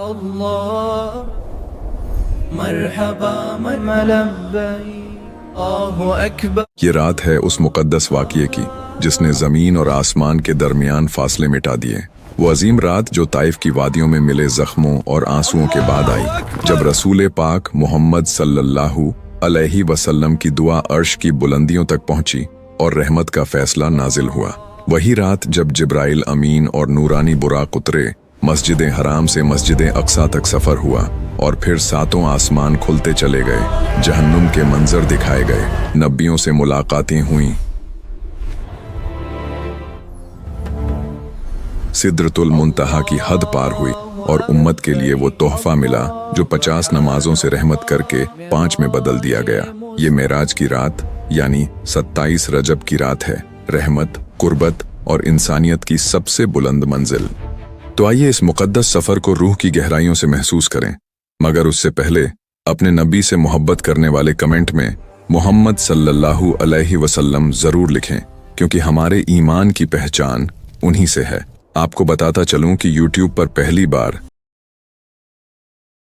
اللہ مرحبا لبیک اللہ اکبر۔ یہ رات ہے اس مقدس واقعے کی جس نے زمین اور آسمان کے درمیان فاصلے مٹا دیے۔ وہ عظیم رات جو طائف کی وادیوں میں ملے زخموں اور آنسوؤں کے بعد آئی، جب رسول پاک محمد صلی اللہ علیہ وسلم کی دعا عرش کی بلندیوں تک پہنچی اور رحمت کا فیصلہ نازل ہوا۔ وہی رات جب جبرائیل امین اور نورانی براق اترے، مسجد حرام سے مسجد اقصی تک سفر ہوا اور پھر ساتوں آسمان کھلتے چلے گئے، جہنم کے منظر دکھائے گئے، نبیوں سے ملاقاتیں ہوئیں، سدرۃ المنتہا کی حد پار ہوئی اور امت کے لیے وہ تحفہ ملا جو 50 نمازوں سے رحمت کر کے 5 میں بدل دیا گیا۔ یہ معراج کی رات یعنی 27 رجب کی رات ہے، رحمت، قربت اور انسانیت کی سب سے بلند منزل۔ تو آئیے اس مقدس سفر کو روح کی گہرائیوں سے محسوس کریں، مگر اس سے پہلے اپنے نبی سے محبت کرنے والے کمنٹ میں محمد صلی اللہ علیہ وسلم ضرور لکھیں، کیونکہ ہمارے ایمان کی پہچان انہی سے ہے۔ آپ کو بتاتا چلوں کہ یوٹیوب پر پہلی بار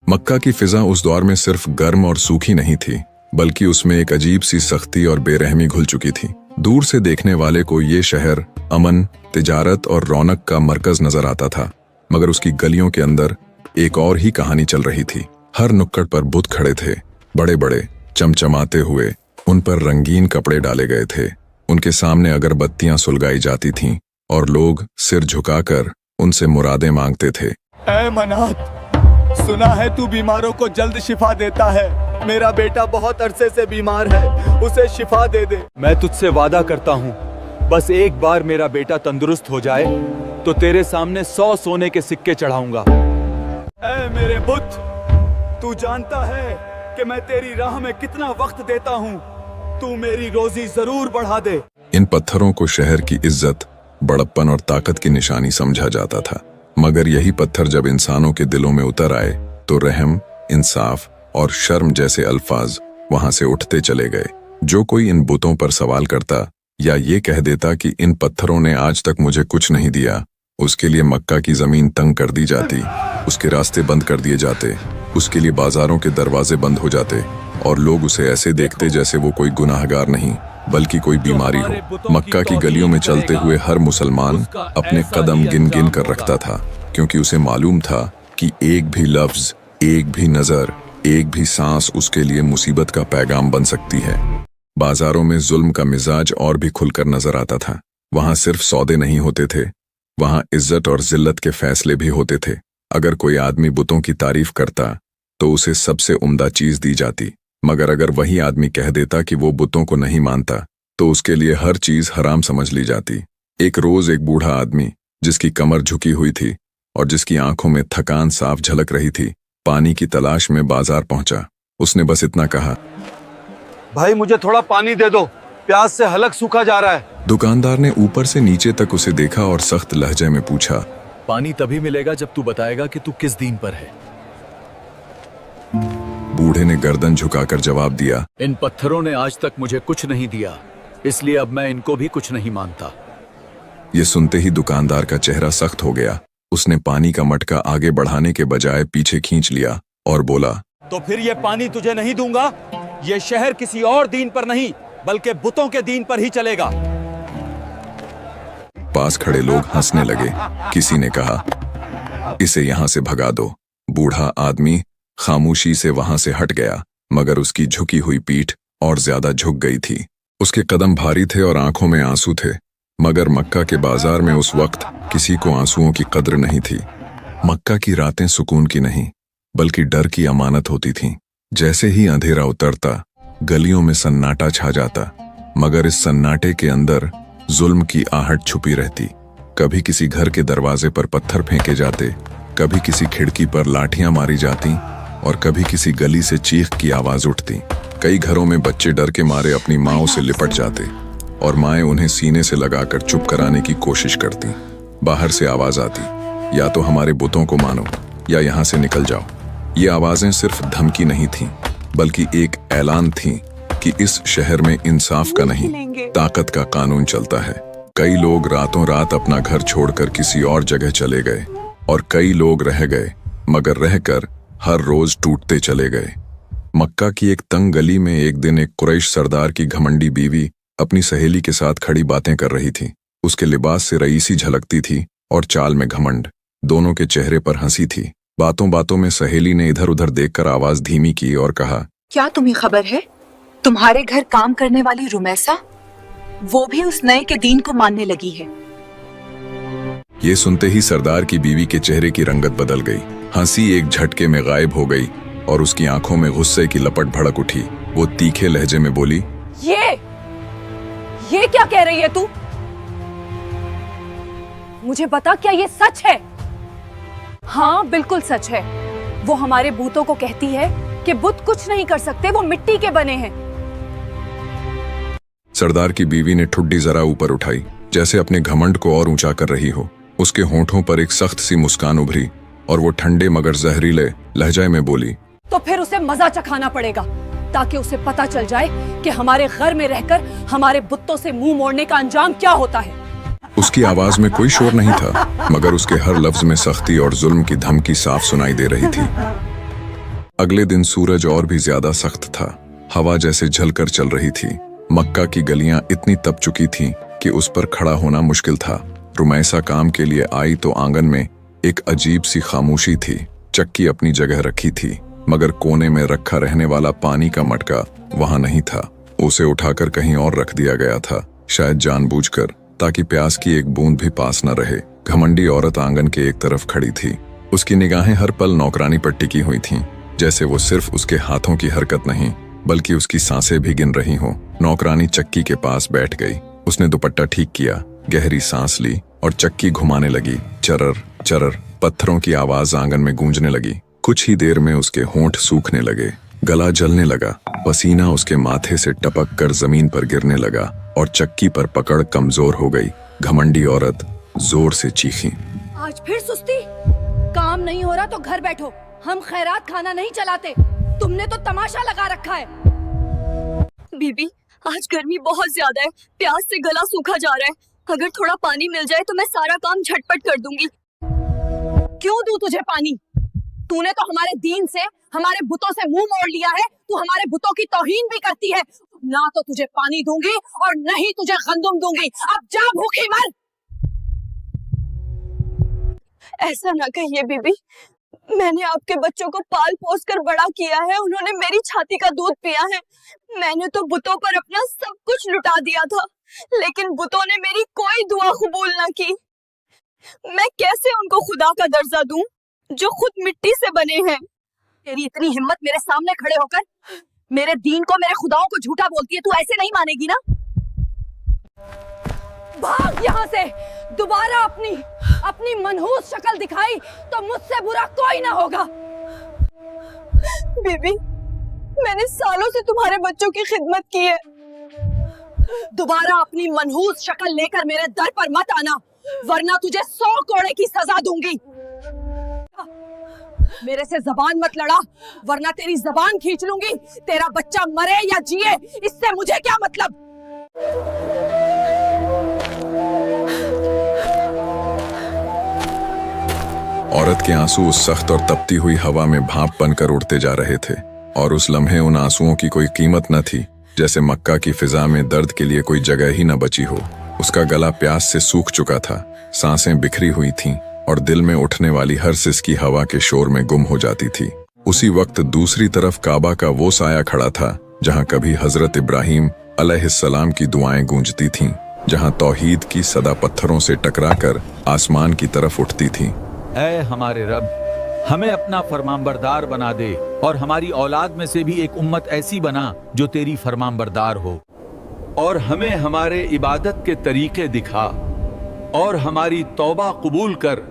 مکہ کی فضا اس دور میں صرف گرم اور سوکھی نہیں تھی، بلکہ اس میں ایک عجیب سی سختی اور بے رحمی گھل چکی تھی۔ دور سے دیکھنے والے کو یہ شہر امن، تجارت اور رونق کا مرکز نظر آتا تھا، مگر اس کی گلیوں کے اندر ایک اور ہی کہانی چل رہی تھی۔ ہر نکڑ پر بت کھڑے تھے، بڑے بڑے، چمچماتے ہوئے، ان پر رنگین کپڑے ڈالے گئے تھے، ان کے سامنے اگربتیاں سلگائی جاتی تھیں اور لوگ سر جھکا کر ان سے مرادیں مانگتے تھے۔ اے منات، سنا ہے تو بیماروں کو جلد شفا دیتا ہے، میرا بیٹا بہت عرصے سے بیمار ہے، اسے شفا دے دے۔ میں تجھ سے وعدہ کرتا ہوں، بس ایک بار میرا بیٹا تندرست ہو جائے تو تیرے سامنے 100 سونے کے سکے چڑھاؤں گا۔ اے میرے بت، تو جانتا ہے کہ میں تیری راہ میں کتنا وقت دیتا ہوں، تو میری روزی ضرور بڑھا دے۔ ان پتھروں کو شہر کی عزت، بڑپن اور طاقت کی نشانی سمجھا جاتا تھا، مگر یہی پتھر جب انسانوں کے دلوں میں اتر آئے تو رحم، انصاف اور شرم جیسے الفاظ وہاں سے اٹھتے چلے گئے۔ جو کوئی ان بتوں پر سوال کرتا یا یہ کہہ دیتا کہ ان پتھروں نے آج تک مجھے کچھ نہیں دیا، اس کے لیے مکہ کی زمین تنگ کر دی جاتی، اس کے راستے بند کر دیے جاتے، اس کے لیے بازاروں کے دروازے بند ہو جاتے اور لوگ اسے ایسے دیکھتے جیسے وہ کوئی گناہگار نہیں بلکہ کوئی بیماری ہو۔ مکہ کی گلیوں میں چلتے ہوئے ہر مسلمان اپنے قدم گن گن کر رکھتا تھا، کیونکہ اسے معلوم تھا کہ ایک بھی لفظ، ایک بھی نظر، ایک بھی سانس اس کے لیے مصیبت کا پیغام بن سکتی ہے۔ بازاروں میں ظلم کا مزاج اور بھی کھل کر نظر آتا تھا۔ وہاں صرف سودے نہیں ہوتے تھے، وہاں عزت اور ذلت کے فیصلے بھی ہوتے تھے۔ اگر کوئی آدمی بتوں کی تعریف کرتا تو اسے سب سے عمدہ چیز دی جاتی، مگر اگر وہی آدمی کہہ دیتا کہ وہ بتوں کو نہیں مانتا تو اس کے لیے ہر چیز حرام سمجھ لی جاتی۔ ایک روز ایک بوڑھا آدمی جس کی کمر جھکی ہوئی تھی اور جس کی آنکھوں میں تھکان صاف جھلک رہی تھی، پانی کی تلاش میں بازار پہنچا۔ اس نے بس اتنا کہا، بھائی مجھے تھوڑا پانی دے دو، پیاس سے حلق سوکھا جا رہا ہے۔ دکاندار نے اوپر سے نیچے تک اسے دیکھا اور سخت لہجے میں پوچھا، پانی تبھی ملے گا جب تو بتائے گا کہ تو کس دین پر ہے۔ بوڑھے نے گردن جھکا کر جواب دیا، ان پتھروں نے آج تک مجھے کچھ نہیں دیا، اس لیے اب میں ان کو بھی کچھ نہیں مانتا۔ یہ سنتے ہی دکاندار کا چہرہ سخت ہو گیا۔ اس نے پانی کا مٹکا آگے بڑھانے کے بجائے پیچھے کھینچ لیا اور بولا، تو پھر یہ پانی تجھے نہیں دوں گا۔ یہ شہر کسی اور دین پر نہیں بلکہ بتوں کے دین پر ہی چلے گا۔ پاس کھڑے لوگ ہنسنے لگے۔ کسی نے کہا، اسے یہاں سے بھگا دو۔ بوڑھا آدمی خاموشی سے وہاں سے ہٹ گیا، مگر اس کی جھکی ہوئی پیٹھ اور زیادہ جھک گئی تھی۔ اس کے قدم بھاری تھے اور آنکھوں میں آنسو تھے، مگر مکہ کے بازار میں اس وقت کسی کو آنسوؤں کی قدر نہیں تھی۔ مکہ کی راتیں سکون کی نہیں بلکہ ڈر کی امانت ہوتی تھیں۔ جیسے ہی اندھیرا اترتا، گلیوں میں سناٹا چھا جاتا، مگر اس سناٹے کے اندر ظلم کی آہٹ چھپی رہتی۔ کبھی کسی گھر کے دروازے پر پتھر پھینکے جاتے، کبھی کسی کھڑکی پر لاٹھیاں ماری جاتی اور کبھی کسی گلی سے چیخ کی آواز اٹھتی۔ کئی گھروں میں بچے ڈر کے مارے اپنی ماؤں سے لپٹ جاتے اور مائیں انہیں سینے سے لگا کر چپ کرانے کی کوشش کرتی۔ باہر سے آواز آتی، یا تو ہمارے بتوں کو مانو یا یہاں سے نکل جاؤ۔ یہ آوازیں صرف دھمکی نہیں تھیں بلکہ ایک اعلان تھی کہ اس شہر میں انصاف کا نہیں، طاقت کا قانون چلتا ہے۔ کئی لوگ راتوں رات اپنا گھر چھوڑ کر کسی اور جگہ چلے گئے اور کئی لوگ رہ گئے मगर रहकर हर रोज टूटते चले गए। मक्का की एक तंग गली में एक दिन एक कुरैश सरदार की घमंडी बीवी अपनी सहेली के साथ खड़ी बातें कर रही थी। उसके लिबास से रईसी झलकती थी और चाल में घमंड। दोनों के चेहरे पर हंसी थी। बातों बातों में सहेली ने इधर उधर देखकर आवाज धीमी की और कहा, क्या तुम्हें खबर है, तुम्हारे घर काम करने वाली रुमैसा, वो भी उस नए के दीन को मानने लगी है। ये सुनते ही सरदार की बीवी के चेहरे की रंगत बदल गई। हंसी एक झटके में गायब हो गई और उसकी आंखों में गुस्से की लपट भड़क उठी। वो तीखे लहजे में बोली, ये क्या कह रही है तू? मुझे बता, क्या ये सच है? हाँ, बिल्कुल सच है। वो हमारे भूतों को कहती है कि बुत कुछ नहीं कर सकते, वो मिट्टी के बने हैं। सरदार की बीवी ने ठुड्डी जरा ऊपर उठाई, जैसे अपने घमंड को और ऊंचा कर रही हो। उसके होंठों पर एक सख्त सी मुस्कान उभरी और वो ठंडे मगर जहरीले लहजे में बोली, तो फिर उसे मजा चखाना पड़ेगा, ताकि उसे पता चल जाए कि हमारे घर में रहकर हमारे बुत्तों से मुंह मोड़ने का अंजाम क्या होता है। उसकी आवाज में कोई शोर नहीं था, मगर उसके हर लफ्ज में सख्ती और जुल्म की धमकी साफ सुनाई दे रही थी। अगले दिन सूरज और भी ज्यादा सख्त था। हवा जैसे झलकर चल रही थी। मक्का की गलियां इतनी तप चुकी थीं कि उस पर खड़ा होना मुश्किल था। रुमैसा काम के लिए आई तो आंगन में एक अजीब सी खामोशी थी। चक्की अपनी जगह रखी थी, मगर कोने में रखा रहने वाला पानी का मटका वहां नहीं था। उसे उठाकर कहीं और रख दिया गया था, शायद जानबूझकर, ताकि प्यास की एक बूंद भी पास न रहे। घमंडी औरत आंगन के एक तरफ खड़ी थी। उसकी निगाहें हर पल नौकरानी पर टिकी हुई थीं, जैसे वो सिर्फ उसके हाथों की हरकत नहीं बल्कि उसकी सांसें भी गिन रही हों। नौकरानी चक्की के पास बैठ गई। उसने दुपट्टा ठीक किया, गहरी सांस ली और चक्की घुमाने लगी। चरर चरर पत्थरों की आवाज आंगन में गूंजने लगी। कुछ ही देर में उसके होंठ सूखने लगे, गला जलने लगा, पसीना उसके माथे से टपक कर जमीन पर गिरने लगा और चक्की पर पकड़ कमजोर हो गई। घमंडी औरत जोर से चीखी, आज फिर सुस्ती? काम नहीं हो रहा तो घर बैठो, हम खैरात खाना नहीं चलाते। तुमने तो तमाशा लगा रखा है। बीबी, आज गर्मी बहुत ज्यादा है, प्यास से गला सूखा जा रहा है। अगर थोड़ा पानी मिल जाए तो मैं सारा काम झटपट कर दूंगी। क्यों दूं तुझे पानी? तूने तो हमारे दीन से, हमारे बुतों से मुंह मोड़ लिया है। तू हमारे बुतों की तौहीन भी करती है। ना तो तुझे पानी दूंगी और न ही तुझे गंदुम दूंगी। अब जा, भूखी मर। ऐसा ना कहिए बीबी, मैंने आपके बच्चों को पाल पोस कर बड़ा किया है। उन्होंने मेरी छाती का दूध पिया है। मैंने तो बुतों पर अपना सब कुछ लुटा दिया था, लेकिन बुतों ने मेरी कोई दुआ कबूल ना की। मैं कैसे उनको खुदा का दर्जा दूं जो खुद मिट्टी से बने हैं। तेरी इतनी हिम्मत मेरे सामने खड़े होकर मेरे दीन को, मेरे खुदाओं को झूठा बोलती है। तू ऐसे नहीं मानेगी ना? भाग यहाँ से। दोबारा अपनी मनहूस शक्ल दिखाई तो मुझसे बुरा कोई ना होगा। बीबी, मैंने सालों से तुम्हारे बच्चों की खिदमत की है। दोबारा अपनी मनहूस शक्ल लेकर मेरे दर पर मत आना, वरना तुझे 100 कोड़े की सजा दूंगी। मेरे से जबान मत लड़ा, वरना तेरी जबान खींच लूंगी। तेरा बच्चा मरे या जिए, इससे मुझे क्या मतलब। औरत के आंसू उस सख्त और तपती हुई हवा में भाप बनकर उड़ते जा रहे थे, और उस लम्हे उन आंसुओं की कोई कीमत न थी, जैसे मक्का की फिजा में दर्द के लिए कोई जगह ही न बची हो। उसका गला प्यास से सूख चुका था, सांसें बिखरी हुई थीं और दिल में उठने वाली हर सिसकी हवा के शोर में गुम हो जाती थी। उसी वक्त दूसरी तरफ काबा का वो साया खड़ा था जहां कभी हजरत इब्राहिम अलैहिस्सलाम की दुआएं गूंजती थीं, जहां तौहीद की सदा पत्थरों से टकराकर आसमान की तरफ उठती थीं। ऐ हमारे रब, हमें अपना फरमानबरदार बना दे और हमारी औलाद में से भी एक उम्मत ऐसी बना जो तेरी फरमानबरदार हो, और हमें हमारे इबादत के तरीके दिखा और हमारी तौबा कबूल कर।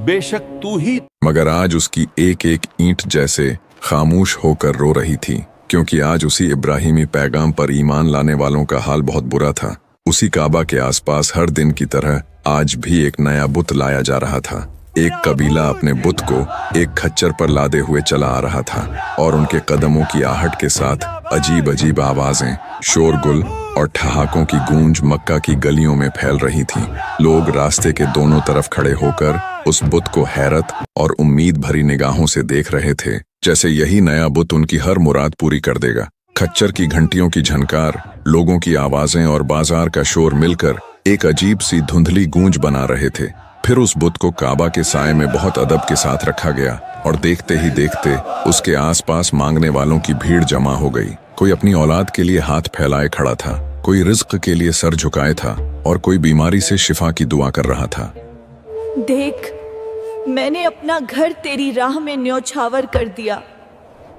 बेशक तू ही। मगर आज उसकी एक एक ईंट जैसे खामोश होकर रो रही थी, क्योंकि आज उसी इब्राहिमी पैगाम पर ईमान लाने वालों का हाल बहुत बुरा था। उसी काबा के आसपास हर दिन की तरह आज भी एक नया बुत लाया जा रहा था। एक कबीला अपने बुत को एक खच्चर पर लादे हुए चला आ रहा था और उनके कदमों की आहट के साथ अजीब अजीब आवाजें, शोरगुल और ठहाकों की गूंज मक्का की गलियों में फैल रही थीं। लोग रास्ते के दोनों तरफ खड़े होकर उस बुत को हैरत और उम्मीद भरी निगाहों से देख रहे थे, जैसे यही नया बुत उनकी हर मुराद पूरी कर देगा। खच्चर की घंटियों की झनकार, लोगों की आवाजें और बाजार का शोर मिलकर एक अजीब सी धुंधली गूंज बना रहे थे। फिर उस बुत को काबा के साए में बहुत अदब के साथ रखा गया और देखते ही देखते उसके आसपास मांगने वालों की भीड़ जमा हो गई। कोई अपनी औलाद के लिए हाथ फैलाए खड़ा था, कोई रिज्क के लिए सर झुकाए था और कोई बीमारी से शिफा की दुआ कर रहा था। देख, मैंने अपना घर तेरी राह में न्यौछावर कर दिया।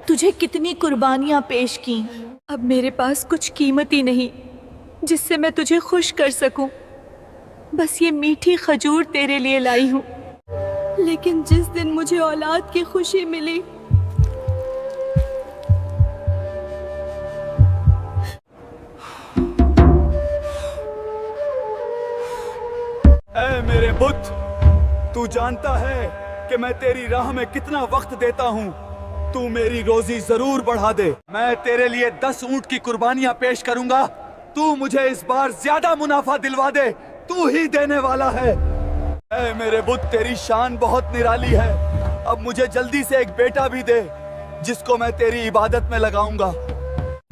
तुझे कितनी कुर्बानियां पेश की। अब मेरे पास कुछ कीमत ही नहीं जिससे मैं तुझे खुश कर सकूं। बस ये मीठी खजूर तेरे लिए लाई हूं। लेकिन जिस दिन मुझे औलाद की खुशी मिली, ऐ मेरे बुत, तू जानता है कि मैं तेरी राह में कितना वक्त देता हूँ। तू मेरी रोजी जरूर बढ़ा दे। मैं तेरे लिए 10 ऊंट की कुर्बानियां पेश करूंगा। तू मुझे इस बार ज्यादा मुनाफा दिलवा दे, तू ही देने वाला है। ऐ मेरे बुत, तेरी शान बहुत निराली है। अब मुझे जल्दी से एक बेटा भी दे जिसको मैं तेरी इबादत में लगाऊंगा।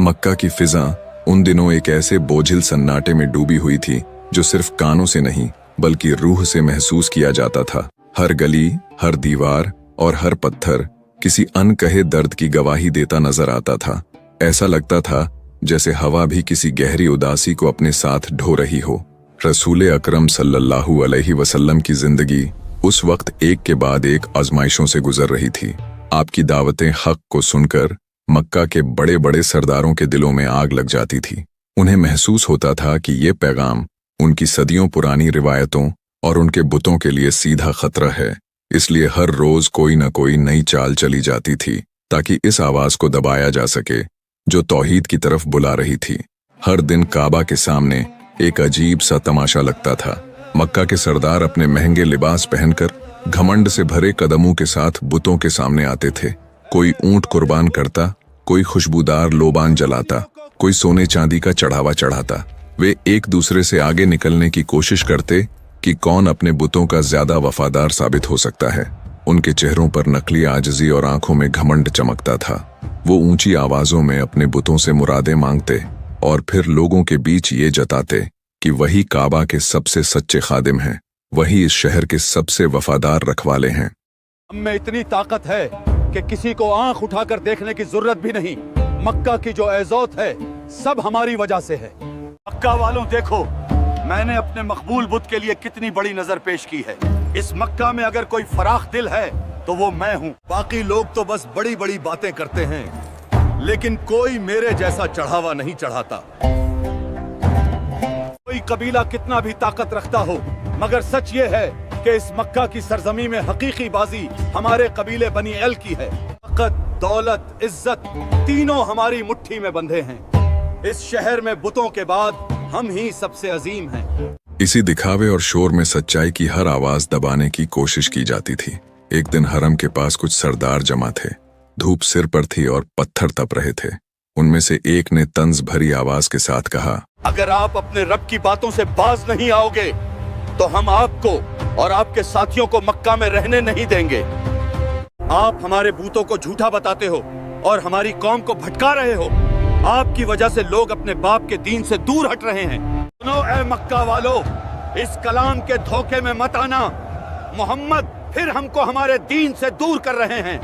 मक्का की फिजा उन दिनों एक ऐसे बोझिल सन्नाटे में डूबी हुई थी जो सिर्फ कानों से नहीं बल्कि रूह से महसूस किया जाता था। हर गली, हर दीवार और हर पत्थर किसी अनकहे दर्द की गवाही देता नजर आता था। ऐसा लगता था जैसे हवा भी किसी गहरी उदासी को अपने साथ ढो रही हो। रसूल अकरम सल्लल्लाहु अलैहि वसल्लम की जिंदगी उस वक्त एक के बाद एक आजमाइशों से गुजर रही थी। आपकी दावतें हक को सुनकर मक्का के बड़े बड़े सरदारों के दिलों में आग लग जाती थी। उन्हें महसूस होता था कि ये पैगाम उनकी सदियों पुरानी रिवायतों और उनके बुतों के लिए सीधा खतरा है। इसलिए हर रोज कोई न कोई नई चाल चली जाती थी ताकि इस आवाज को दबाया जा सके जो तौहीद की तरफ बुला रही थी। हर दिन काबा के सामने एक अजीब सा तमाशा लगता था। मक्का के सरदार अपने महंगे लिबास पहनकर घमंड से भरे कदमों के साथ बुतों के सामने आते थे। कोई ऊंट कुर्बान करता, कोई खुशबूदार लोबान जलाता, कोई सोने चांदी का चढ़ावा चढ़ाता। वे एक दूसरे से आगे निकलने की कोशिश करते कि कौन अपने बुतों का ज्यादा वफादार साबित हो सकता है। उनके चेहरों पर नकली आजिज़ी और आंखों में घमंड चमकता था। वो ऊंची आवाजों में अपने बुतों से मुरादें मांगते और फिर लोगों के बीच ये जताते कि वही काबा के सबसे सच्चे खादिम हैं, वही इस शहर के सबसे वफादार रखवाले हैं। हम में इतनी ताकत है कि किसी को आंख उठाकर देखने की जरूरत भी नहीं। मक्का की जो एज़ोत है सब हमारी वजह से है। मक्का वालों, देखो मैंने अपने मकबूल बुत के लिए कितनी बड़ी नजर पेश की है। इस मक्का में अगर कोई फराख दिल है तो वो मैं हूँ। बाकी लोग तो बस बड़ी बड़ी बातें करते हैं, लेकिन कोई मेरे जैसा चढ़ावा नहीं चढ़ाता। कोई कबीला कितना भी ताकत रखता हो, मगर सच ये है कि इस मक्का की सरजमी में हकीकी बाजी हमारे कबीले बनी एल की है। ताकत, दौलत, इज्जत तीनों हमारी मुट्ठी में बंधे हैं। इस शहर में बुतों के बाद हम ही सबसे अजीम हैं। इसी दिखावे और शोर में सच्चाई की हर आवाज दबाने की कोशिश की जाती थी। एक दिन हरम के पास कुछ सरदार जमा थे। धूप सिर पर थी और पत्थर तप रहे थे। उनमें से एक ने तंज भरी आवाज के साथ कहा, अगर आप अपने रब की बातों से बाज नहीं आओगे तो हम आपको और आपके साथियों को मक्का में रहने नहीं देंगे। आप हमारे बूतों को झूठा बताते हो और हमारी कौम को भटका रहे हो। आपकी वजह से लोग अपने बाप के दीन से दूर हट रहे हैं। सुनो ऐ मक्का वालों, इस कलाम के धोखे में मत आना। मोहम्मद फिर हमको हमारे दीन से दूर कर रहे हैं।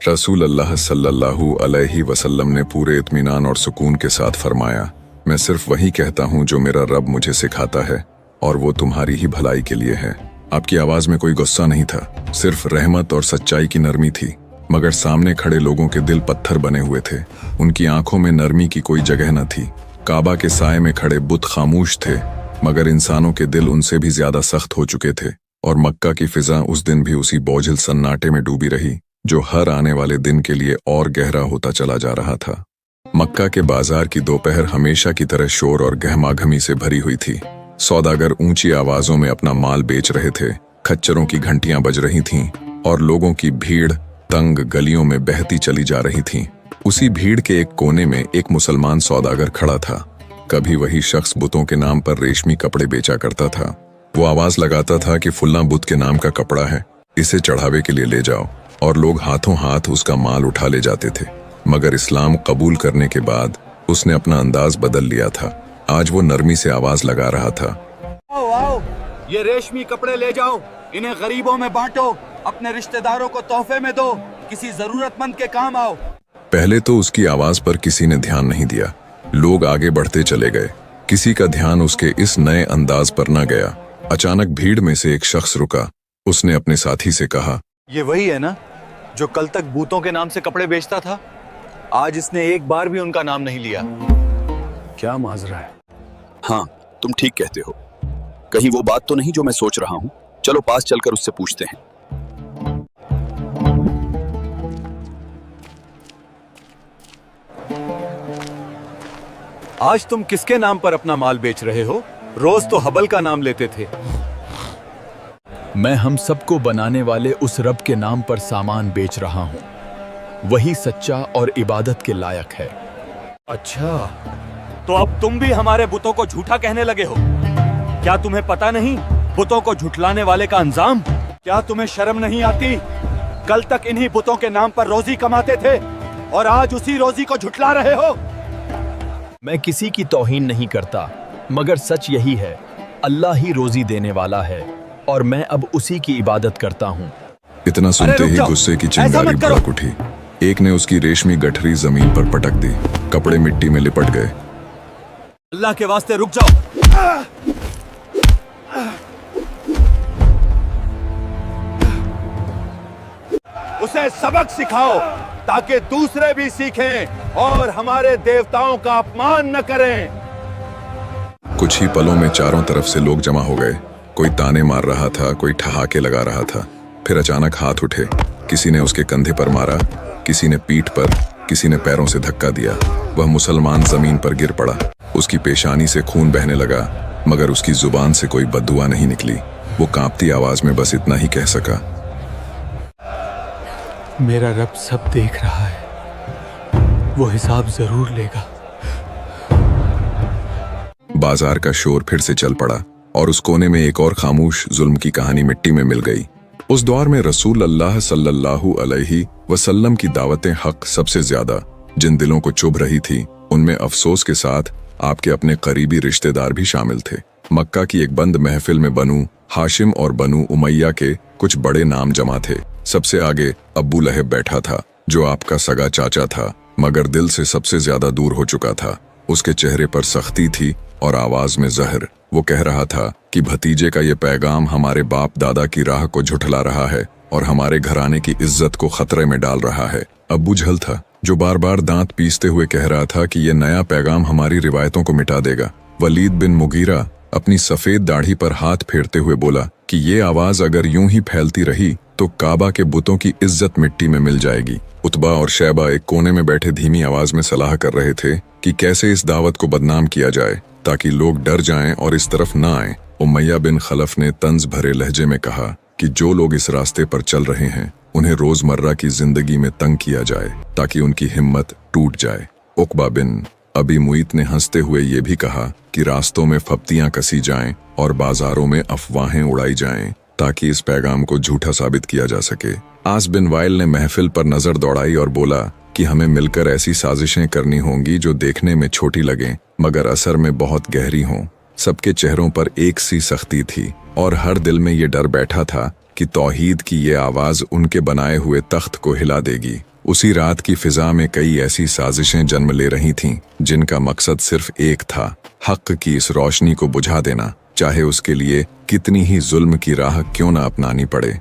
रसूल अल्लाह सल्लल्लाहु अलैहि वसल्लम ने पूरे इत्मीनान और सुकून के साथ फरमाया, मैं सिर्फ वही कहता हूँ जो मेरा रब मुझे सिखाता है और वो तुम्हारी ही भलाई के लिए है। आपकी आवाज में कोई गुस्सा नहीं था, सिर्फ रहमत और सच्चाई की नरमी थी। मगर सामने खड़े लोगों के दिल पत्थर बने हुए थे। उनकी आंखों में नरमी की कोई जगह न थी। काबा के साए में खड़े बुत खामोश थे, मगर इंसानों के दिल उनसे भी ज्यादा सख्त हो चुके थे। और मक्का की फिजा उस दिन भी उसी बोझिल सन्नाटे में डूबी रही जो हर आने वाले दिन के लिए और गहरा होता चला जा रहा था। मक्का के बाजार की दोपहर हमेशा की तरह शोर और गहमागहमी से भरी हुई थी। सौदागर ऊंची आवाजों में अपना माल बेच रहे थे खच्चरों की घंटियां बज रही थीं और लोगों की भीड़ तंग गलियों में बहती चली जा रही थी। उसी भीड़ के एक कोने में एक मुसलमान सौदागर खड़ा था। कभी वही शख्स बुतों के नाम पर रेशमी कपड़े बेचा करता था। वो आवाज लगाता था कि फुल्ला बुत के नाम का कपड़ा है, इसे चढ़ावे के लिए ले जाओ, और लोग हाथों हाथ उसका माल उठा ले जाते थे। मगर इस्लाम कबूल करने के बाद उसने अपना अंदाज बदल लिया था। आज वो नरमी से आवाज लगा रहा था, आओ आओ, ये रेशमी कपड़े ले जाओ, इन्हें गरीबों में बांटो, अपने रिश्तेदारों को तोहफे में दो, किसी जरूरतमंद के काम आओ। पहले तो उसकी आवाज पर किसी ने ध्यान नहीं दिया। लोग आगे बढ़ते चले गए। किसी का ध्यान उसके इस नए अंदाज पर न गया। अचानक भीड़ में से एक शख्स रुका। उसने अपने साथी से कहा, ये वही है ना जो कल तक बूतों के नाम से कपड़े बेचता था? आज इसने एक बार भी उनका नाम नहीं लिया। क्या माजरा है? हाँ, तुम ठीक कहते हो। कहीं वो बात तो नहीं जो मैं सोच रहा हूँ। चलो पास चलकर उससे पूछते हैं। आज तुम किसके नाम पर अपना माल बेच रहे हो? रोज तो हबल का नाम लेते थे। मैं हम सबको बनाने वाले उस रब के नाम पर सामान बेच रहा हूँ। वही सच्चा और इबादत के लायक है। अच्छा, तो अब तुम भी हमारे बुतों को झूठा कहने लगे हो? क्या तुम्हें पता नहीं बुतों को झुठलाने वाले का अंजाम? क्या तुम्हें शर्म नहीं आती? कल तक इन्हीं बुतों के नाम पर रोजी कमाते थे और आज उसी रोजी को झुठला रहे हो। मैं किसी की तौहीन नहीं करता, मगर सच यही है, अल्लाह ही रोजी देने वाला है और मैं अब उसी की इबादत करता हूँ। इतना सुनते ही गुस्से की चिंगारी भड़क उठी। एक ने उसकी रेशमी गठरी जमीन पर पटक दी। कपड़े मिट्टी में लिपट गए। अल्लाह के वास्ते रुक जाओ। उसे सबक सिखाओ ताकि दूसरे भी सीखें और हमारे देवताओं का अपमान न करें। कुछ ही पलों में चारों तरफ से लोग जमा हो गए। कोई ताने मार रहा था, कोई ठहाके लगा रहा था। फिर अचानक हाथ उठे। किसी ने उसके कंधे पर मारा, किसी ने पीठ पर, किसी ने पैरों से धक्का दिया। वह मुसलमान जमीन पर गिर पड़ा। उसकी पेशानी से खून बहने लगा, मगर उसकी जुबान से कोई बद्दुआ नहीं निकली। वो कांपती आवाज में बस इतना ही कह सका, मेरा रब सब देख रहा है, वो हिसाब जरूर लेगा। बाजार का शोर फिर से चल पड़ा और उस कोने में एक और खामोश जुल्म की कहानी मिट्टी में मिल गई। उस दौर में रसूल अल्लाह सल्लल्लाहु अलैहि वसल्लम की दावतें हक सबसे ज्यादा जिन दिलों को चुभ रही थी, उनमें अफसोस के साथ आपके अपने करीबी रिश्तेदार भी शामिल थे। मक्का की एक बंद महफिल में बनु हाशिम और बनु उमैया के कुछ बड़े नाम जमा थे। सबसे आगे अब्बू लहब बैठा था, जो आपका सगा चाचा था, मगर दिल से सबसे ज्यादा दूर हो चुका था। उसके चेहरे पर सख्ती थी और आवाज में जहर। वो कह रहा था कि भतीजे का ये पैगाम हमारे बाप दादा की राह को झुठला रहा है और हमारे घराने की इज्जत को खतरे में डाल रहा है। अब्बू झल था, जो बार बार दांत पीसते हुए कह रहा था कि ये नया पैगाम हमारी रिवायतों को मिटा देगा। वलीद बिन मुगीरा अपनी सफेद दाढ़ी पर हाथ फेरते हुए बोला कि ये आवाज अगर यूं ही फैलती रही तो काबा के बुतों की इज्जत मिट्टी में मिल जाएगी। उतबा और शैबा एक कोने में बैठे धीमी आवाज में सलाह कर रहे थे कि कैसे इस दावत को बदनाम किया जाए ताकि लोग डर जाएं और इस तरफ न आएं। उमैया बिन खलफ ने तंज भरे लहजे में कहा कि जो लोग इस रास्ते पर चल रहे हैं उन्हें रोजमर्रा की जिंदगी में तंग किया जाए ताकि उनकी हिम्मत टूट जाए। उकबा बिन अबी मुईत ने हंसते हुए ये भी कहा कि रास्तों में फप्तियां कसी जाएं और बाजारों में अफवाहें उड़ाई जाएं ताकि इस पैगाम को झूठा साबित किया जा सके। आस बिन वाइल ने महफिल पर नजर दौड़ाई और बोला कि हमें मिलकर ऐसी साजिशें करनी होंगी जो देखने में छोटी लगें मगर असर में बहुत गहरी हों। सबके चेहरों पर एक सी सख्ती थी और हर दिल में ये डर बैठा था कि तौहीद की ये आवाज उनके बनाए हुए तख्त को हिला देगी। उसी रात की फिजा में कई ऐसी साजिशें जन्म ले रही थीं जिनका मकसद सिर्फ एक था, हक की इस रोशनी को बुझा देना, चाहे उसके लिए कितनी ही जुल्म की राह क्यों ना अपनानी पड़े।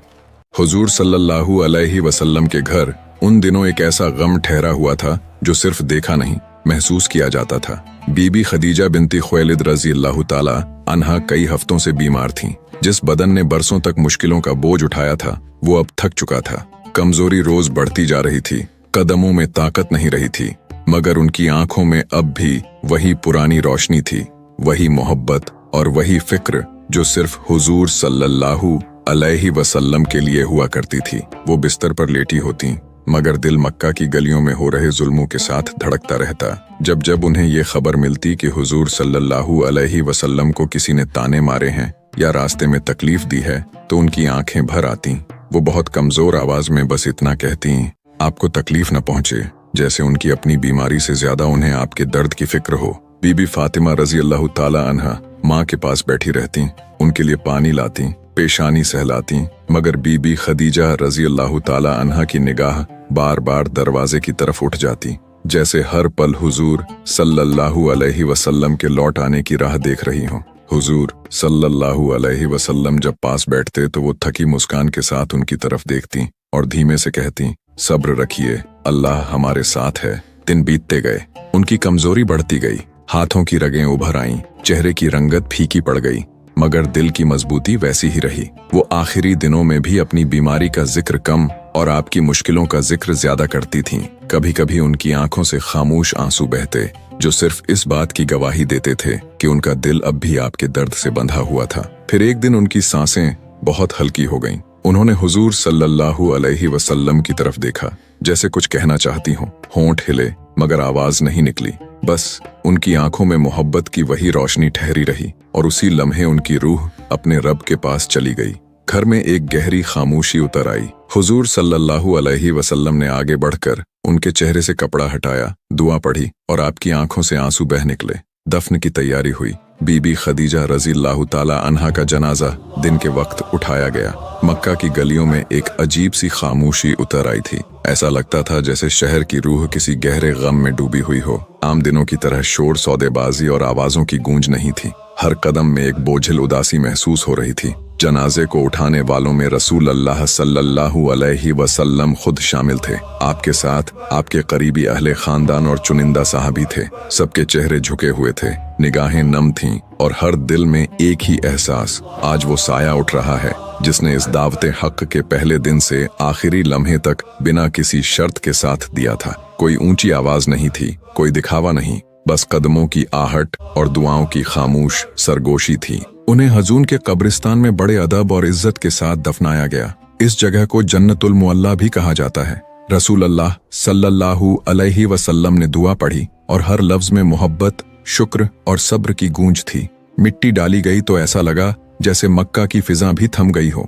हुजूर सल्लल्लाहु अलैहि वसल्लम के घर उन दिनों एक ऐसा गम ठहरा हुआ था जो सिर्फ देखा नहीं महसूस किया जाता था। बीबी खदीजा बिनती खुवैलिद रज़ी अल्लाह ताला अन्हा कई हफ्तों से बीमार थीं। जिस बदन ने बरसों तक मुश्किलों का बोझ उठाया था वो अब थक चुका था। कमजोरी रोज बढ़ती जा रही थी, कदमों में ताकत नहीं रही थी, मगर उनकी आंखों में अब भी वही पुरानी रोशनी थी, वही मोहब्बत और वही फिक्र जो सिर्फ हुजूर सल्लल्लाहु अलैहि वसल्लम के लिए हुआ करती थी। वो बिस्तर पर लेटी होती, मगर दिल मक्का की गलियों में हो रहे जुल्मों के साथ धड़कता रहता। जब जब उन्हें ये खबर मिलती कि हुजूर सल्लल्लाहु अलैहि वसल्लम को किसी ने ताने मारे हैं या रास्ते में तकलीफ दी है, तो उनकी आंखें भर आती। वो बहुत कमजोर आवाज में बस इतना कहती, आपको तकलीफ न पहुंचे, जैसे उनकी अपनी बीमारी से ज्यादा उन्हें आपके दर्द की फिक्र हो। बीबी फातिमा रजी अल्लाह ताला अन्हा माँ के पास बैठी रहती, उनके लिए पानी लाती, पेशानी सहलाती, मगर बीबी खदीजा रजी अल्लाह ताला अन्हा की निगाह बार बार दरवाजे की तरफ उठ जाती, जैसे हर पल हुजूर सल्लल्लाहु अलैहि वसल्लम के लौट आने की राह देख रही हो। हुजूर सल्लल्लाहु अलैहि वसल्लम जब पास बैठते तो वो थकी मुस्कान के साथ उनकी तरफ देखती और धीमे से कहती, सब्र रखिए, अल्लाह हमारे साथ है। दिन बीतते गए, उनकी कमजोरी बढ़ती गई, हाथों की रगें उभर आईं, चेहरे की रंगत फीकी पड़ गई, मगर दिल की मजबूती वैसी ही रही। वो आखिरी दिनों में भी अपनी बीमारी का जिक्र कम और आपकी मुश्किलों का जिक्र ज्यादा करती थीं। कभी कभी उनकी आंखों से खामोश आंसू बहते, जो सिर्फ इस बात की गवाही देते थे कि उनका दिल अब भी आपके दर्द से बंधा हुआ था। फिर एक दिन उनकी सांसें बहुत हल्की हो गईं। उन्होंने हुजूर सल्लल्लाहु अलैहि वसल्लम की तरफ देखा, जैसे कुछ कहना चाहती हों। होंठ हिले, मगर आवाज नहीं निकली। बस उनकी आंखों में मोहब्बत की वही रोशनी ठहरी रही और उसी लम्हे उनकी रूह अपने रब के पास चली गई। घर में एक गहरी खामोशी उतर आई। हुजूर सल्लल्लाहु अलैहि वसल्लम ने आगे बढ़कर उनके चेहरे से कपड़ा हटाया, दुआ पढ़ी और आपकी आंखों से आंसू बह निकले। दफन की तैयारी हुई। बीबी खदीजा रजी अल्लाह ताला अन्हा का जनाजा दिन के वक्त उठाया गया। मक्का की गलियों में एक अजीब सी खामोशी उतर आई थी। ऐसा लगता था जैसे शहर की रूह किसी गहरे गम में डूबी हुई हो। आम दिनों की तरह शोर, सौदेबाजी और आवाजों की गूंज नहीं थी। हर कदम में एक बोझिल उदासी महसूस हो रही थी। जनाजे को उठाने वालों में रसूल अल्लाह सल्लल्लाहु अलैहि वसल्लम खुद शामिल थे। आपके साथ आपके करीबी अहले खानदान और चुनिंदा साहबी थे। सबके चेहरे झुके हुए थे, निगाहें नम थीं और हर दिल में एक ही एहसास, आज वो साया उठ रहा है जिसने इस दावते हक के पहले दिन से आखिरी लम्हे तक बिना किसी शर्त के साथ दिया था। कोई ऊंची आवाज नहीं थी, कोई दिखावा नहीं, बस कदमों की आहट और दुआओं की खामोश सरगोशी थी। उन्हें हजून के कब्रिस्तान में बड़े अदब और इज्जत के साथ दफनाया गया। इस जगह को जन्नतुल मुअल्ला भी कहा जाता है। रसूल अल्लाह सल्लल्लाहु अलैहि वसल्लम ने दुआ पढ़ी और हर लफ्ज में मोहब्बत, शुक्र और सब्र की गूंज थी। मिट्टी डाली गई तो ऐसा लगा जैसे मक्का की फिजा भी थम गई हो।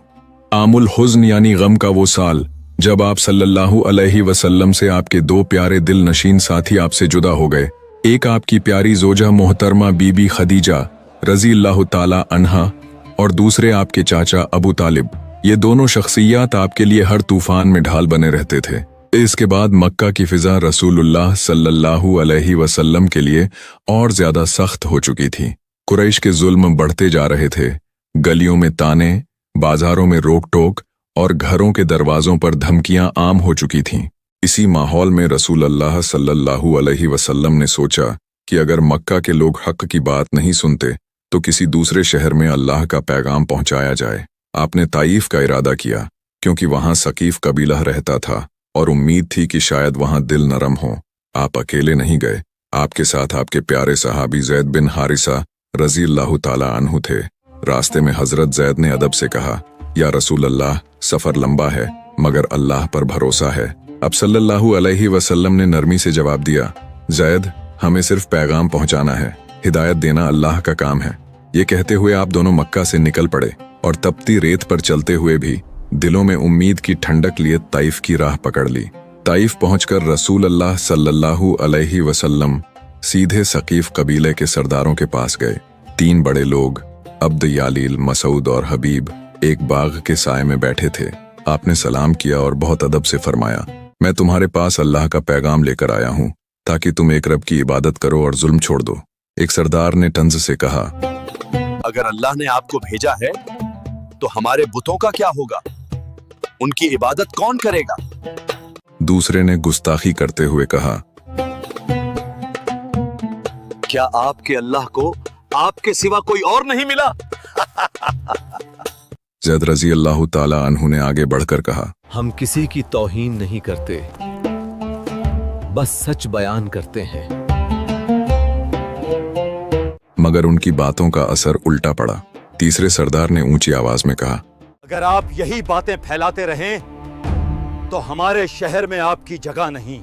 आमुल हुज़्न यानी गम का वो साल जब आप सल्लल्लाहु अलैहि वसल्लम से आपके दो प्यारे दिल नशीन साथी आपसे जुदा हो गए। एक आपकी प्यारी जोजा मोहतरमा बीबी खदीजा रजी अल्लाह ताला अन्हा और दूसरे आपके चाचा अबू तालिब। ये दोनों शख्सियत आपके लिए हर तूफान में ढाल बने रहते थे। इसके बाद मक्का की फिजा रसूलुल्लाह सल्लल्लाहु अलैहि वसल्लम के लिए और ज्यादा सख्त हो चुकी थी। कुरैश के जुल्म बढ़ते जा रहे थे। गलियों में ताने, बाजारों में रोक टोक और घरों के दरवाजों पर धमकियां आम हो चुकी थीं। इसी माहौल में रसूल अल्लाह सल्लल्लाहु अलैहि वसल्लम ने सोचा कि अगर मक्का के लोग हक की बात नहीं सुनते तो किसी दूसरे शहर में अल्लाह का पैगाम पहुंचाया जाए। आपने ताइफ का इरादा किया, क्योंकि वहां सकीफ कबीला रहता था और उम्मीद थी कि शायद वहां दिल नरम हो। आप अकेले नहीं गए, आपके साथ आपके प्यारे सहाबी ज़ैद बिन हारिसा रजी अल्लाह ताला अन्हु थे। रास्ते में हजरत ज़ैद ने अदब से कहा, या रसूल अल्लाह, सफर लंबा है मगर अल्लाह पर भरोसा है। अब सल्लल्लाहु अलैहि वसल्लम ने नरमी से जवाब दिया, ज़ैद, हमें सिर्फ पैगाम पहुंचाना है, हिदायत देना अल्लाह का काम है। ये कहते हुए आप दोनों मक्का से निकल पड़े और तपती रेत पर चलते हुए भी दिलों में उम्मीद की ठंडक लिए ताइफ की राह पकड़ ली। ताइफ पहुंचकर रसूल अल्लाह सल्लल्लाहु अलैहि वसल्लम सीधे सकीफ कबीले के सरदारों के पास गए। 3 बड़े लोग, अब्द, यालील, मसूद और हबीब, एक बाग के साए में बैठे थे। आपने सलाम किया और बहुत अदब से फरमाया, मैं तुम्हारे पास अल्लाह का पैगाम लेकर आया हूँ ताकि तुम एक रब की इबादत करो और जुल्म छोड़ दो। एक सरदार ने तंज से कहा, अगर अल्लाह ने आपको भेजा है तो हमारे बुतों का क्या होगा? उनकी इबादत कौन करेगा? दूसरे ने गुस्ताखी करते हुए कहा, क्या आपके अल्लाह को आपके सिवा कोई और नहीं मिला? ज़ैद रजी अल्लाह ताला अन्हु ने आगे बढ़कर कहा, हम किसी की तौहीन नहीं करते, बस सच बयान करते हैं। मगर उनकी बातों का असर उल्टा पड़ा। तीसरे सरदार ने ऊंची आवाज में कहा, अगर आप यही बातें फैलाते रहें तो हमारे शहर में आपकी जगह नहीं।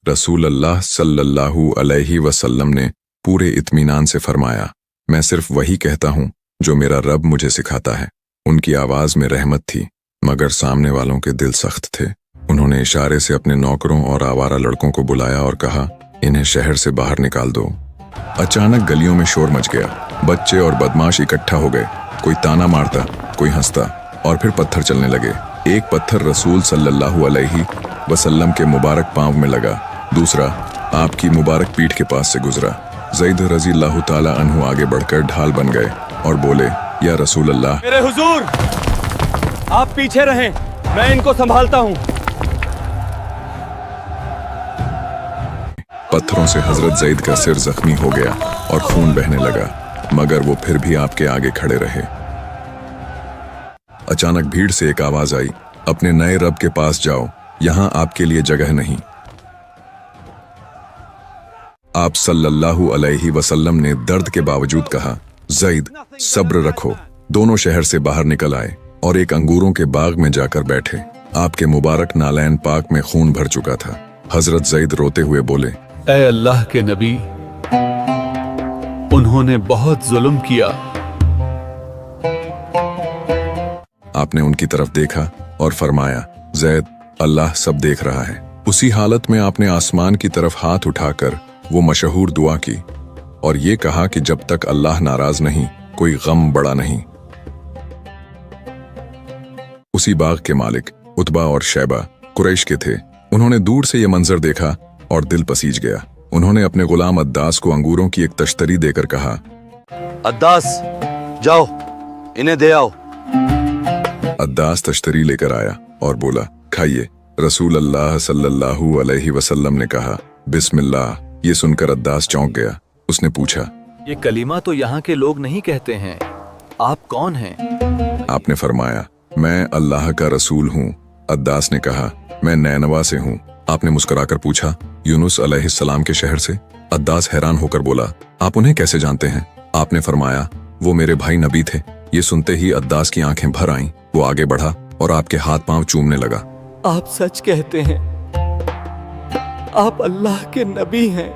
रसूल अल्लाह सल्लल्लाहु अलैहि वसल्लम ने पूरे इत्मीनान से फरमाया, मैं सिर्फ वही कहता हूँ जो मेरा रब मुझे सिखाता है। उनकी आवाज में रहमत थी, मगर सामने वालों के दिल सख्त थे। उन्होंने इशारे से अपने नौकरों और आवारा लड़कों को बुलाया और कहा, इन्हें शहर से बाहर निकाल दो। अचानक गलियों में शोर मच गया। बच्चे और बदमाश इकट्ठा हो गए। कोई ताना मारता, कोई हंसता और फिर पत्थर चलने लगे। एक पत्थर रसूल सल्लल्लाहु अलैहि वसल्लम के मुबारक पांव में लगा, दूसरा आपकी मुबारक पीठ के पास से गुजरा। ज़ैद रज़ियल्लाहु ताला अन्हु आगे बढ़कर ढाल बन गए और बोले, या रसूल अल्लाह, मेरे हुजूर, आप पीछे रहें, मैं इनको संभालता हूँ। पत्थरों से हजरत ज़ैद का सिर जख्मी हो गया और खून बहने लगा, मगर वो फिर भी आपके आगे खड़े रहे। अचानक भीड़ से एक आवाज आई, अपने नए रब के पास जाओ, यहां आपके लिए जगह नहीं। आप सल्लल्लाहु अलैहि वसल्लम ने दर्द के बावजूद कहा, ज़ैद सब्र रखो। दोनों शहर से बाहर निकल आए और एक अंगूरों के बाग में जाकर बैठे। आपके मुबारक नालैन पाक में खून भर चुका था। हजरत ज़ैद रोते हुए बोले, ऐ अल्लाह के नबी, उन्होंने बहुत जुल्म किया। आपने उनकी तरफ देखा और फरमाया, ज़ैद अल्लाह सब देख रहा है। उसी हालत में आपने आसमान की तरफ हाथ उठाकर वो मशहूर दुआ की और ये कहा कि जब तक अल्लाह नाराज नहीं, कोई गम बड़ा नहीं। उसी बाग के मालिक उतबा और शैबा कुरैश के थे। उन्होंने दूर से ये मंजर देखा और दिल पसीज गया। उन्होंने अपने गुलाम अद्दास को अंगूरों की एक तश्तरी देकर कहा, अद्दास जाओ, इन्हें दे आओ। अद्दास तश्तरी लेकर आया और बोला, खाइए। रसूल अल्लाह सल्लल्लाहु अलैहि वसल्लम ने कहा, बिस्मिल्लाह। ये सुनकर अद्दास चौंक गया। उसने पूछा, ये कलीमा तो यहाँ के लोग नहीं कहते हैं, आप कौन हैं? आपने फरमाया, मैं अल्लाह का रसूल हूँ। अद्दास ने कहा, मैं नैनवा से हूँ। आपने मुस्कुराकर पूछा, यूनुस अलैहिस्सलाम के शहर से? अद्दास हैरान होकर बोला, आप उन्हें कैसे जानते हैं? आपने फरमाया, वो मेरे भाई नबी थे। ये सुनते ही अद्दास की आंखें भर आईं। वो आगे बढ़ा और आपके हाथ पांव चूमने लगा। आप सच कहते हैं, आप अल्लाह के नबी हैं।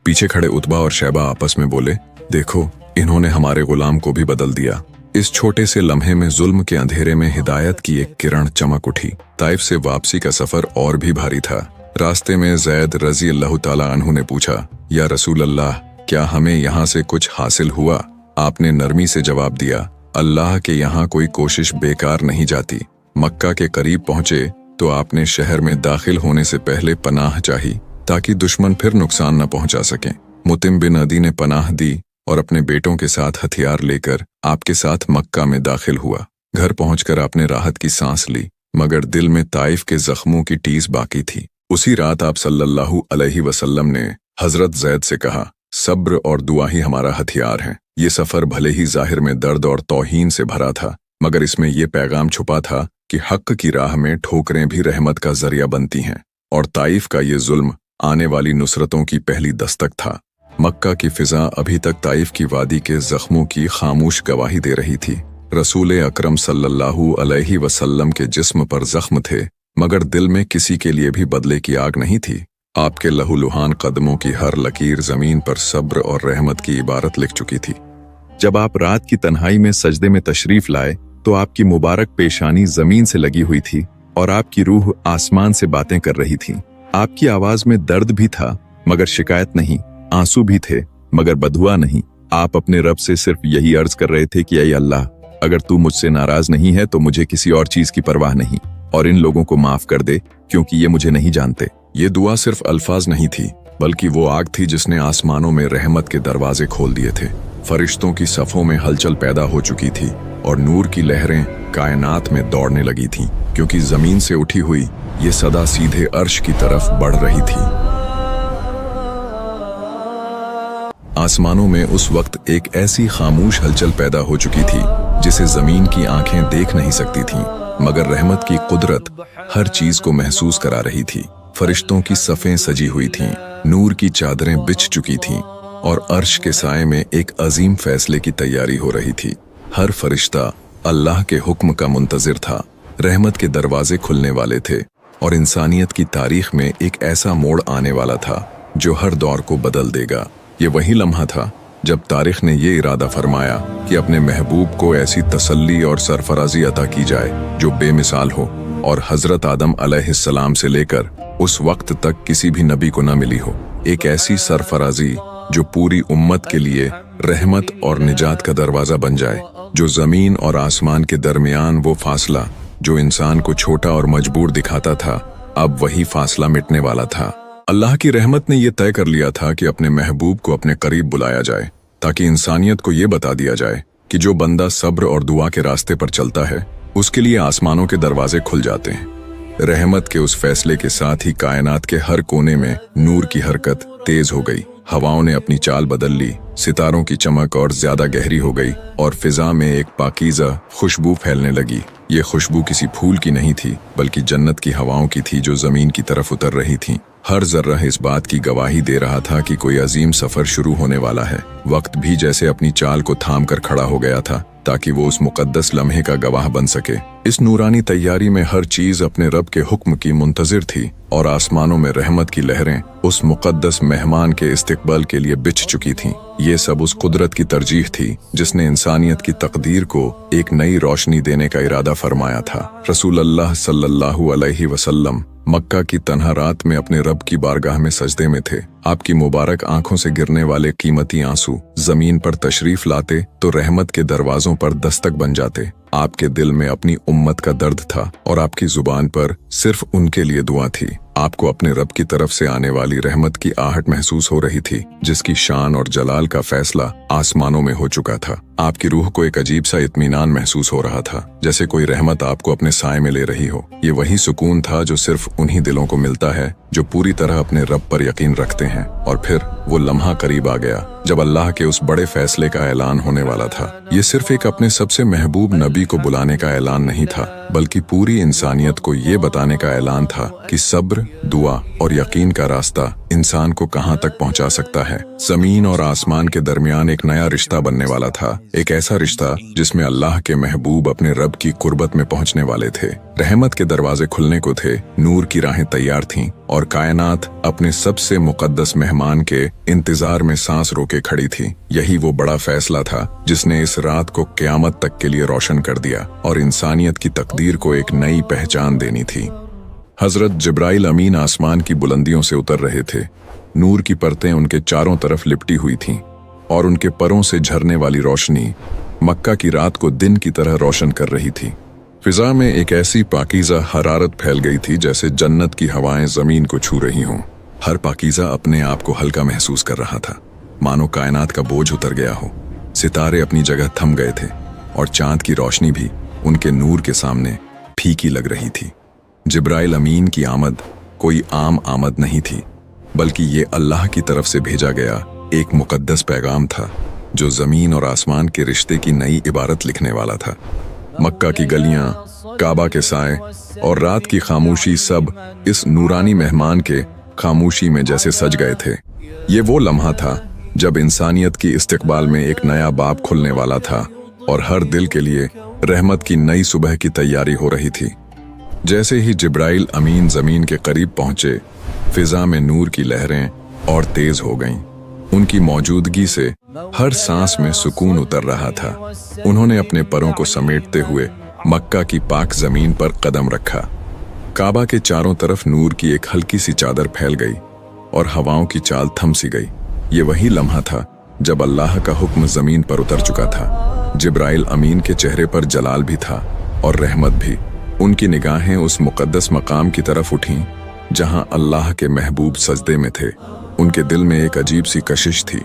पीछे खड़े उतबा और शैबा आपस में बोले, देखो, इन्होंने हमारे गुलाम को भी बदल दिया। इस छोटे से लम्हे में जुल्म के अंधेरे में हिदायत की एक किरण चमक उठी। ताइफ से वापसी का सफर और भी भारी था। रास्ते में ज़ैद रज़ियल्लाहु ताला अन्हु ने पूछा, या रसूल अल्लाह, क्या हमें यहाँ से कुछ हासिल हुआ? आपने नरमी से जवाब दिया, अल्लाह के यहाँ कोई कोशिश बेकार नहीं जाती। मक्का के करीब पहुंचे तो आपने शहर में दाखिल होने से पहले पनाह चाही ताकि दुश्मन फिर नुकसान न पहुंचा सके। मुतिम बिन अदी ने पनाह दी और अपने बेटों के साथ हथियार लेकर आपके साथ मक्का में दाखिल हुआ। घर पहुंचकर आपने राहत की सांस ली, मगर दिल में ताइफ के जख्मों की टीस बाकी थी। उसी रात आप सल्लल्लाहु अलैहि वसल्लम ने हजरत ज़ैद से कहा, सब्र और दुआ ही हमारा हथियार है। ये सफर भले ही जाहिर में दर्द और तौहीन से भरा था, मगर इसमें यह पैगाम छुपा था कि हक की राह में ठोकरें भी रहमत का जरिया बनती हैं, और ताइफ का ये जुल्म आने वाली नुसरतों की पहली दस्तक था। मक्का की फिजा अभी तक ताइफ की वादी के जख्मों की खामोश गवाही दे रही थी। रसूल अकरम सल्लल्लाहु अलैहि वसल्लम के जिस्म पर जख्म थे, मगर दिल में किसी के लिए भी बदले की आग नहीं थी। आपके लहूलुहान कदमों की हर लकीर जमीन पर सब्र और रहमत की इबारत लिख चुकी थी। जब आप रात की तन्हाई में सजदे में तशरीफ लाए तो आपकी मुबारक पेशानी जमीन से लगी हुई थी और आपकी रूह आसमान से बातें कर रही थी। आपकी आवाज में दर्द भी था, मगर शिकायत नहीं। आंसू भी थे, मगर बदुआ नहीं। आप अपने रब से सिर्फ यही अर्ज कर रहे थे कि ऐ अल्लाह, अगर तू मुझसे नाराज नहीं है तो मुझे किसी और चीज की परवाह नहीं, और इन लोगों को माफ कर दे क्योंकि ये मुझे नहीं जानते। ये दुआ सिर्फ अल्फाज नहीं थी, बल्कि वो आग थी जिसने आसमानों में रहमत के दरवाजे खोल दिए थे। फरिश्तों की सफों में हलचल पैदा हो चुकी थी और नूर की लहरें कायनात में दौड़ने लगी थीं, क्योंकि जमीन से उठी हुई ये सदा सीधे अर्श की तरफ बढ़ रही थी। आसमानों में उस वक्त एक ऐसी खामोश हलचल पैदा हो चुकी थी जिसे जमीन की आंखें देख नहीं सकती थीं, मगर रहमत की कुदरत हर चीज को महसूस करा रही थी। फरिश्तों की सफ़ें सजी हुई थीं, नूर की चादरें बिछ चुकी थीं और अर्श के साए में एक अजीम फैसले की तैयारी हो रही थी। हर फरिश्ता अल्लाह के हुक्म का मुंतजिर था। रहमत के दरवाजे खुलने वाले थे और इंसानियत की तारीख में एक ऐसा मोड़ आने वाला था जो हर दौर को बदल देगा। ये वही लम्हा था जब तारीख ने ये इरादा फरमाया कि अपने महबूब को ऐसी तसल्ली और सरफराजी अता की जाए जो बेमिसाल हो और हजरत आदम अलैहिस्सलाम से लेकर उस वक्त तक किसी भी नबी को न मिली हो। एक ऐसी सरफराजी जो पूरी उम्मत के लिए रहमत और निजात का दरवाजा बन जाए, जो जमीन और आसमान के दरमियान वो फासला जो इंसान को छोटा और मजबूर दिखाता था, अब वही फासला मिटने वाला था। अल्लाह की रहमत ने यह तय कर लिया था कि अपने महबूब को अपने करीब बुलाया जाए ताकि इंसानियत को ये बता दिया जाए कि जो बंदा सब्र और दुआ के रास्ते पर चलता है उसके लिए आसमानों के दरवाजे खुल जाते हैं। रहमत के उस फैसले के साथ ही कायनात के हर कोने में नूर की हरकत तेज हो गई। हवाओं ने अपनी चाल बदल ली, सितारों की चमक और ज्यादा गहरी हो गई और फिजा में एक पाकीज़ा खुशबू फैलने लगी। ये खुशबू किसी फूल की नहीं थी बल्कि जन्नत की हवाओं की थी जो जमीन की तरफ उतर रही थी। हर जर्रा इस बात की गवाही दे रहा था कि कोई अजीम सफर शुरू होने वाला है। वक्त भी जैसे अपनी चाल को थाम कर खड़ा हो गया था ताकि वो उस मुकद्दस लम्हे का गवाह बन सके। इस नूरानी तैयारी में हर चीज अपने रब के हुक्म की मुंतजिर थी और आसमानों में रहमत की लहरें उस मुकद्दस मेहमान के इस्तकबाल के लिए बिछ चुकी थीं। ये सब उस कुदरत की तरजीह थी जिसने इंसानियत की तकदीर को एक नई रोशनी देने का इरादा फरमाया था। रसूल अल्लाह सल्लल्लाहु अलैहि वसल्लम मक्का की तन्हा रात में अपने रब की बारगाह में सजदे में थे। आपकी मुबारक आंखों से गिरने वाले कीमती आंसू जमीन पर तशरीफ लाते तो रहमत के दरवाजों पर दस्तक बन जाते। आपके दिल में अपनी उम्मत का दर्द था और आपकी जुबान पर सिर्फ उनके लिए दुआ थी। आपको अपने रब की तरफ से आने वाली रहमत की आहट महसूस हो रही थी जिसकी शान और जलाल का फैसला आसमानों में हो चुका था। आपकी रूह को एक अजीब सा इत्मीनान महसूस हो रहा था, जैसे कोई रहमत आपको अपने साए में ले रही हो। ये वही सुकून था जो सिर्फ उन्हीं दिलों को मिलता है जो पूरी तरह अपने रब पर यकीन रखते हैं। और फिर वो लम्हा करीब आ गया जब अल्लाह के उस बड़े फैसले का ऐलान होने वाला था। ये सिर्फ एक अपने सबसे महबूब नबी को बुलाने का ऐलान नहीं था बल्कि पूरी इंसानियत को ये बताने का ऐलान था कि सब्र, दुआ और यकीन का रास्ता इंसान को कहां तक पहुंचा सकता है। जमीन और आसमान के दरमियान एक नया रिश्ता बनने वाला था, एक ऐसा रिश्ता जिसमें अल्लाह के महबूब अपने रब की कुर्बत में पहुंचने वाले थे। रहमत के दरवाजे खुलने को थे, नूर की राहें तैयार थीं और कायनात अपने सबसे मुकद्दस मेहमान के इंतजार में सांस रोके खड़ी थी। यही वो बड़ा फैसला था जिसने इस रात को क़यामत तक के लिए रोशन कर दिया और इंसानियत की तकदीर को एक नई पहचान देनी थी। हजरत जिब्राइल अमीन आसमान की बुलंदियों से उतर रहे थे। नूर की परतें उनके चारों तरफ लिपटी हुई थीं और उनके परों से झरने वाली रोशनी मक्का की रात को दिन की तरह रोशन कर रही थी। फिजा में एक ऐसी पाकीज़ा हरारत फैल गई थी जैसे जन्नत की हवाएं जमीन को छू रही हों। हर पाकीज़ा अपने आप को हल्का महसूस कर रहा था, मानो कायनात का बोझ उतर गया हो। सितारे अपनी जगह थम गए थे और चांद की रोशनी भी उनके नूर के सामने फीकी लग रही थी। जिब्राइल अमीन की आमद कोई आम आमद नहीं थी बल्कि ये अल्लाह की तरफ से भेजा गया एक मुकद्दस पैगाम था जो जमीन और आसमान के रिश्ते की नई इबारत लिखने वाला था। मक्का की गलियां, काबा के साए और रात की खामोशी सब इस नूरानी मेहमान के खामोशी में जैसे सज गए थे। ये वो लम्हा था जब इंसानियत की इस्तकबाल में एक नया बाब खुलने वाला था और हर दिल के लिए रहमत की नई सुबह की तैयारी हो रही थी। जैसे ही जिब्राइल अमीन जमीन के करीब पहुंचे, फिजा में नूर की लहरें और तेज हो गईं। उनकी मौजूदगी से हर सांस में सुकून उतर रहा था। उन्होंने अपने परों को समेटते हुए मक्का की पाक जमीन पर कदम रखा। काबा के चारों तरफ नूर की एक हल्की सी चादर फैल गई और हवाओं की चाल थम सी गई। ये वही लम्हा था जब अल्लाह का हुक्म जमीन पर उतर चुका था। जिब्राइल अमीन के चेहरे पर जलाल भी था और रहमत भी। उनकी निगाहें उस मुकद्दस मकाम की तरफ उठीं जहां अल्लाह के महबूब सजदे में थे। उनके दिल में एक अजीब सी कशिश थी,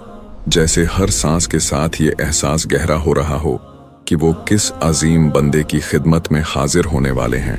जैसे हर सांस के साथ ये एहसास गहरा हो रहा हो कि वो किस अजीम बंदे की खिदमत में हाजिर होने वाले हैं।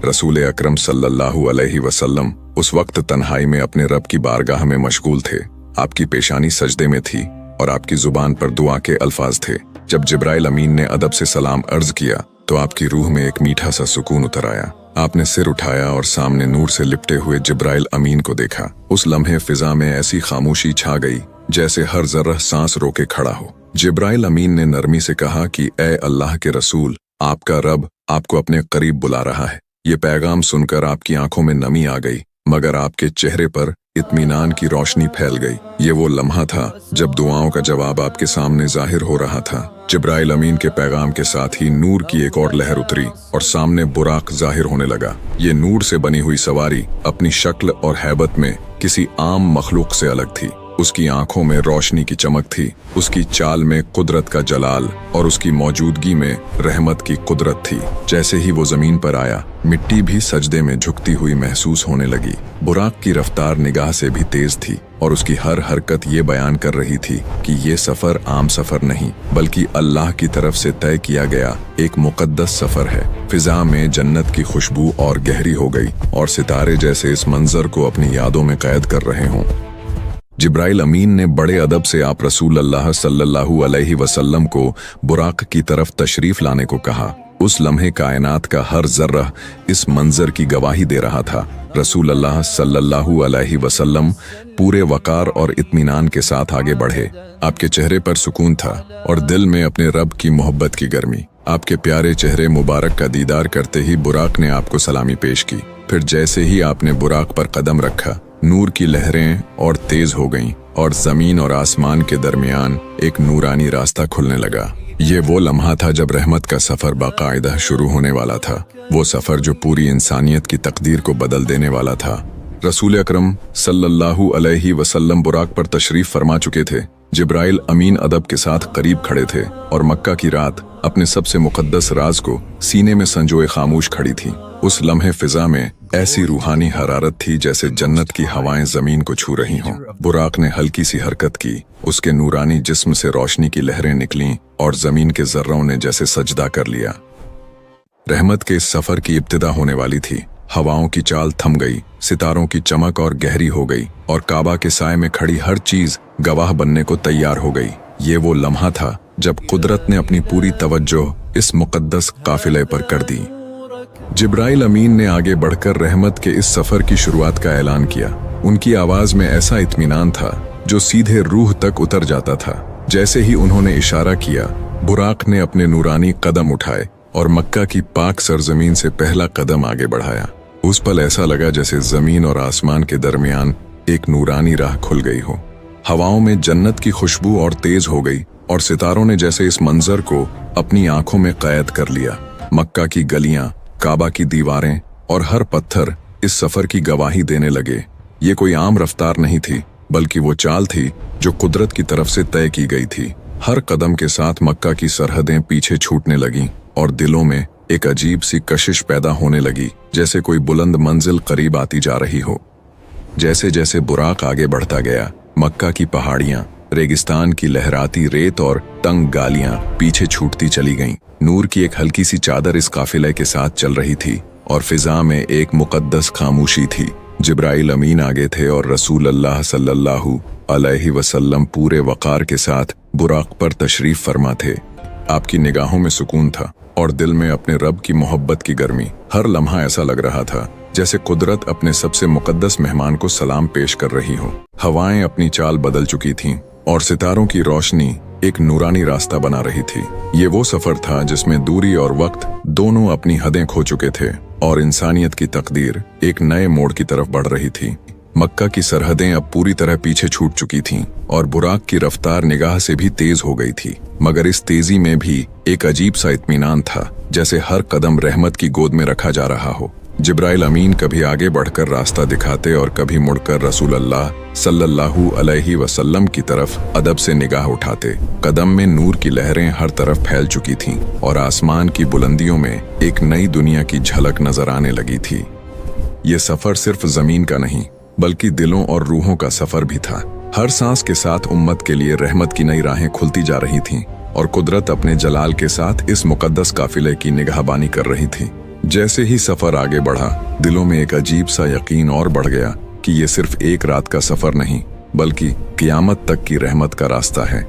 रसूल अकरम सल्लल्लाहु अलैहि वसल्लम उस वक्त तन्हाई में अपने रब की बारगाह में मशगूल थे। आपकी पेशानी सजदे में थी और आपकी जुबान पर दुआ के अल्फाज थे। जब जिब्राइल अमीन ने अदब से सलाम अर्ज किया तो आपकी रूह में एक मीठा सा सुकून उतर आया। आपने सिर उठाया और सामने नूर से लिपटे हुए जिब्राइल अमीन को देखा। उस लम्हे फिजा में ऐसी खामोशी छा गई जैसे हर जर्रा सांस रोके खड़ा हो। जिब्राइल अमीन ने नरमी से कहा कि ए अल्लाह के रसूल, आपका रब आपको अपने करीब बुला रहा है। ये पैगाम सुनकर आपकी आंखों में नमी आ गई, मगर आपके चेहरे पर इत्मीनान की रोशनी फैल गई। ये वो लम्हा था जब दुआओं का जवाब आपके सामने जाहिर हो रहा था। जिब्राइल अमीन के पैगाम के साथ ही नूर की एक और लहर उतरी और सामने बुराक जाहिर होने लगा। ये नूर से बनी हुई सवारी अपनी शक्ल और हैबत में किसी आम मखलूक से अलग थी। उसकी आंखों में रोशनी की चमक थी, उसकी चाल में कुदरत का जलाल और उसकी मौजूदगी में रहमत की कुदरत थी। जैसे ही वो जमीन पर आया, मिट्टी भी सजदे में झुकती हुई महसूस होने लगी। बुराक की रफ्तार निगाह से भी तेज थी और उसकी हर हरकत ये बयान कर रही थी कि ये सफर आम सफर नहीं, बल्कि अल्लाह की तरफ से तय किया गया एक मुकद्दस सफर है। फिजा में जन्नत की खुशबू और गहरी हो गई और सितारे जैसे इस मंजर को अपनी यादों में कैद कर रहे हों। जिब्राइल अमीन ने बड़े अदब से आप रसूल अल्लाह सल्लल्लाहु अलैहि वसल्लम को बुराक की तरफ तशरीफ लाने को कहा। उस लम्हे कायनात का हर जर्रा इस मंजर की गवाही दे रहा था। रसूल अल्लाह सल्लल्लाहु अलैहि वसल्लम पूरे वकार और इत्मीनान के साथ आगे बढ़े। आपके चेहरे पर सुकून था और दिल में अपने रब की मोहब्बत की गर्मी। आपके प्यारे चेहरे मुबारक का दीदार करते ही बुराक ने आपको सलामी पेश की। फिर जैसे ही आपने बुराक पर कदम रखा, नूर की लहरें और तेज हो गईं और जमीन और आसमान के दरमियान एक नूरानी रास्ता खुलने लगा। ये वो लम्हा था जब रहमत का सफर बाकायदा शुरू होने वाला था। वो सफर जो पूरी इंसानियत की तकदीर को बदल देने वाला था। रसूल अकरम सल्लल्लाहु अलैहि वसल्लम बुराक पर तशरीफ फरमा चुके थे। जिब्राइल अमीन अदब के साथ करीब खड़े थे और मक्का की रात अपने सबसे मुकद्दस राज को सीने में संजोए खामोश खड़ी थी। उस लम्हे फिजा में ऐसी रूहानी हरारत थी जैसे जन्नत की हवाएं जमीन को छू रही हों। बुराक ने हल्की सी हरकत की, उसके नूरानी जिस्म से रोशनी की लहरें निकलीं और जमीन के जर्रों ने जैसे सजदा कर लिया। रहमत के इस सफर की इब्तिदा होने वाली थी। हवाओं की चाल थम गई, सितारों की चमक और गहरी हो गई और काबा के साए में खड़ी हर चीज गवाह बनने को तैयार हो गई। ये वो लम्हा था जब कुदरत ने अपनी पूरी तवज्जो इस मुकद्दस काफिले पर कर दी। जिब्राइल अमीन ने आगे बढ़कर रहमत के इस सफर की शुरुआत का ऐलान किया। उनकी आवाज में ऐसा इत्मीनान था जो सीधे रूह तक उतर जाता था। जैसे ही उन्होंने इशारा किया, बुराक ने अपने नूरानी कदम उठाए और मक्का की पाक सरजमीन से पहला कदम आगे बढ़ाया। उस पल ऐसा लगा जैसे जमीन और आसमान के दरमियान एक नूरानी राह खुल गई हो। हवाओं में जन्नत की खुशबू और तेज हो गई और सितारों ने जैसे इस मंजर को अपनी आंखों में कैद कर लिया। मक्का की गलियां, काबा की दीवारें और हर पत्थर इस सफर की गवाही देने लगे। ये कोई आम रफ्तार नहीं थी, बल्कि वो चाल थी जो कुदरत की तरफ से तय की गई थी। हर कदम के साथ मक्का की सरहदें पीछे छूटने लगीं और दिलों में एक अजीब सी कशिश पैदा होने लगी, जैसे कोई बुलंद मंजिल करीब आती जा रही हो। जैसे जैसे बुराक आगे बढ़ता गया, मक्का की पहाड़ियां, रेगिस्तान की लहराती रेत और तंग गालियां पीछे छूटती चली गईं। नूर की एक हल्की सी चादर इस काफिले के साथ चल रही थी और फिजा में एक मुकद्दस खामोशी थी। जिब्राइल अमीन आगे थे और रसूल अल्लाह सल्लल्लाहु अलैहि वसल्लम पूरे वकार के साथ बुराक पर तशरीफ फरमा थे। आपकी निगाहों में सुकून था और दिल में अपने रब की मोहब्बत की गर्मी। हर लम्हा ऐसा लग रहा था जैसे कुदरत अपने सबसे मुकद्दस मेहमान को सलाम पेश कर रही हो। हवाएं अपनी चाल बदल चुकी थीं और सितारों की रोशनी एक नूरानी रास्ता बना रही थी। ये वो सफर था जिसमें दूरी और वक्त दोनों अपनी हदें खो चुके थे और इंसानियत की तकदीर एक नए मोड़ की तरफ बढ़ रही थी। मक्का की सरहदें अब पूरी तरह पीछे छूट चुकी थीं और बुराक की रफ्तार निगाह से भी तेज हो गई थी, मगर इस तेजी में भी एक अजीब सा इत्मीनान था, जैसे हर कदम रहमत की गोद में रखा जा रहा हो। जिब्राइल अमीन कभी आगे बढ़कर रास्ता दिखाते और कभी मुड़कर रसूल अल्लाह सल्लल्लाहु अलैहि वसल्लम की तरफ अदब से निगाह उठाते। कदम में नूर की लहरें हर तरफ फैल चुकी थीं और आसमान की बुलंदियों में एक नई दुनिया की झलक नजर आने लगी थी। ये सफर सिर्फ जमीन का नहीं, बल्कि दिलों और रूहों का सफर भी था। हर सांस के साथ उम्मत के लिए रहमत की नई राहें खुलती जा रही थीं और कुदरत अपने जलाल के साथ इस मुकद्दस काफिले की निगहबानी कर रही थी। जैसे ही सफर आगे बढ़ा, दिलों में एक अजीब सा यकीन और बढ़ गया कि ये सिर्फ एक रात का सफर नहीं, बल्कि क़यामत तक की रहमत का रास्ता है।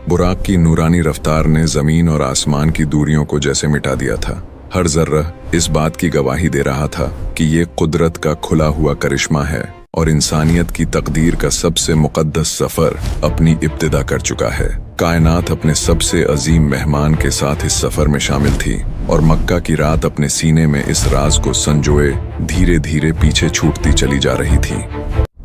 बुराक की नूरानी रफ्तार ने जमीन और आसमान की दूरियों को जैसे मिटा दिया था। हर जर्रा इस बात की गवाही दे रहा था कि ये कुदरत का खुला हुआ करिश्मा है और इंसानियत की तकदीर का सबसे मुकद्दस सफर अपनी इब्तिदा कर चुका है। कायनात अपने सबसे अजीम मेहमान के साथ इस सफर में शामिल थी और मक्का की रात अपने सीने में इस राज को संजोए धीरे धीरे पीछे छूटती चली जा रही थी।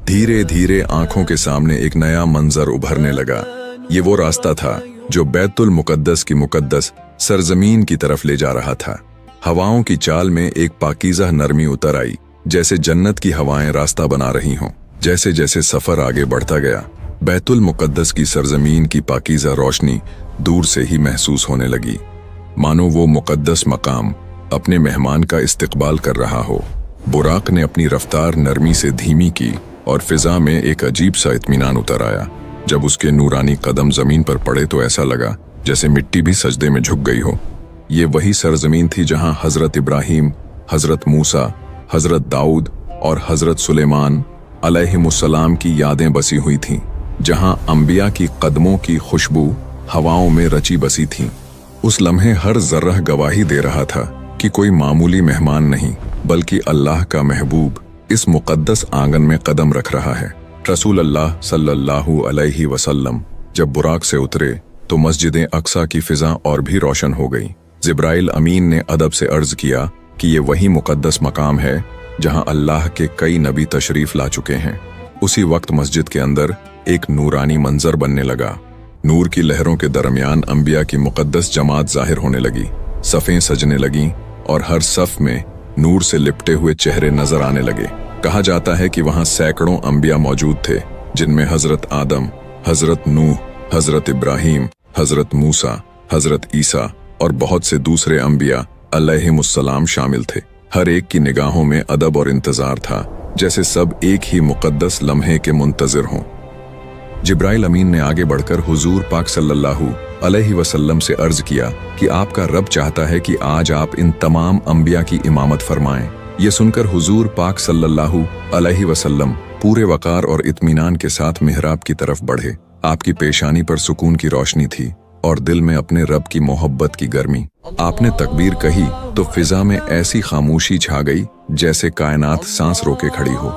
धीरे धीरे आंखों के सामने एक नया मंजर उभरने लगा। ये वो रास्ता था जो बैतुल मुकद्दस की मुकद्दस सरजमीन की तरफ ले जा रहा था। हवाओं की चाल में एक पाकीज़ा नरमी उतर आई, जैसे जन्नत की हवाएं रास्ता बना रही हों। जैसे जैसे सफर आगे बढ़ता गया, बैतुल मुकद्दस की सरजमीन की पाकीज़ा रोशनी दूर से ही महसूस होने लगी, मानो वो मुकद्दस मकाम अपने मेहमान का इस्तकबाल कर रहा हो। बुराक ने अपनी रफ्तार नरमी से धीमी की और फिजा में एक अजीब सा इत्मीनान उतर आया। जब उसके नूरानी कदम जमीन पर पड़े तो ऐसा लगा जैसे मिट्टी भी सजदे में झुक गई हो। ये वही सरजमीन थी जहां हजरत इब्राहीम, हजरत मूसा, हजरत दाऊद और हजरत सुलेमान अलैहिमुस्सलाम की यादें बसी हुई थीं, जहां अंबिया की कदमों की खुशबू हवाओं में रची बसी थी। उस लम्हे हर जर्रा गवाही दे रहा था कि कोई मामूली मेहमान नहीं बल्कि अल्लाह का महबूब इस मुकद्दस आंगन में कदम रख रहा है। रसूल अल्लाह सल्लल्लाहु अलैहि वसल्लम जब बुराक से उतरे तो मस्जिद अक्सा की फिजा और भी रोशन हो गई। जिब्राइल अमीन ने अदब से अर्ज किया कि ये वही मुकद्दस मकाम है जहां अल्लाह के कई नबी तशरीफ ला चुके हैं। उसी वक्त मस्जिद के अंदर एक नूरानी मंजर बनने लगा। नूर की लहरों के दरमियान अंबिया की मुकद्दस जमात जाहिर होने लगी, सफ़ें सजने लगीं और हर सफ में नूर से लिपटे हुए चेहरे नजर आने लगे। कहा जाता है कि वहां सैकड़ों अंबिया मौजूद थे, जिनमें हजरत आदम, हजरत नूह, हजरत इब्राहीम, हजरत मूसा, हजरत ईसा और बहुत से दूसरे अंबिया अलैहिमुस्सलाम शामिल थे। हर एक की निगाहों में अदब और इंतजार था, जैसे सब एक ही मुकद्दस लम्हे के मुंतजिर हों। जिब्राइल अमीन ने आगे बढ़कर हुजूर पाक सल्लल्लाहु अलैहि वसल्लम से अर्ज किया कि आपका रब चाहता है कि आज आप इन तमाम अंबिया की इमामत फरमाएं। ये सुनकर हुजूर पाक सल्लल्लाहु अलैहि वसल्लम पूरे वकार और इत्मीनान के साथ मिहराब की तरफ बढ़े। आपकी पेशानी पर सुकून की रोशनी थी और दिल में अपने रब की मोहब्बत की गर्मी। आपने तकबीर कही तो फिजा में ऐसी खामोशी छा गई जैसे कायनात सांस रोके खड़ी हो।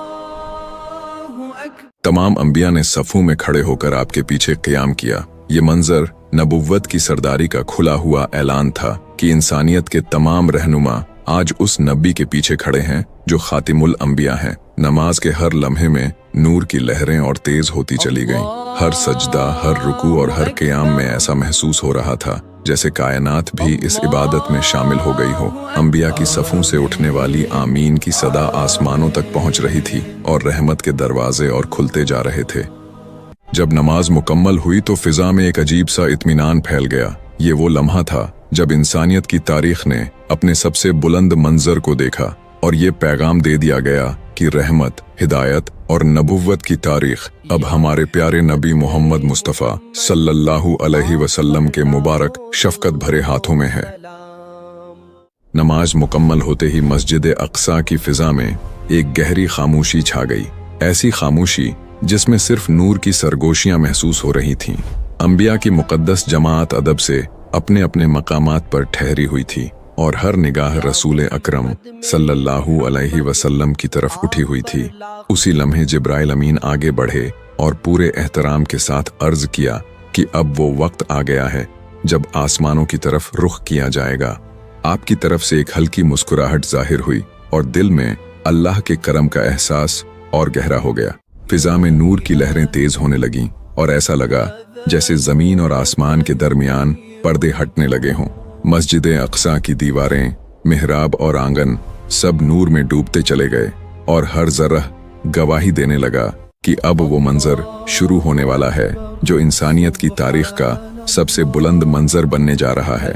तमाम अंबिया ने सफों में खड़े होकर आपके पीछे क़याम किया। ये मंजर नबुव्वत की सरदारी का खुला हुआ ऐलान था कि इंसानियत के तमाम रहनुमा आज उस नबी के पीछे खड़े हैं जो खातिमुल अंबिया हैं। नमाज के हर लम्हे में नूर की लहरें और तेज होती चली गईं। हर सजदा, हर रुकू और हर क़याम में ऐसा महसूस हो रहा था जैसे कायनात भी इस इबादत में शामिल हो गई हो। अंबिया की सफ़ों से उठने वाली आमीन की सदा आसमानों तक पहुंच रही थी और रहमत के दरवाजे और खुलते जा रहे थे। जब नमाज मुकम्मल हुई तो फिजा में एक अजीब सा इत्मीनान फैल गया। ये वो लम्हा था जब इंसानियत की तारीख ने अपने सबसे बुलंद मंजर को देखा और ये पैगाम दे दिया गया कि रहमत, हिदायत और नबुव्वत की तारीख अब हमारे प्यारे नबी मोहम्मद मुस्तफ़ा सल्लल्लाहु अलैहि वसल्लम के मुबारक शफकत भरे हाथों में है। नमाज मुकम्मल होते ही मस्जिद अक्सा की फिजा में एक गहरी खामोशी छा गई। ऐसी खामोशी जिसमें सिर्फ नूर की सरगोशियां महसूस हो रही थीं। अंबिया की मुकद्दस जमात अदब से अपने अपने मकामात पर ठहरी हुई थी और हर निगाह रसूल अकरम सल्लल्लाहु अलैहि वसल्लम की तरफ उठी हुई थी। उसी लम्हे जिब्राइल अमीन आगे बढ़े और पूरे एहतराम के साथ अर्ज किया कि अब वो वक्त आ गया है जब आसमानों की तरफ रुख किया जाएगा। आपकी तरफ से एक हल्की मुस्कुराहट जाहिर हुई और दिल में अल्लाह के करम का एहसास और गहरा हो गया। फिजा में नूर की लहरें तेज होने लगीं और ऐसा लगा जैसे जमीन और आसमान के दरमियान पर्दे हटने लगे हों। मस्जिद अक्सा की दीवारें, मिहराब और आंगन सब नूर में डूबते चले गए और हर जर्रा गवाही देने लगा कि अब वो मंजर शुरू होने वाला है जो इंसानियत की तारीख का सबसे बुलंद मंजर बनने जा रहा है।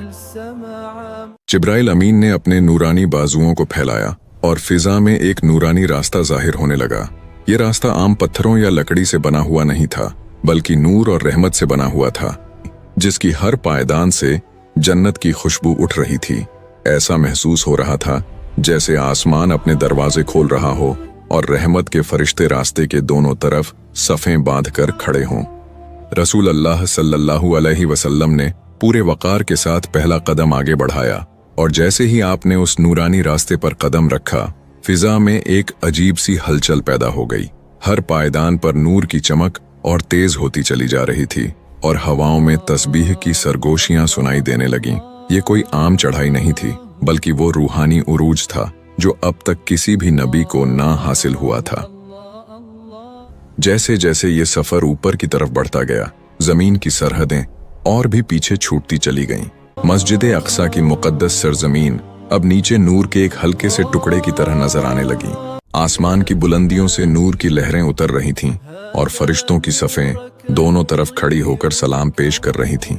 जिब्राइल अमीन ने अपने नूरानी बाजुओं को फैलाया और फिजा में एक नूरानी रास्ता जाहिर होने लगा। ये रास्ता आम पत्थरों या लकड़ी से बना हुआ नहीं था, बल्कि नूर और रहमत से बना हुआ था, जिसकी हर पायदान से जन्नत की खुशबू उठ रही थी। ऐसा महसूस हो रहा था जैसे आसमान अपने दरवाजे खोल रहा हो और रहमत के फरिश्ते रास्ते के दोनों तरफ सफ़ें बांधकर खड़े हों। रसूल अल्लाह सल्लल्लाहु अलैहि वसल्लम ने पूरे वकार के साथ पहला कदम आगे बढ़ाया और जैसे ही आपने उस नूरानी रास्ते पर कदम रखा, फिजा में एक अजीब सी हलचल पैदा हो गई। हर पायदान पर नूर की चमक और तेज होती चली जा रही थी और हवाओं में तस्बीह की सरगोशियां सुनाई देने लगीं। ये कोई आम चढ़ाई नहीं थी, बल्कि वो रूहानी उरूज था जो अब तक किसी भी नबी को ना हासिल हुआ था। जैसे जैसे ये सफर ऊपर की तरफ बढ़ता गया, जमीन की सरहदें और भी पीछे छूटती चली गईं। मस्जिद अक्सा की मुकद्दस सरजमीन अब नीचे नूर के एक हल्के से टुकड़े की तरह नजर आने लगी। आसमान की बुलंदियों से नूर की लहरें उतर रही थीं और फरिश्तों की सफ़ें दोनों तरफ खड़ी होकर सलाम पेश कर रही थीं।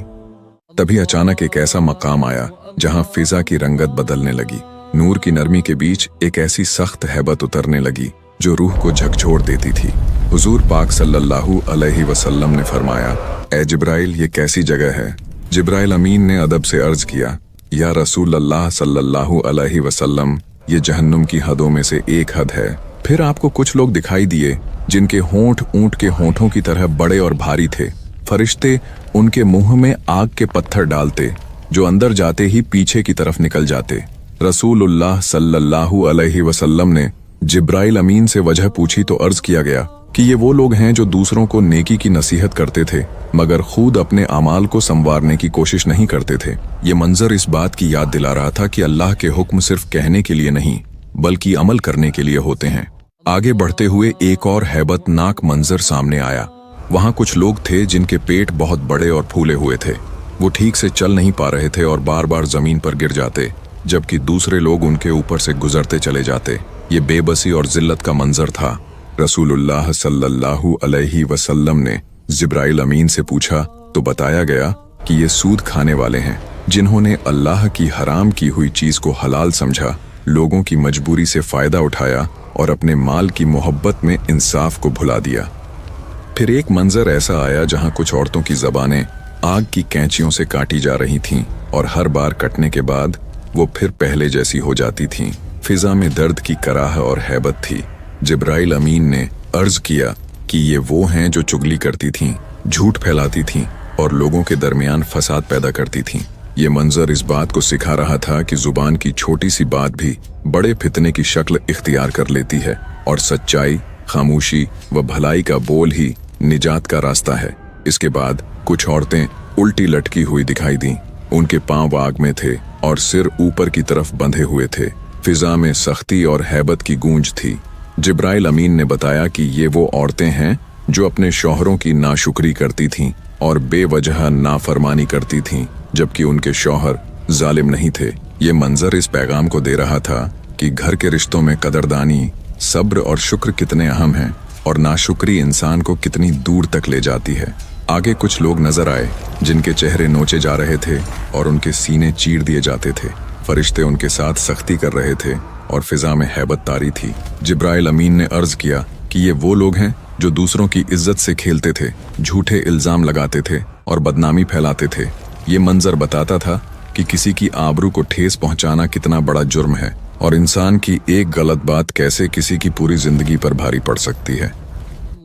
तभी अचानक एक ऐसा मकाम आया जहां फिजा की रंगत बदलने लगी। नूर की नरमी के बीच एक ऐसी सख्त हैबत उतरने लगी जो रूह को झकझोर देती थी। हुजूर पाक सल्लल्लाहु अलैहि वसल्लम ने फरमाया, ए जिब्राइल, ये कैसी जगह है? जिब्राइल अमीन ने अदब से अर्ज किया, या रसूल अल्लाह सल्लल्लाहु अलैहि वसल्लम, ये जहन्नुम की हदों में से एक हद है। फिर आपको कुछ लोग दिखाई दिए जिनके होंठ ऊंट के होंठों की तरह बड़े और भारी थे। फरिश्ते उनके मुंह में आग के पत्थर डालते जो अंदर जाते ही पीछे की तरफ निकल जाते। रसूलुल्लाह सल्लल्लाहु अलैहि वसल्लम ने जिब्राइल अमीन से वजह पूछी तो अर्ज किया गया कि ये वो लोग हैं जो दूसरों को नेकी की नसीहत करते थे मगर खुद अपने अमाल को संवारने की कोशिश नहीं करते थे। ये मंजर इस बात की याद दिला रहा था कि अल्लाह के हुक्म सिर्फ कहने के लिए नहीं बल्कि अमल करने के लिए होते हैं। आगे बढ़ते हुए एक और हैबतनाक मंजर सामने आया। वहां कुछ लोग थे जिनके पेट बहुत बड़े और फूले हुए थे। वो ठीक से चल नहीं पा रहे थे और बार बार जमीन पर गिर जाते, जबकि दूसरे लोग उनके ऊपर से गुजरते चले जाते। ये बेबसी और जिल्लत का मंजर था। रसूलुल्लाह सल्लल्लाहु अलैहि वसल्लम ने जिब्राइल अमीन से पूछा तो बताया गया कि ये सूद खाने वाले हैं जिन्होंने अल्लाह की हराम की हुई चीज को हलाल समझा, लोगों की मजबूरी से फायदा उठाया और अपने माल की मोहब्बत में इंसाफ को भुला दिया। फिर एक मंजर ऐसा आया जहां कुछ औरतों की ज़बानें आग की कैंचियों से काटी जा रही थीं और हर बार कटने के बाद वो फिर पहले जैसी हो जाती थीं। फिजा में दर्द की कराह और हैबत थी। जिब्राइल अमीन ने अर्ज किया कि ये वो हैं जो चुगली करती थीं, झूठ फैलाती थीं और लोगों के दरमियान फसाद पैदा करती थीं। ये मंजर इस बात को सिखा रहा था कि जुबान की छोटी सी बात भी बड़े फितने की शक्ल इख्तियार कर लेती है और सच्चाई, खामोशी व भलाई का बोल ही निजात का रास्ता है। इसके बाद कुछ औरतें उल्टी लटकी हुई दिखाई दीं। उनके पांव आग में थे और सिर ऊपर की तरफ बंधे हुए थे। फिजा में सख्ती और हैबत की गूंज थी। जिब्राइल अमीन ने बताया कि ये वो औरतें हैं जो अपने शौहरों की नाशुक्री करती थीं और बेवजह नाफरमानी करती थीं, जबकि उनके शौहर जालिम नहीं थे। ये मंजर इस पैगाम को दे रहा था कि घर के रिश्तों में कदरदानी, सब्र और शुक्र कितने अहम हैं और नाशुक्री इंसान को कितनी दूर तक ले जाती है। आगे कुछ लोग नजर आए जिनके चेहरे नोचे जा रहे थे और उनके सीने चीर दिए जाते थे। फरिश्ते उनके साथ सख्ती कर रहे थे और फिजा में हैबत तारी थी। जिब्राइल अमीन ने अर्ज किया कि ये वो लोग हैं जो दूसरों की इज्जत से खेलते थे, झूठे इल्जाम लगाते थे और बदनामी फैलाते थे। ये मंजर बताता था कि किसी की आबरू को ठेस पहुंचाना कितना बड़ा जुर्म है और इंसान की एक गलत बात कैसे किसी की पूरी जिंदगी पर भारी पड़ सकती है।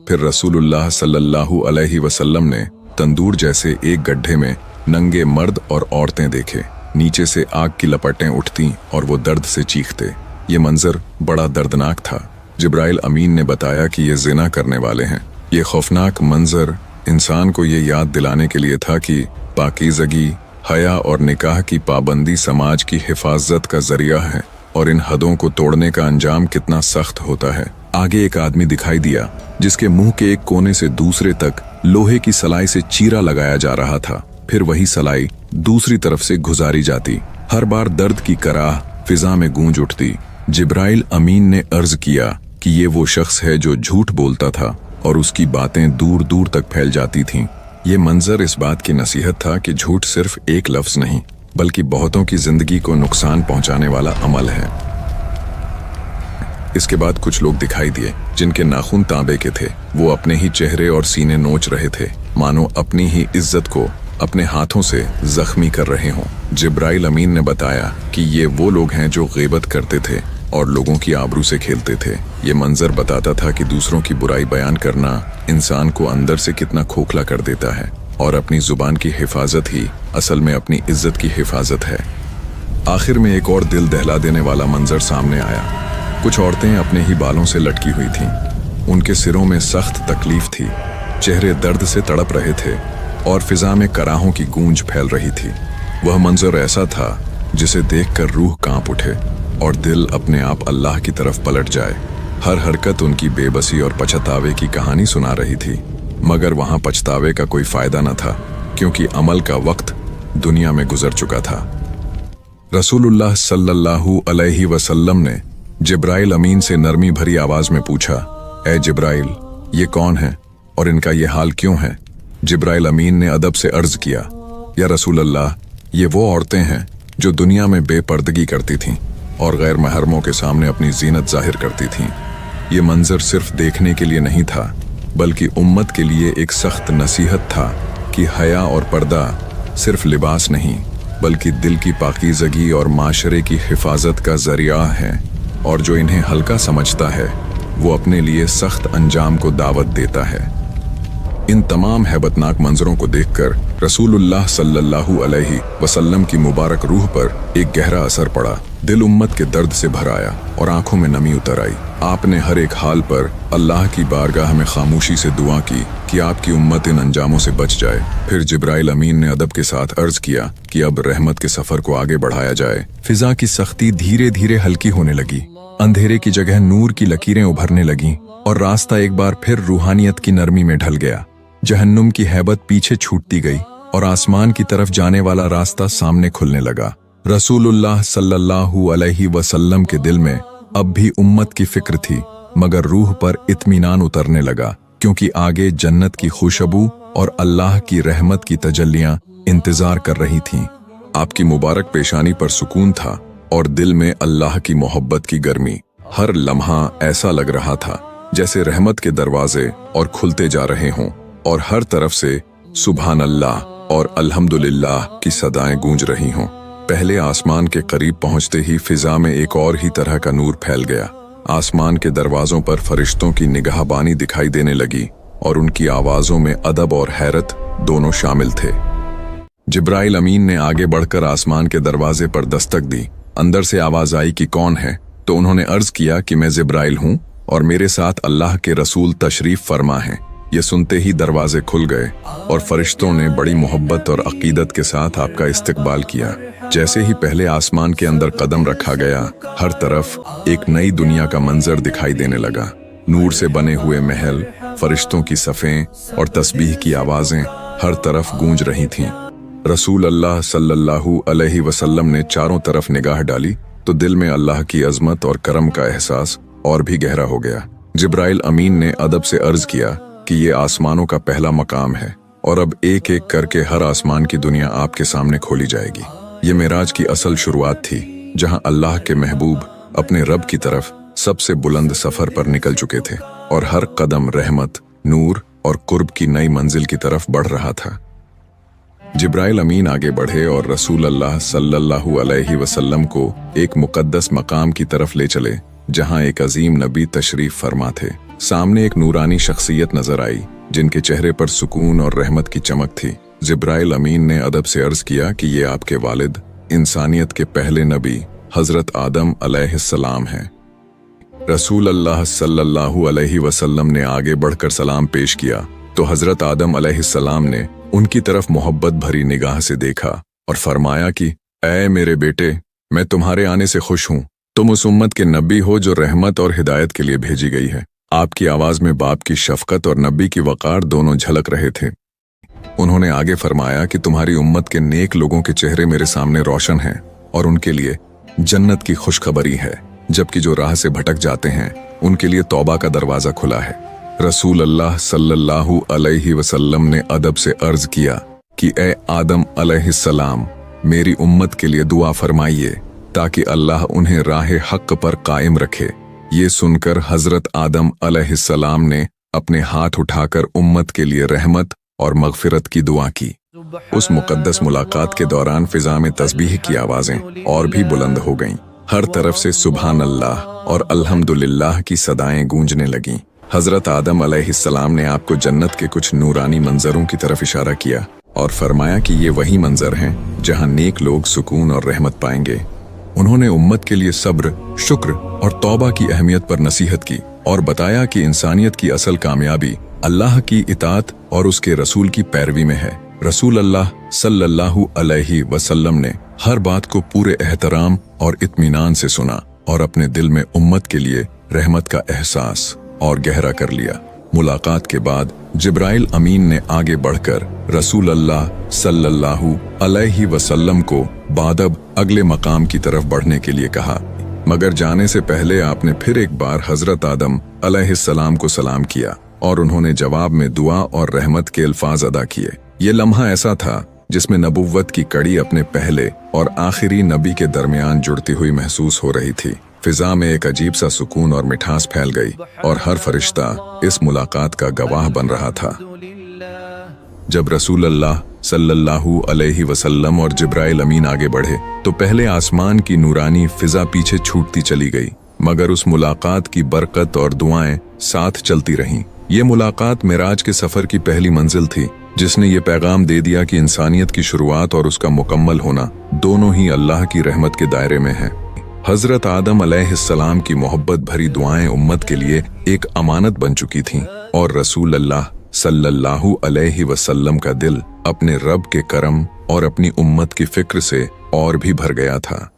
फिर रसूलुल्लाह सल्लल्लाहु अलैहि वसल्लम ने तंदूर जैसे एक गड्ढे में नंगे मर्द और औरतें देखे। नीचे से आग की लपटें उठती और वो दर्द से चीखते। ये मंजर बड़ा दर्दनाक था। जिब्राइल अमीन ने बताया कि ये जिना करने वाले हैं। ये खौफनाक मंजर इंसान को ये याद दिलाने के लिए था कि पाकीज़गी, हया और निकाह की पाबंदी समाज की हिफाजत का जरिया है और इन हदों को तोड़ने का अंजाम कितना सख्त होता है। आगे एक आदमी दिखाई दिया जिसके मुंह के एक कोने से दूसरे तक लोहे की सलाई से चीरा लगाया जा रहा था। फिर वही सलाई दूसरी तरफ से गुजारी जाती। हर बार दर्द की कराह फिजा में गूंज उठती। जिब्राइल अमीन ने अर्ज किया कि ये वो शख्स है जो झूठ बोलता था और उसकी बातें दूर दूर तक फैल जाती थीं। ये मंजर इस बात की नसीहत था कि झूठ सिर्फ एक लफ्ज नहीं बल्कि बहुतों की जिंदगी को नुकसान पहुंचाने वाला अमल है। इसके बाद कुछ लोग दिखाई दिए जिनके नाखून तांबे के थे। वो अपने ही चेहरे और सीने नोच रहे थे, मानो अपनी ही इज्जत को अपने हाथों से जख्मी कर रहे हों। जिब्राइल अमीन ने बताया कि ये वो लोग हैं जो ग़ीबत करते थे और लोगों की आबरू से खेलते थे। ये मंजर बताता था कि दूसरों की बुराई बयान करना इंसान को अंदर से कितना खोखला कर देता है और अपनी जुबान की हिफाजत ही असल में अपनी इज्जत की हिफाजत है। आखिर में एक और दिल दहला देने वाला मंजर सामने आया। कुछ औरतें अपने ही बालों से लटकी हुई थीं। उनके सिरों में सख्त तकलीफ थी, चेहरे दर्द से तड़प रहे थे और फिजा में कराहों की गूंज फैल रही थी। वह मंजर ऐसा था जिसे देखकर रूह कांप उठे और दिल अपने आप अल्लाह की तरफ पलट जाए। हर हरकत उनकी बेबसी और पछतावे की कहानी सुना रही थी, मगर वहां पछतावे का कोई फायदा न था, क्योंकि अमल का वक्त दुनिया में गुजर चुका था। रसूलुल्लाह सल्लल्लाहु अलैहि वसल्लम ने जिब्राइल अमीन से नरमी भरी आवाज में पूछा, ए जिब्राइल, ये कौन है और इनका ये हाल क्यों है? जिब्राइल अमीन ने अदब से अर्ज किया, या रसूल अल्लाह, ये वो औरतें हैं जो दुनिया में बेपर्दगी करती थीं और गैर महरमों के सामने अपनी जीनत जाहिर करती थीं। ये मंजर सिर्फ देखने के लिए नहीं था, बल्कि उम्मत के लिए एक सख्त नसीहत था कि हया और पर्दा सिर्फ लिबास नहीं, बल्कि दिल की पाकीज़गी और माशरे की हिफाजत का जरिया है, और जो इन्हें हल्का समझता है वो अपने लिए सख्त अंजाम को दावत देता है। इन तमाम हैबतनाक मंजरों को देखकर रसूलुल्लाह सल्लल्लाहु अलैहि वसल्लम की मुबारक रूह पर एक गहरा असर पड़ा। दिल उम्मत के दर्द से भर आया और आंखों में नमी उतर आई। आपने हर एक हाल पर अल्लाह की बारगाह में खामोशी से दुआ की कि आपकी उम्मत इन अंजामों से बच जाए। फिर जिब्राइल अमीन ने अदब के साथ अर्ज किया कि अब रहमत के सफर को आगे बढ़ाया जाए। फिजा की सख्ती धीरे धीरे हल्की होने लगी, अंधेरे की जगह नूर की लकीरें उभरने लगीं और रास्ता एक बार फिर रूहानियत की नरमी में ढल गया। जहन्नुम की हैबत पीछे छूटती गई और आसमान की तरफ जाने वाला रास्ता सामने खुलने लगा। रसूलुल्लाह सल्लल्लाहु अलैहि वसल्लम के दिल में अब भी उम्मत की फिक्र थी, मगर रूह पर इत्मीनान उतरने लगा, क्योंकि आगे जन्नत की खुशबू और अल्लाह की रहमत की तजल्लियां इंतजार कर रही थीं। आपकी मुबारक पेशानी पर सुकून था और दिल में अल्लाह की मोहब्बत की गर्मी। हर लम्हा ऐसा लग रहा था जैसे रहमत के दरवाजे और खुलते जा रहे हों और हर तरफ से सुभान अल्लाह और अल्हम्दुलिल्लाह की सदाएं गूंज रही हों। पहले आसमान के करीब पहुंचते ही फिजा में एक और ही तरह का नूर फैल गया। आसमान के दरवाजों पर फरिश्तों की निगाहबानी दिखाई देने लगी और उनकी आवाजों में अदब और हैरत दोनों शामिल थे। जिब्राइल अमीन ने आगे बढ़कर आसमान के दरवाजे पर दस्तक दी। अंदर से आवाज आई कि कौन है, तो उन्होंने अर्ज किया कि मैं जिब्राइल हूं और मेरे साथ अल्लाह के रसूल तशरीफ फरमा हैं। ये सुनते ही दरवाजे खुल गए और फरिश्तों ने बड़ी मोहब्बत और अकीदत के साथ आपका इस्तकबाल किया। जैसे ही पहले आसमान के अंदर कदम रखा गया, हर तरफ एक नई दुनिया का मंजर दिखाई देने लगा। नूर से बने हुए महल, फरिश्तों की सफ़ें और तस्बीह की आवाजें हर तरफ गूंज रही थीं। रसूल अल्लाह सल्लल्लाहु अलैहि वसल्लम ने चारों तरफ निगाह डाली तो दिल में अल्लाह की अजमत और करम का एहसास और भी गहरा हो गया। जिब्राइल अमीन ने अदब से अर्ज किया कि ये आसमानों का पहला मकाम है और अब एक एक करके हर आसमान की दुनिया आपके सामने खोली जाएगी। ये मेराज की असल शुरुआत थी, जहां अल्लाह के महबूब अपने रब की तरफ सबसे बुलंद सफर पर निकल चुके थे और हर कदम रहमत, नूर और कुर्ब की नई मंजिल की तरफ बढ़ रहा था। जिब्राइल अमीन आगे बढ़े और रसूल अल्लाह सल्लल्लाहु अलैहि वसल्लम को एक मुकद्दस मकाम की तरफ ले चले, जहां एक अजीम नबी तशरीफ फरमा थे। सामने एक नूरानी शख्सियत नजर आई जिनके चेहरे पर सुकून और रहमत की चमक थी। जिब्राइल अमीन ने अदब से अर्ज किया कि ये आपके वालिद, इंसानियत के पहले नबी हजरत आदम अलैहिस्सलाम हैं। रसूल अल्लाह सल्लल्लाहु अलैहि वसल्लम ने आगे बढ़कर सलाम पेश किया तो हजरत आदम अलैहिस्सलाम ने उनकी तरफ मोहब्बत भरी निगाह से देखा और फरमाया कि ऐ मेरे बेटे, मैं तुम्हारे आने से खुश हूँ। तुम उस उम्मत के नबी हो जो रहमत और हिदायत के लिए भेजी गई है। आपकी आवाज में बाप की शफकत और नबी की वकार दोनों झलक रहे थे। उन्होंने आगे फरमाया कि तुम्हारी उम्मत के नेक लोगों के चेहरे मेरे सामने रोशन हैं और उनके लिए जन्नत की खुशखबरी है, जबकि जो राह से भटक जाते हैं उनके लिए तौबा का दरवाजा खुला है। रसूल अल्लाह सल्लल्लाहु अलैहि वसल्लम ने अदब से अर्ज किया कि ए आदम अलैहिस्सलाम, मेरी उम्मत के लिए दुआ फरमाइए ताकि अल्लाह उन्हें राह हक पर कायम रखे। ये सुनकर हजरत आदम अलैहिस्सलाम ने अपने हाथ उठाकर उम्मत के लिए रहमत और मगफिरत की दुआ की। उस मुकद्दस मुलाकात के दौरान फिजा में तस्बीह की आवाजें और भी बुलंद हो गईं। हर तरफ से सुभान अल्लाह और अल्हम्दुलिल्लाह की सदाएं गूंजने लगीं। हजरत आदम अलैहिस्सलाम ने आपको जन्नत के कुछ नूरानी मंजरों की तरफ इशारा किया और फरमाया कि ये वही मंजर हैं जहां नेक लोग सुकून और रहमत पाएंगे। उन्होंने उम्मत के लिए सब्र, शुक्र और तौबा की अहमियत पर नसीहत की और बताया कि इंसानियत की असल कामयाबी अल्लाह की इताअत और उसके रसूल की पैरवी में है। रसूल अल्लाह सल्लल्लाहु अलैहि वसल्लम ने हर बात को पूरे एहतराम और इत्मीनान से सुना और अपने दिल में उम्मत के लिए रहमत का एहसास और गहरा कर लिया। मुलाकात के बाद जिब्राइल अमीन ने आगे बढ़कर रसूल अल्लाह सल्लल्लाहु अलैहि वसल्लम को बादब अगले मकाम की तरफ बढ़ने के लिए कहा, मगर जाने से पहले आपने फिर एक बार हजरत आदम अलैहिस्सलाम को सलाम किया और उन्होंने जवाब में दुआ और रहमत के अल्फाज अदा किए। ये लम्हा ऐसा था जिसमें नबुव्वत की कड़ी अपने पहले और आखिरी नबी के दरमियान जुड़ती हुई महसूस हो रही थी। फिजा में एक अजीब सा सुकून और मिठास फैल गई और हर फरिश्ता इस मुलाकात का गवाह बन रहा था। जब रसूल अल्लाह सल्लल्लाहु अलैहि वसल्लम और जिब्राइल अमीन आगे बढ़े तो पहले आसमान की नूरानी फिजा पीछे छूटती चली गई, मगर उस मुलाकात की बरकत और दुआएं साथ चलती रहीं। ये मुलाकात मिराज के सफर की पहली मंजिल थी, जिसने ये पैगाम दे दिया कि इंसानियत की शुरुआत और उसका मुकम्मल होना दोनों ही अल्लाह की रहमत के दायरे में है। हजरत आदम अलैहिस्सलाम की मोहब्बत भरी दुआएं उम्मत के लिए एक अमानत बन चुकी थीं और रसूल अल्लाह सल्लल्लाहु अलैहि वसल्लम का दिल अपने रब के करम और अपनी उम्मत की फिक्र से और भी भर गया था।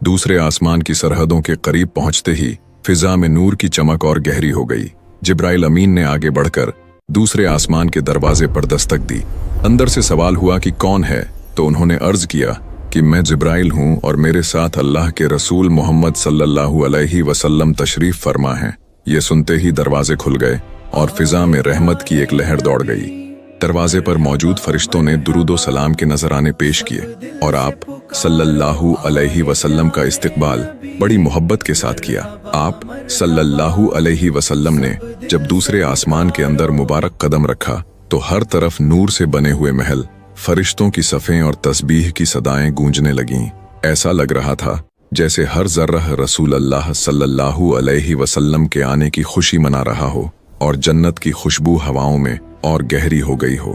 दूसरे आसमान की सरहदों के करीब पहुंचते ही फिजा में नूर की चमक और गहरी हो गई। जिब्राइल अमीन ने आगे बढ़कर दूसरे आसमान के दरवाजे पर दस्तक दी। अंदर से सवाल हुआ कि कौन है, तो उन्होंने अर्ज किया कि मैं जिब्राइल हूं और मेरे साथ अल्लाह के रसूल मोहम्मद सल्लल्लाहु अलैहि वसल्लम तशरीफ फरमा हैं। ये सुनते ही दरवाजे खुल गए और फिजा में रहमत की एक लहर दौड़ गई। दरवाजे पर मौजूद फरिश्तों ने दुरूदो सलाम के नजराने पेश किए और आप सल्लल्लाहु अलैहि वसल्लम का इस्तकबाल बड़ी मोहब्बत के साथ किया। आप सल्लल्लाहु अलैहि वसल्लम ने जब दूसरे आसमान के अंदर मुबारक कदम रखा तो हर तरफ नूर से बने हुए महल, फरिश्तों की सफ़ें और तस्बीह की सदाएं गूंजने लगीं। ऐसा लग रहा था जैसे हर जर्रह रसूल अल्लाह सल्लल्लाहु अलैहि वसल्लम के आने की खुशी मना रहा हो और जन्नत की खुशबू हवाओं में और गहरी हो गई हो।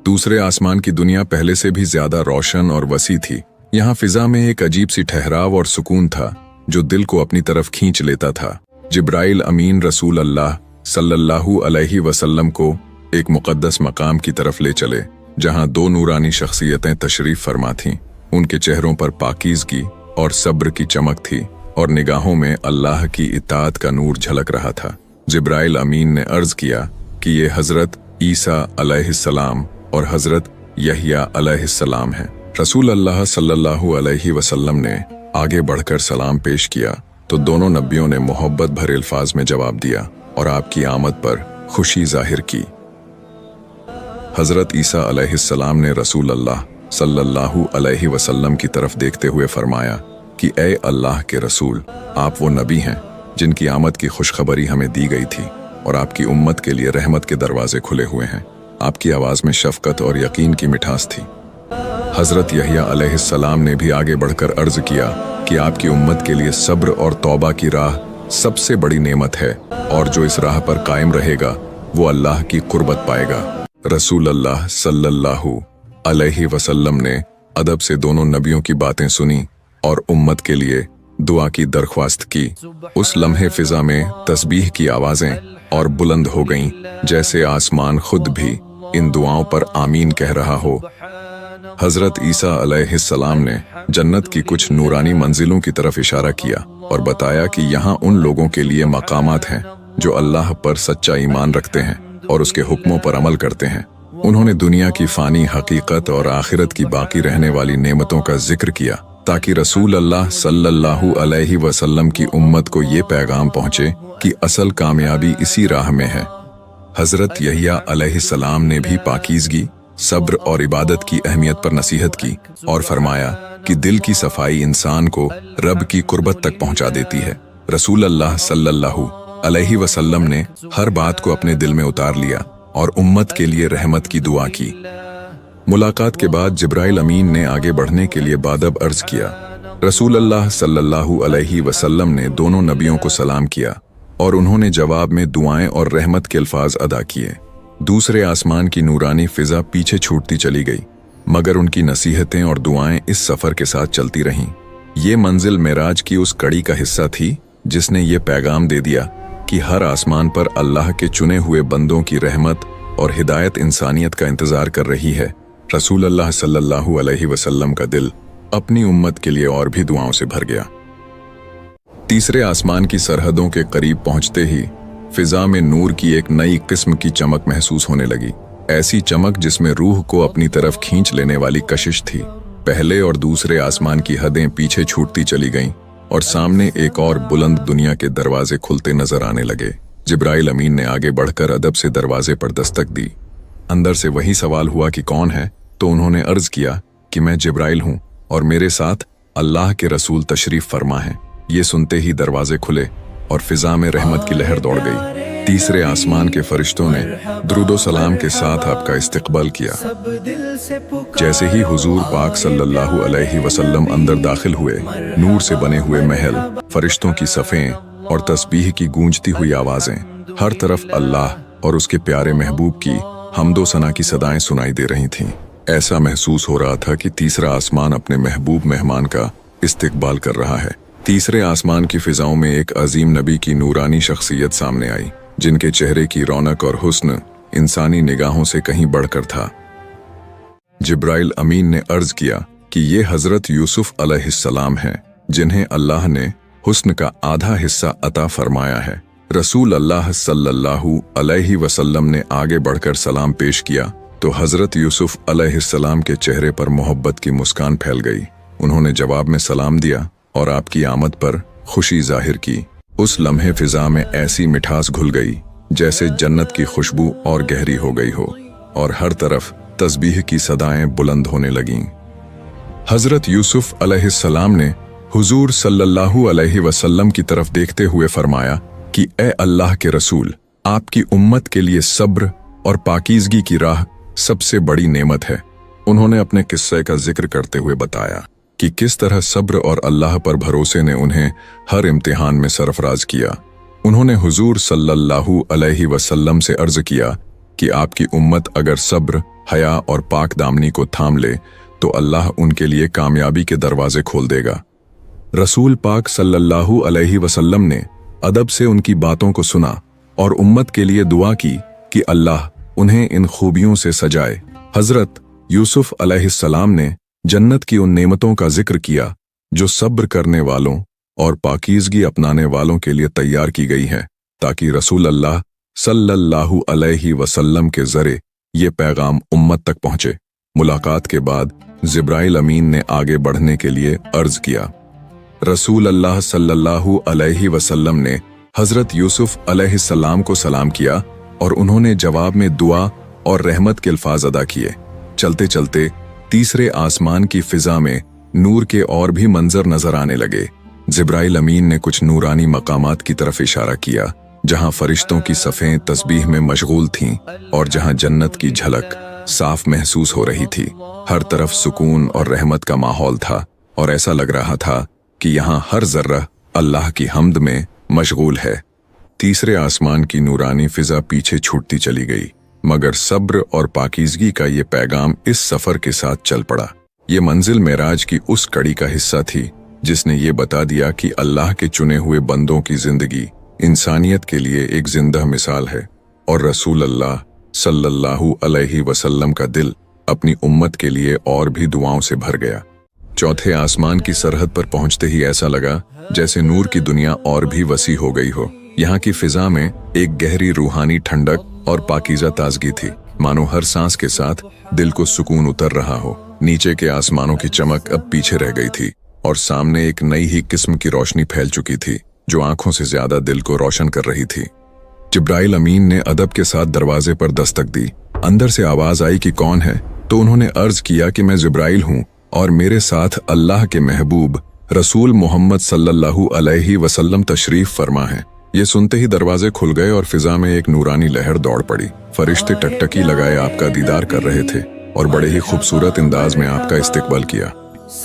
दूसरे आसमान की दुनिया पहले से भी ज्यादा रोशन और वसी थी। यहाँ फिजा में एक अजीब सी ठहराव और सुकून था जो दिल को अपनी तरफ खींच लेता था। जिब्राइल अमीन रसूल अल्लाह सल्लल्लाहु अलैहि वसल्लम को एक मुकद्दस मकाम की तरफ ले चले, जहाँ दो नूरानी शख्सियतें तशरीफ फरमा थीं। उनके चेहरों पर पाकीज़गी और सब्र की चमक थी और निगाहों में अल्लाह की इताअत का नूर झलक रहा था। जिब्राइल अमीन ने अर्ज किया कि ये हजरत ईसा अलैहिस्सलाम और हजरत यहया अलैहिस्सलाम हैं। रसूल अल्लाह सल्लल्लाहु अलैहि वसल्लम ने आगे बढ़कर सलाम पेश किया तो दोनों नबियों ने मोहब्बत भरे अल्फाज में जवाब दिया और आपकी आमद पर खुशी जाहिर की। हजरत ईसा अलैहिस्सलाम ने रसूल अल्लाह सल्लल्लाहु अलैहि वसल्लम की तरफ देखते हुए फरमाया कि ए अल्लाह के रसूल, आप वो नबी हैं जिनकी आमद की खुशखबरी हमें दी गई थी और आपकी उम्मत के लिए रहमत के दरवाजे खुले हुए हैं। आपकी आवाज़ में शफकत और यकीन की मिठास थी। हजरत यहया अलैहिस्सलाम ने भी आगे बढ़कर अर्ज किया कि आपकी उम्मत के लिए सब्र और तौबा की राह सबसे बड़ी नेमत है और जो इस राह पर कायम रहेगा वो अल्लाह की कुर्बत पाएगा। रसूल अल्लाह सल्लल्लाहु अलैहि वसल्लम ने अदब से दोनों नबियों की बातें सुनी और उम्मत के लिए दुआ की दरख्वास्त की। उस लम्हे फिजा में तस्बीह की आवाजें और बुलंद हो गईं, जैसे आसमान खुद भी इन दुआओं पर आमीन कह रहा हो। हजरत ईसा अलैहिस्सलाम ने जन्नत की कुछ नूरानी मंजिलों की तरफ इशारा किया और बताया कि यहाँ उन लोगों के लिए मकामात हैं जो अल्लाह पर सच्चा ईमान रखते हैं और उसके हुक्मों पर अमल करते हैं। उन्होंने दुनिया की फानी हकीकत और आखिरत की बाकी रहने वाली नेमतों का जिक्र किया ताकि रसूल अल्लाह सल्लल्लाहु अलैहि वसल्लम की उम्मत को ये पैगाम पहुँचे कि असल कामयाबी इसी राह में है। हजरत यहया अलैहिस्सलाम ने भी पाकीज़गी, सब्र और इबादत की अहमियत पर नसीहत की और फरमाया कि दिल की सफाई इंसान को रब की कुर्बत तक पहुंचा देती है। रसूल अल्लाह सल्लल्लाहु अलैहि वसल्लम ने हर बात को अपने दिल में उतार लिया और उम्मत के लिए रहमत की दुआ की। मुलाकात के बाद जिब्राइल अमीन ने आगे बढ़ने के लिए बादब अर्ज किया। रसूल अल्लाह सल्लल्लाहु अलैहि वसल्लम ने दोनों नबियों को सलाम किया और उन्होंने जवाब में दुआएं और रहमत के अल्फाज अदा किए। दूसरे आसमान की नूरानी फिजा पीछे छूटती चली गई, मगर उनकी नसीहतें और दुआएं इस सफर के साथ चलती रहीं। ये मंजिल मेराज की उस कड़ी का हिस्सा थी जिसने ये पैगाम दे दिया कि हर आसमान पर अल्लाह के चुने हुए बंदों की रहमत और हिदायत इंसानियत का इंतजार कर रही है। रसूल अल्लाह सल्लल्लाहु अलैहि वसल्लम का दिल अपनी उम्मत के लिए और भी दुआओं से भर गया। तीसरे आसमान की सरहदों के करीब पहुंचते ही फिजा में नूर की एक नई किस्म की चमक महसूस होने लगी। ऐसी चमक जिसमें रूह को अपनी तरफ खींच लेने वाली कशिश थी। पहले और दूसरे आसमान की हदें पीछे छूटती चली गईं और सामने एक और बुलंद दुनिया के दरवाजे खुलते नजर आने लगे। जिब्राइल अमीन ने आगे बढ़कर अदब से दरवाजे पर दस्तक दी। अंदर से वही सवाल हुआ कि कौन है, तो उन्होंने अर्ज किया कि मैं जिब्राइल हूं और मेरे साथ अल्लाह के रसूल तशरीफ फरमा है। ये सुनते ही दरवाजे खुले और फिजा में रहमत की लहर दौड़ गई। तीसरे आसमान के फरिश्तों ने दुरूदो सलाम के साथ आपका इस्तकबाल किया। जैसे ही हुजूर पाक सल्लल्लाहु अलैहि वसल्लम अंदर दाखिल हुए, नूर से बने हुए महल, फरिश्तों की सफ़ें और तस्बीह की गूंजती हुई आवाजें, हर तरफ अल्लाह और उसके प्यारे महबूब की हम्दो सना की सदाएं सुनाई दे रही थीं। ऐसा महसूस हो रहा था कि तीसरा आसमान अपने महबूब मेहमान का इस्तकबाल कर रहा है। तीसरे आसमान की फिजाओं में एक अजीम नबी की नूरानी शख्सियत सामने आई, जिनके चेहरे की रौनक और हुस्न इंसानी निगाहों से कहीं बढ़कर था। जिब्राइल अमीन ने अर्ज किया कि ये हजरत यूसुफ अलैहिस्सलाम हैं, जिन्हें अल्लाह ने हुस्न का आधा हिस्सा अता फरमाया है। रसूल अल्लाह सल्लल्लाहु अलैहि वसल्लम ने आगे बढ़कर सलाम पेश किया तो हजरत यूसुफ अलैहिस्सलाम के चेहरे पर मोहब्बत की मुस्कान फैल गई। उन्होंने जवाब में सलाम दिया और आपकी आमद पर खुशी जाहिर की। उस लम्हे फिजा में ऐसी मिठास घुल गई जैसे जन्नत की खुशबू और गहरी हो गई हो और हर तरफ तस्बीह की सदाएं बुलंद होने लगीं। हजरत यूसुफ अलैहिस्सलाम ने हुजूर सल्लल्लाहु अलैहि वसल्लम की तरफ देखते हुए फरमाया कि ए अल्लाह के रसूल, आपकी उम्मत के लिए सब्र और पाकीज़गी की राह सबसे बड़ी नेमत है। उन्होंने अपने किस्से का जिक्र करते हुए बताया कि किस तरह सब्र और अल्लाह पर भरोसे ने उन्हें हर इम्तिहान में सरफराज किया। उन्होंने हुजूर सल्लल्लाहु अलैहि वसल्लम से अर्ज किया कि आपकी उम्मत अगर सब्र, हया और पाक दामनी को थाम ले तो अल्लाह उनके लिए कामयाबी के दरवाजे खोल देगा। रसूल पाक सल्लल्लाहु अलैहि वसल्लम ने अदब से उनकी बातों को सुना और उम्मत के लिए दुआ की कि अल्लाह उन्हें इन खूबियों से सजाए। हजरत यूसुफ अलैहिस्सलाम ने जन्नत की उन नेमतों का जिक्र किया जो सब्र करने वालों और पाकीज़गी अपनाने वालों के लिए तैयार की गई है, ताकि रसूल अल्लाह सल्लल्लाहु अलैहि वसल्लम के ज़रिए ये पैगाम उम्मत तक पहुंचे। मुलाकात के बाद जिब्राइल अमीन ने आगे बढ़ने के लिए अर्ज किया। रसूल अल्लाह सल्लल्लाहु अलैहि वसल्लम ने हजरत यूसुफ अलैहिस्सलाम को सलाम किया और उन्होंने जवाब में दुआ और रहमत के अल्फाज अदा किए। चलते चलते तीसरे आसमान की फिजा में नूर के और भी मंजर नजर आने लगे। जिब्राइल अमीन ने कुछ नूरानी मकामात की तरफ इशारा किया, जहां फरिश्तों की सफ़ें तस्बीह में मशगूल थीं और जहां जन्नत की झलक साफ महसूस हो रही थी। हर तरफ सुकून और रहमत का माहौल था और ऐसा लग रहा था कि यहाँ हर जर्रा अल्लाह की हम्द में मशगूल है। तीसरे आसमान की नूरानी फिजा पीछे छूटती चली गई, मगर सब्र और पाकीज़गी का ये पैगाम इस सफर के साथ चल पड़ा। ये मंजिल मेराज की उस कड़ी का हिस्सा थी जिसने ये बता दिया कि अल्लाह के चुने हुए बंदों की जिंदगी इंसानियत के लिए एक जिंदा मिसाल है और रसूल अल्लाह सल्लल्लाहु अलैहि वसल्लम का दिल अपनी उम्मत के लिए और भी दुआओं से भर गया। चौथे आसमान की सरहद पर पहुंचते ही ऐसा लगा जैसे नूर की दुनिया और भी वसी हो गई हो। यहाँ की फिजा में एक गहरी रूहानी ठंडक और पाकीज़ा ताजगी थी, मानो हर सांस के साथ दिल को सुकून उतर रहा हो। नीचे के आसमानों की चमक अब पीछे रह गई थी और सामने एक नई ही किस्म की रोशनी फैल चुकी थी जो आंखों से ज्यादा दिल को रोशन कर रही थी। जिब्राइल अमीन ने अदब के साथ दरवाजे पर दस्तक दी। अंदर से आवाज आई कि कौन है, तो उन्होंने अर्ज किया कि मैं जिब्राइल हूँ और मेरे साथ अल्लाह के महबूब रसूल मोहम्मद सल्लल्लाहु अलैहि वसल्लम तशरीफ फरमा है। ये सुनते ही दरवाजे खुल गए और फिजा में एक नूरानी लहर दौड़ पड़ी। फरिश्ते टकटकी लगाए आपका दीदार कर रहे थे और बड़े ही खूबसूरत अंदाज में आपका इस्तकबाल किया।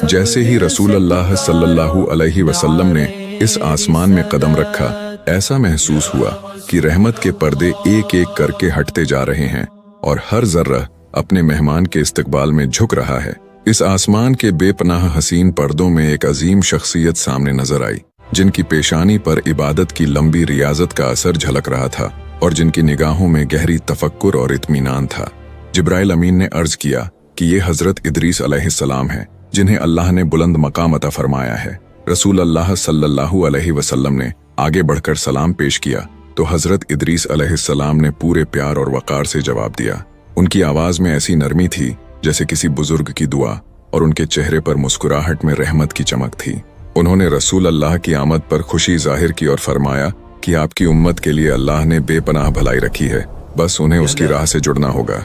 जैसे ही रसूल अल्लाह सल्लल्लाहु अलैहि वसल्लम ने इस आसमान में कदम रखा, ऐसा महसूस हुआ कि रहमत के पर्दे एक एक करके हटते जा रहे हैं और हर जर्रा अपने मेहमान के इस्तकबाल में झुक रहा है। इस आसमान के बेपनाह हसीन पर्दों में एक अजीम शख्सियत सामने नजर आई, जिनकी पेशानी पर इबादत की लंबी रियाजत का असर झलक रहा था और जिनकी निगाहों में गहरी तफक्कुर और इत्मीनान था। जिब्राइल अमीन ने अर्ज किया कि ये हजरत इदरीस अलैहिस्सलाम हैं, जिन्हें अल्लाह ने बुलंद मकाम अता फरमाया है। रसूल अल्लाह सल्लल्लाहु अलैहि वसल्लम ने आगे बढ़कर सलाम पेश किया तो हजरत इदरीस अलैहिस्सलाम ने पूरे प्यार और वकार से जवाब दिया। उनकी आवाज में ऐसी नरमी थी जैसे किसी बुजुर्ग की दुआ, और उनके चेहरे पर मुस्कुराहट में रहमत की चमक थी। उन्होंने रसूल अल्लाह की आमद पर खुशी जाहिर की और फरमाया कि आपकी उम्मत के लिए अल्लाह ने बेपनाह भलाई रखी है, बस उन्हें उसकी राह से जुड़ना होगा।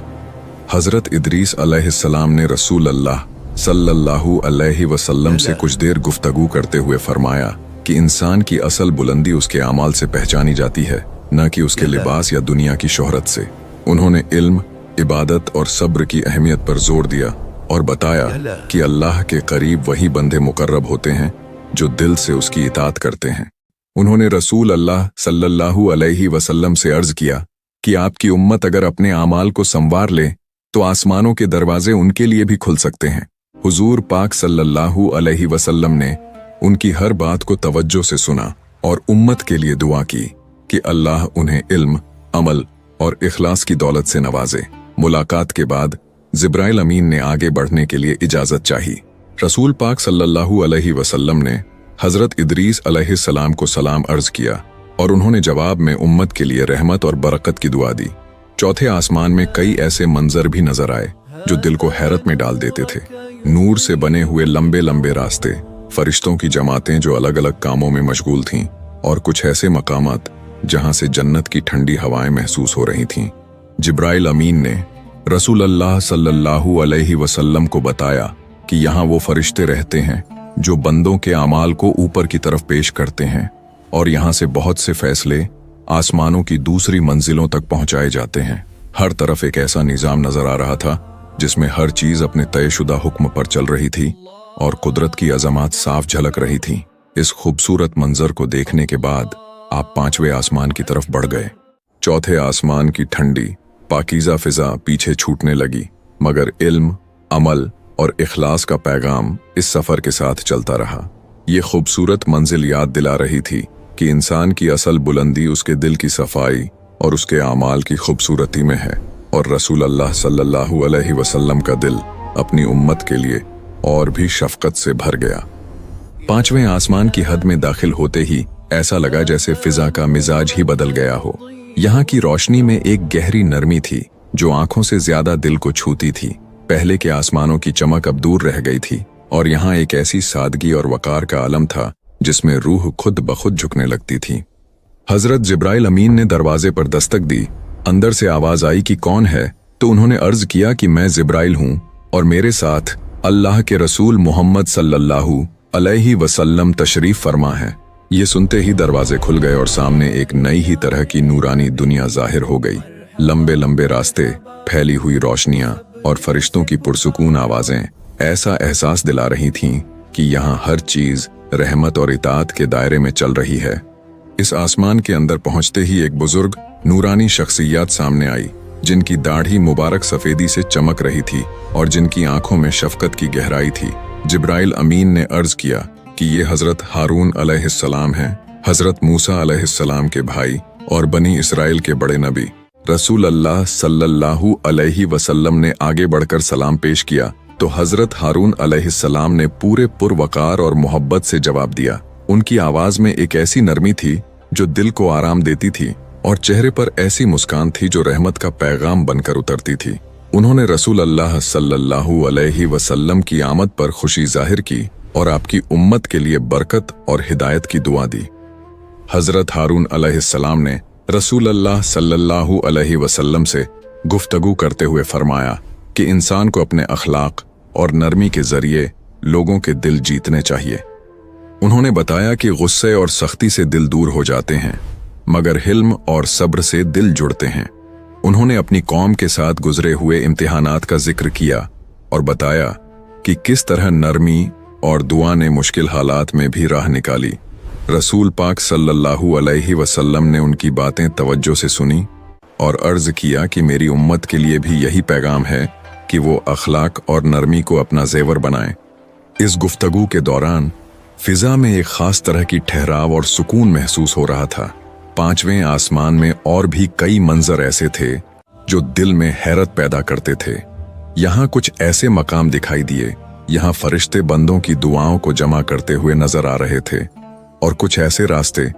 हजरत इदरीस अलैहिस्सलाम ने रसूल अल्लाह सल्लल्लाहु अलैहि वसल्लम से कुछ देर गुफ्तगू करते हुए फरमाया कि इंसान की असल बुलंदी उसके आमाल से पहचानी जाती है, न कि उसके लिबास या दुनिया की शोहरत से। उन्होंने इल्म, इबादत और सब्र की अहमियत पर जोर दिया और बताया कि अल्लाह के करीब वही बंदे मुकर्रब होते हैं जो दिल से उसकी इताअत करते हैं। उन्होंने रसूल अल्लाह सल्लल्लाहु अलैहि वसल्लम से अर्ज किया कि आपकी उम्मत अगर अपने आमाल को संवार ले तो आसमानों के दरवाजे उनके लिए भी खुल सकते हैं। हुजूर पाक सल्लल्लाहु अलैहि वसल्लम ने उनकी हर बात को तवज्जो से सुना और उम्मत के लिए दुआ की कि अल्लाह उन्हें इल्म, अमल और इखलास की दौलत से नवाजे। मुलाकात के बाद जिब्राइल अमीन ने आगे बढ़ने के लिए इजाजत चाही। रसूल पाक सल्लल्लाहु अलैहि वसल्लम ने हजरत इदरीस अलैहिस्सलाम को सलाम अर्ज किया और उन्होंने जवाब में उम्मत के लिए रहमत और बरकत की दुआ दी। चौथे आसमान में कई ऐसे मंजर भी नजर आए जो दिल को हैरत में डाल देते थे। नूर से बने हुए लंबे लंबे रास्ते, फरिश्तों की जमातें जो अलग अलग कामों में मशगूल थीं, और कुछ ऐसे मकामात जहां से जन्नत की ठंडी हवाएं महसूस हो रही थीं। जिब्राइल अमीन ने रसूल अल्लाह सल्लल्लाहु अलैहि वसल्लम को बताया कि यहाँ वो फरिश्ते रहते हैं जो बंदों के आमाल को ऊपर की तरफ पेश करते हैं, और यहाँ से बहुत से फैसले आसमानों की दूसरी मंजिलों तक पहुंचाए जाते हैं। हर तरफ एक ऐसा निजाम नजर आ रहा था जिसमें हर चीज अपने तयशुदा हुक्म पर चल रही थी और कुदरत की अजमात साफ झलक रही थी। इस खूबसूरत मंजर को देखने के बाद आप पांचवें आसमान की तरफ बढ़ गए। चौथे आसमान की ठंडी पाकीज़ा फिजा पीछे छूटने लगी, मगर इल्म, अमल और इखलास का पैगाम इस सफर के साथ चलता रहा। ये खूबसूरत मंजिल याद दिला रही थी कि इंसान की असल बुलंदी उसके दिल की सफाई और उसके आमाल की खूबसूरती में है, और रसूल अल्लाह सल्लल्लाहु अलैहि वसल्लम का दिल अपनी उम्मत के लिए और भी शफकत से भर गया। पांचवें आसमान की हद में दाखिल होते ही ऐसा लगा जैसे फिजा का मिजाज ही बदल गया हो। यहाँ की रोशनी में एक गहरी नरमी थी जो आंखों से ज्यादा दिल को छूती थी। पहले के आसमानों की चमक अब दूर रह गई थी, और यहाँ एक ऐसी सादगी और वकार का आलम था जिसमें रूह खुद बखुद झुकने लगती थी। हजरत जिब्राइल अमीन ने दरवाजे पर दस्तक दी। अंदर से आवाज आई कि कौन है, तो उन्होंने अर्ज किया कि मैं जिब्राइल हूँ और मेरे साथ अल्लाह के रसूल मोहम्मद सल्लल्लाहु अलैहि वसल्लम तशरीफ फरमा है। ये सुनते ही दरवाजे खुल गए और सामने एक नई ही तरह की नूरानी दुनिया जाहिर हो गई। लंबे लंबे रास्ते, फैली हुई रोशनियां और फरिश्तों की पुरसुकून आवाजें ऐसा एहसास दिला रही थीं कि यहाँ हर चीज रहमत और इताअत के दायरे में चल रही है। इस आसमान के अंदर पहुंचते ही एक बुजुर्ग नूरानी शख्सियत सामने आई, जिनकी दाढ़ी मुबारक सफेदी से चमक रही थी और जिनकी आंखों में शफकत की गहराई थी। जिब्राइल अमीन ने अर्ज किया कि ये हजरत हारून अलैहिस्सलाम हैं, हजरत मूसा अलैहिस्सलाम के भाई और बनी इसराइल के बड़े नबी। रसूल अल्लाह सल्लल्लाहु अलैहि वसल्लम ने आगे बढ़कर सलाम पेश किया तो हजरत हारून अलैहिस्सलाम ने पूरे पुरवकार और मोहब्बत से जवाब दिया। उनकी आवाज में एक ऐसी नरमी थी जो दिल को आराम देती थी, और चेहरे पर ऐसी मुस्कान थी जो रहमत का पैगाम बनकर उतरती थी। उन्होंने रसूल अल्लाह सल्लल्लाहु अलैहि वसल्लम की आमद पर खुशी जाहिर की और आपकी उम्मत के लिए बरकत और हिदायत की दुआ दी। हजरत हारून अलैहिस्सलाम ने रसूल अल्लाह सल्लल्लाहु अलैहि वसल्लम से गुफ्तगू करते हुए फरमाया कि इंसान को अपने अखलाक और नरमी के जरिए लोगों के दिल जीतने चाहिए। उन्होंने बताया कि गुस्से और सख्ती से दिल दूर हो जाते हैं, मगर हिल्म और सब्र से दिल जुड़ते हैं। उन्होंने अपनी कौम के साथ गुजरे हुए इम्तिहानात का जिक्र किया और बताया कि किस तरह नरमी और दुआ ने मुश्किल हालात में भी राह निकाली। रसूल पाक सल्लल्लाहु अलैहि वसल्लम ने उनकी बातें तवज्जो से सुनी और अर्ज किया कि मेरी उम्मत के लिए भी यही पैगाम है कि वो अखलाक और नरमी को अपना जेवर बनाएं। इस गुफ्तगू के दौरान फिजा में एक खास तरह की ठहराव और सुकून महसूस हो रहा था। पांचवें आसमान में और भी कई मंजर ऐसे थे जो दिल में हैरत पैदा करते थे। यहाँ कुछ ऐसे मकाम दिखाई दिए, यहाँ फरिश्ते बंदों की दुआओं को जमा करते हुए नजर आ रहे थे, और कुछ ऐसे रास्ते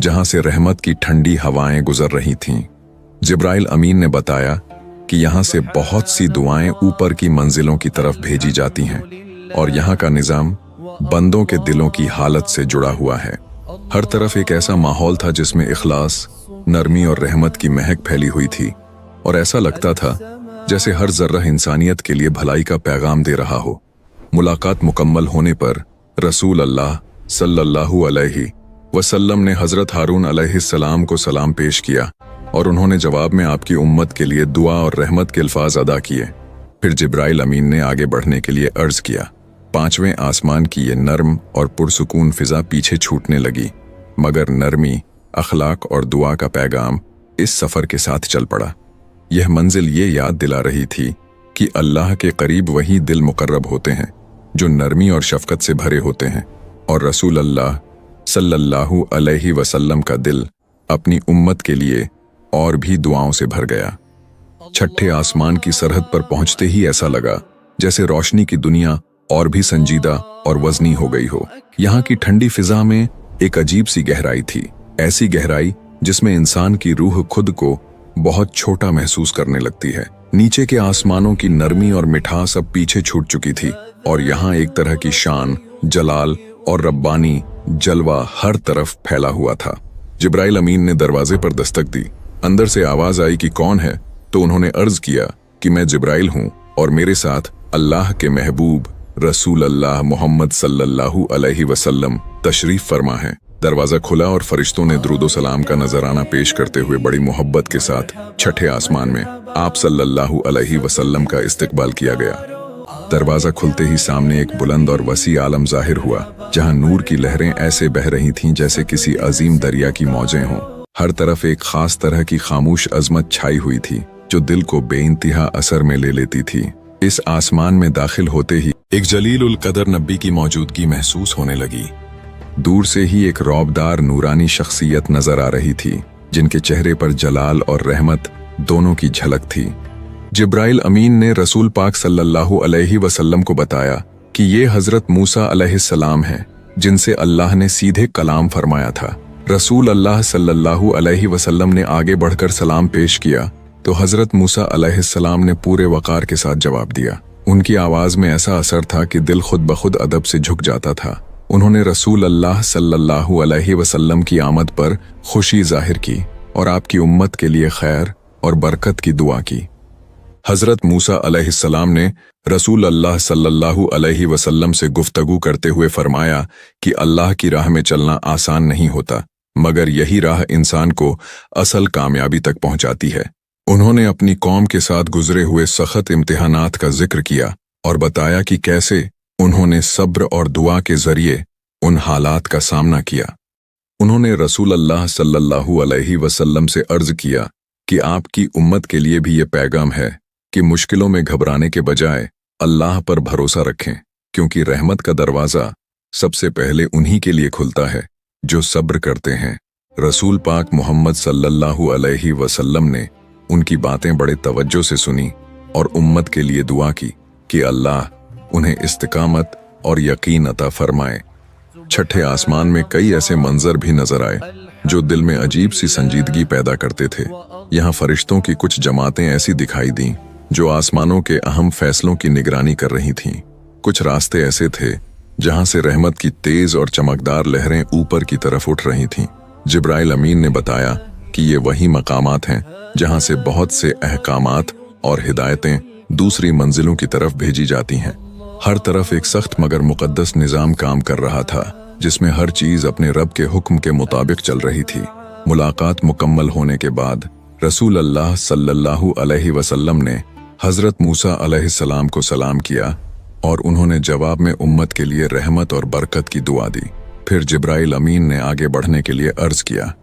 जहां से रहमत की ठंडी हवाएं गुजर रही थीं। जिब्राइल अमीन ने बताया कि यहाँ से बहुत सी दुआएं ऊपर की मंजिलों की तरफ भेजी जाती हैं, और यहाँ का निजाम बंदों के दिलों की हालत से जुड़ा हुआ है। हर तरफ एक ऐसा माहौल था जिसमें इखलास, नरमी और रहमत की महक फैली हुई थी, और ऐसा लगता था जैसे हर जर्रा इंसानियत के लिए भलाई का पैगाम दे रहा हो। मुलाकात मुकम्मल होने पर रसूल अल्लाह सल्लल्लाहु अलैहि वसल्लम ने हजरत हारून अलैहिस्सलाम को सलाम पेश किया, और उन्होंने जवाब में आपकी उम्मत के लिए दुआ और रहमत के अल्फाज अदा किए। फिर जिब्राइल अमीन ने आगे बढ़ने के लिए अर्ज किया। पांचवें आसमान की ये नर्म और पुरसुकून फिजा पीछे छूटने लगी, मगर नरमी, अखलाक और दुआ का पैगाम इस सफर के साथ चल पड़ा। यह मंजिल ये याद दिला रही थी कि अल्लाह के करीब वही दिल मुकर्रब होते हैं जो नरमी और शफकत से भरे होते हैं, और रसूल अल्लाह सल्लल्लाहु अलैहि वसल्लम का दिल अपनी उम्मत के लिए और भी दुआओं से भर गया। छठे आसमान की सरहद पर पहुंचते ही ऐसा लगा जैसे रोशनी की दुनिया और भी संजीदा और वजनी हो गई हो। यहाँ की ठंडी फिजा में एक अजीब सी गहराई थी, ऐसी गहराई जिसमें इंसान की रूह खुद को बहुत छोटा महसूस करने लगती है। नीचे के आसमानों की नरमी और मिठास अब पीछे छूट चुकी थी, और यहाँ एक तरह की शान, जलाल और रब्बानी जलवा हर तरफ फैला हुआ था। जिब्राइल अमीन ने दरवाजे पर दस्तक दी। अंदर से आवाज आई कि कौन है, तो उन्होंने अर्ज किया कि मैं जिब्राइल हूँ, और मेरे साथ अल्लाह के महबूब रसूल अल्लाह मोहम्मद सल्लल्लाहु अलैहि वसल्लम तशरीफ फरमा है। दरवाजा खुला और फरिश्तों ने दुरूद सलाम का नजराना पेश करते हुए बड़ी मोहब्बत के साथ छठे आसमान में आप सल्लल्लाहु अलैहि वसल्लम का इस्तकबाल किया गया। दरवाजा खुलते ही सामने एक बुलंद और वसी आलम जाहिर हुआ, जहां नूर की लहरें ऐसे बह रही थीं जैसे किसी अजीम दरिया की मौजें हों। हर तरफ एक खास तरह की खामोश अजमत छाई हुई थी जो दिल को बेइंतहा असर में ले लेती थी। इस आसमान में दाखिल होते ही एक जलील उल कदर नबी की मौजूदगी महसूस होने लगी। दूर से ही एक रौबदार नूरानी शख्सियत नजर आ रही थी, जिनके चेहरे पर जलाल और रहमत दोनों की झलक थी। जिब्राइल अमीन ने रसूल पाक सल्लल्लाहु अलैहि वसल्लम को बताया कि ये हजरत मूसा अलैहिस्सलाम हैं, जिनसे अल्लाह ने सीधे कलाम फरमाया था। रसूल अल्लाह सल्लल्लाहु अलैहि वसल्लम ने आगे बढ़कर सलाम पेश किया तो हजरत मूसा अलैहिस्सलाम ने पूरे वकार के साथ जवाब दिया। उनकी आवाज में ऐसा असर था कि दिल खुद ब खुद अदब से झुक जाता था। उन्होंने रसूल अल्लाह सल्लल्लाहु अलैहि वसल्लम की आमद पर खुशी जाहिर की और आपकी उम्मत के लिए खैर और बरकत की दुआ की। हजरत मूसा अलैहिस्सलाम ने रसूल अल्लाह सल्लल्लाहु अलैहि वसल्लम से गुफ्तगू करते हुए फरमाया कि अल्लाह की राह में चलना आसान नहीं होता, मगर यही राह इंसान को असल कामयाबी तक पहुंचाती है। उन्होंने अपनी कौम के साथ गुजरे हुए सख्त इम्तिहानात का जिक्र किया और बताया कि कैसे उन्होंने सब्र और दुआ के जरिए उन हालात का सामना किया। उन्होंने रसूल अल्लाह सल्लल्लाहु अलैहि वसल्लम से अर्ज किया कि आपकी उम्मत के लिए भी ये पैगाम है कि मुश्किलों में घबराने के बजाय अल्लाह पर भरोसा रखें, क्योंकि रहमत का दरवाज़ा सबसे पहले उन्हीं के लिए खुलता है जो सब्र करते हैं। रसूल पाक मोहम्मद सल्लल्लाहु अलैहि वसल्लम ने उनकी बातें बड़े तवज्जो से सुनी और उम्मत के लिए दुआ की कि अल्लाह उन्हें इस्तिकामत और यकीन अता फरमाए। छठे आसमान में कई ऐसे मंजर भी नजर आए जो दिल में अजीब सी संजीदगी पैदा करते थे। यहाँ फरिश्तों की कुछ जमातें ऐसी दिखाई दीं जो आसमानों के अहम फैसलों की निगरानी कर रही थीं। कुछ रास्ते ऐसे थे जहां से रहमत की तेज और चमकदार लहरें ऊपर की तरफ उठ रही थीं। जिब्राइल अमीन ने बताया कि ये वही मकामात हैं जहां से बहुत से अहकामात और हिदायतें दूसरी मंजिलों की तरफ भेजी जाती हैं। हर तरफ एक सख्त मगर मुकद्दस निजाम काम कर रहा था, जिसमें हर चीज अपने रब के हुक्म के मुताबिक चल रही थी। मुलाकात मुकम्मल होने के बाद रसूल अल्लाह सल्लल्लाहु अलैहि वसल्लम ने हजरत मूसा अलैहिस्सलाम को सलाम किया और उन्होंने जवाब में उम्मत के लिए रहमत और बरकत की दुआ दी। फिर जिब्राइल अमीन ने आगे बढ़ने के लिए अर्ज किया।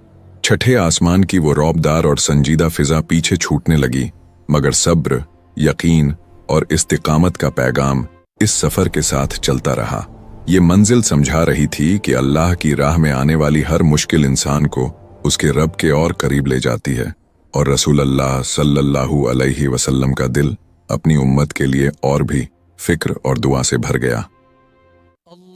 छठे आसमान की वो रौबदार और संजीदा फिजा पीछे छूटने लगी, मगर सब्र, यकीन और इस्तिकामत का पैगाम इस सफर के साथ चलता रहा। ये मंजिल समझा रही थी कि अल्लाह की राह में आने वाली हर मुश्किल इंसान को उसके रब के और करीब ले जाती है, और रसूल अल्लाह सल्लल्लाहु अलैहि वसल्लम का दिल अपनी उम्मत के लिए और भी फिक्र और दुआ से भर गया।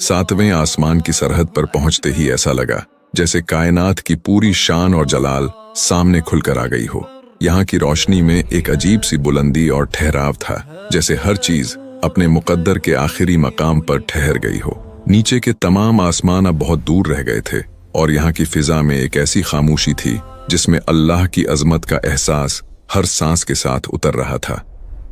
7वें आसमान की सरहद पर पहुंचते ही ऐसा लगा जैसे कायनात की पूरी शान और जलाल सामने खुलकर आ गई हो। यहाँ की रोशनी में एक अजीब सी बुलंदी और ठहराव था, जैसे हर चीज अपने मुकद्दर के आखिरी मकाम पर ठहर गई हो। नीचे के तमाम आसमान अब बहुत दूर रह गए थे, और यहाँ की फिजा में एक ऐसी खामोशी थी जिसमें अल्लाह की अजमत का एहसास हर सांस के साथ उतर रहा था।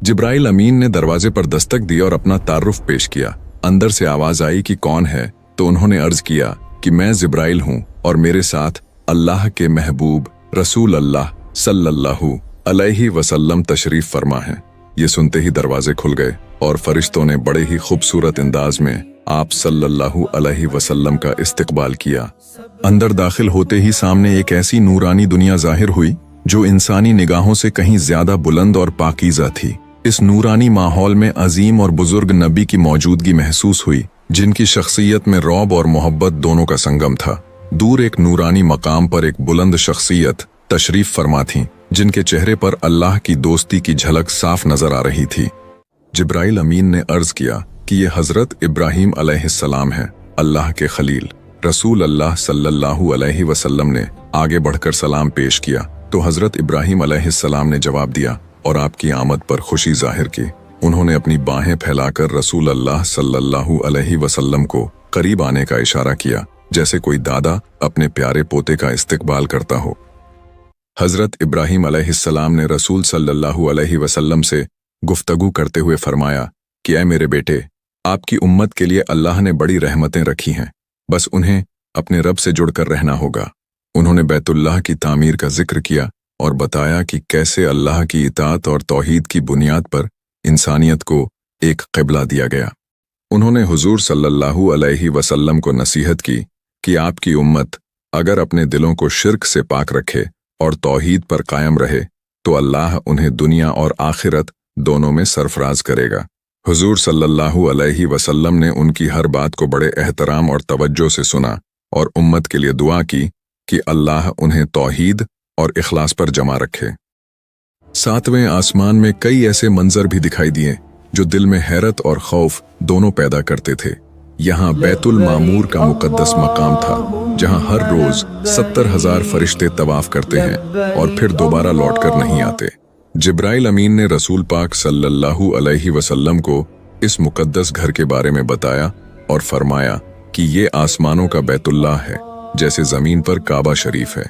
जिब्राइल अमीन ने दरवाजे पर दस्तक दी और अपना तारुफ पेश किया। अंदर से आवाज आई कि कौन है, तो उन्होंने अर्ज किया कि मैं जिब्राइल हूँ और मेरे साथ अल्लाह के महबूब रसूल अल्लाह सल्लल्लाहु अलैहि वसल्लम तशरीफ फरमा है। ये सुनते ही दरवाजे खुल गए और फरिश्तों ने बड़े ही खूबसूरत अंदाज में आप सल्लल्लाहु अलैहि वसल्लम का इस्तकबाल किया। अंदर दाखिल होते ही सामने एक ऐसी नूरानी दुनिया जाहिर हुई जो इंसानी निगाहों से कहीं ज्यादा बुलंद और पाकीज़ा थी। इस नूरानी माहौल में अजीम और बुजुर्ग नबी की मौजूदगी महसूस हुई, जिनकी शख्सियत में रौब और मोहब्बत दोनों का संगम था। दूर एक नूरानी मकाम पर एक बुलंद शख्सियत तशरीफ फरमा थी, जिनके चेहरे पर अल्लाह की दोस्ती की झलक साफ नजर आ रही थी। जिब्राइल अमीन ने अर्ज किया कि ये हजरत इब्राहिम अलैहिस्सलाम हैं, अल्लाह के खलील। रसूल अल्लाह सल्लल्लाहु अलैहि वसल्लम ने आगे बढ़कर सलाम पेश किया, तो हजरत इब्राहिम अलैहिस्सलाम ने जवाब दिया और आपकी आमद पर खुशी जाहिर की। उन्होंने अपनी बाहें फैलाकर रसूल अल्लाह सल्लल्लाहु अलैहि वसल्लम को करीब आने का इशारा किया, जैसे कोई दादा अपने प्यारे पोते का इस्तकबाल करता हो। हजरत इब्राहिम अलैहिस्सलाम ने रसूल सल्लल्लाहु अलैहि वसल्लम से गुफ्तगू करते हुए फरमाया कि ऐ मेरे बेटे, आपकी उम्मत के लिए अल्लाह ने बड़ी रहमतें रखी हैं, बस उन्हें अपने रब से जुड़कर रहना होगा। उन्होंने बैतुल्लाह की तामीर का जिक्र किया और बताया कि कैसे अल्लाह की इताअत और तौहीद की बुनियाद पर इंसानियत को एक क़िबला दिया गया। उन्होंने हुजूर सल्लल्लाहु अलैहि वसल्लम को नसीहत की कि आपकी उम्मत अगर अपने दिलों को शिर्क से पाक रखे और तौहीद पर कायम रहे तो अल्लाह उन्हें दुनिया और आखिरत दोनों में सरफराज करेगा। हुजूर सल्लल्लाहु अलैहि वसल्लम ने उनकी हर बात को बड़े एहतराम और तवज्जो से सुना और उम्मत के लिए दुआ की कि अल्लाह उन्हें तौहीद और इखलास पर जमा रखे। 7वें आसमान में कई ऐसे मंजर भी दिखाई दिए जो दिल में हैरत और खौफ दोनों पैदा करते थे। यहाँ बैतुल मामूर का मुकद्दस मकाम था, जहाँ हर रोज 70,000 फरिश्ते तवाफ करते हैं और फिर दोबारा लौटकर नहीं आते। जिब्राइल अमीन ने रसूल पाक सल्लल्लाहु अलैहि वसल्लम को इस मुकद्दस घर के बारे में बताया और फरमाया कि ये आसमानों का बैतुल्लाह है, जैसे जमीन पर काबा शरीफ है।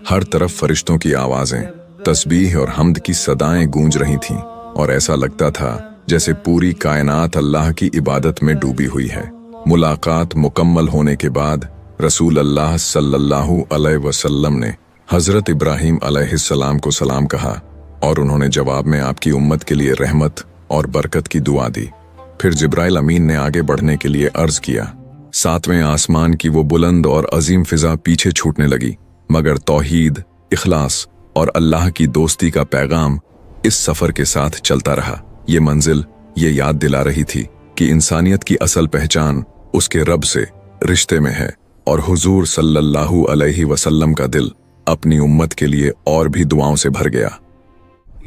हर तरफ फरिश्तों की आवाजें, तस्बीह और हम्द की सदाएं गूंज रही थीं और ऐसा लगता था जैसे पूरी कायनात अल्लाह की इबादत में डूबी हुई है। मुलाकात मुकम्मल होने के बाद रसूल अल्लाह सल्लल्लाहु अलैहि वसल्लम ने हजरत इब्राहिम अलैहिस्सलाम को सलाम कहा और उन्होंने जवाब में आपकी उम्मत के लिए रहमत और बरकत की दुआ दी। फिर जिब्राइल अमीन ने आगे बढ़ने के लिए अर्ज किया। 7वें आसमान की वो बुलंद और अजीम फिजा पीछे छूटने लगी, मगर तौहीद, इखलास और अल्लाह की दोस्ती का पैगाम इस सफर के साथ चलता रहा। ये मंजिल ये याद दिला रही थी कि इंसानियत की असल पहचान उसके रब से रिश्ते में है, और हुजूर सल्लल्लाहु अलैहि वसल्लम का दिल अपनी उम्मत के लिए और भी दुआओं से भर गया।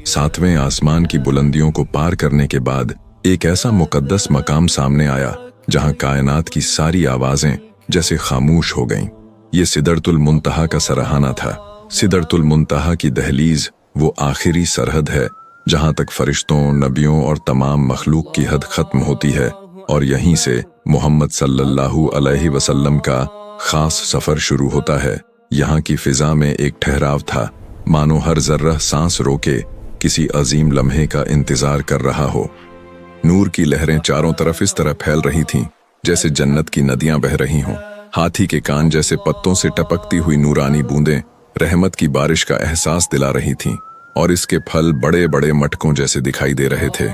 7वें आसमान की बुलंदियों को पार करने के बाद एक ऐसा मुकद्दस मकाम सामने आया जहां कायनात की सारी आवाजें जैसे खामोश हो गईं। ये सिदरतुल मुंतहा का सराहाना था। सिदरतुल मुंतहा की दहलीज वो आखिरी सरहद है जहां तक फरिश्तों, नबियों और तमाम मखलूक की हद खत्म होती है, और यहीं से मोहम्मद सल्लल्लाहु अलैहि वसल्लम का खास सफर शुरू होता है। यहाँ की फिजा में एक ठहराव था, मानो हर जर्रा सांस रोके किसी अजीम लम्हे का इंतजार कर रहा हो। नूर की लहरें चारों तरफ इस तरह फैल रही थीं जैसे जन्नत की नदियां बह रही हों। हाथी के कान जैसे पत्तों से टपकती हुई नूरानी बूंदें रहमत की बारिश का एहसास दिला रही थीं, और इसके फल बड़े बड़े मटकों जैसे दिखाई दे रहे थे।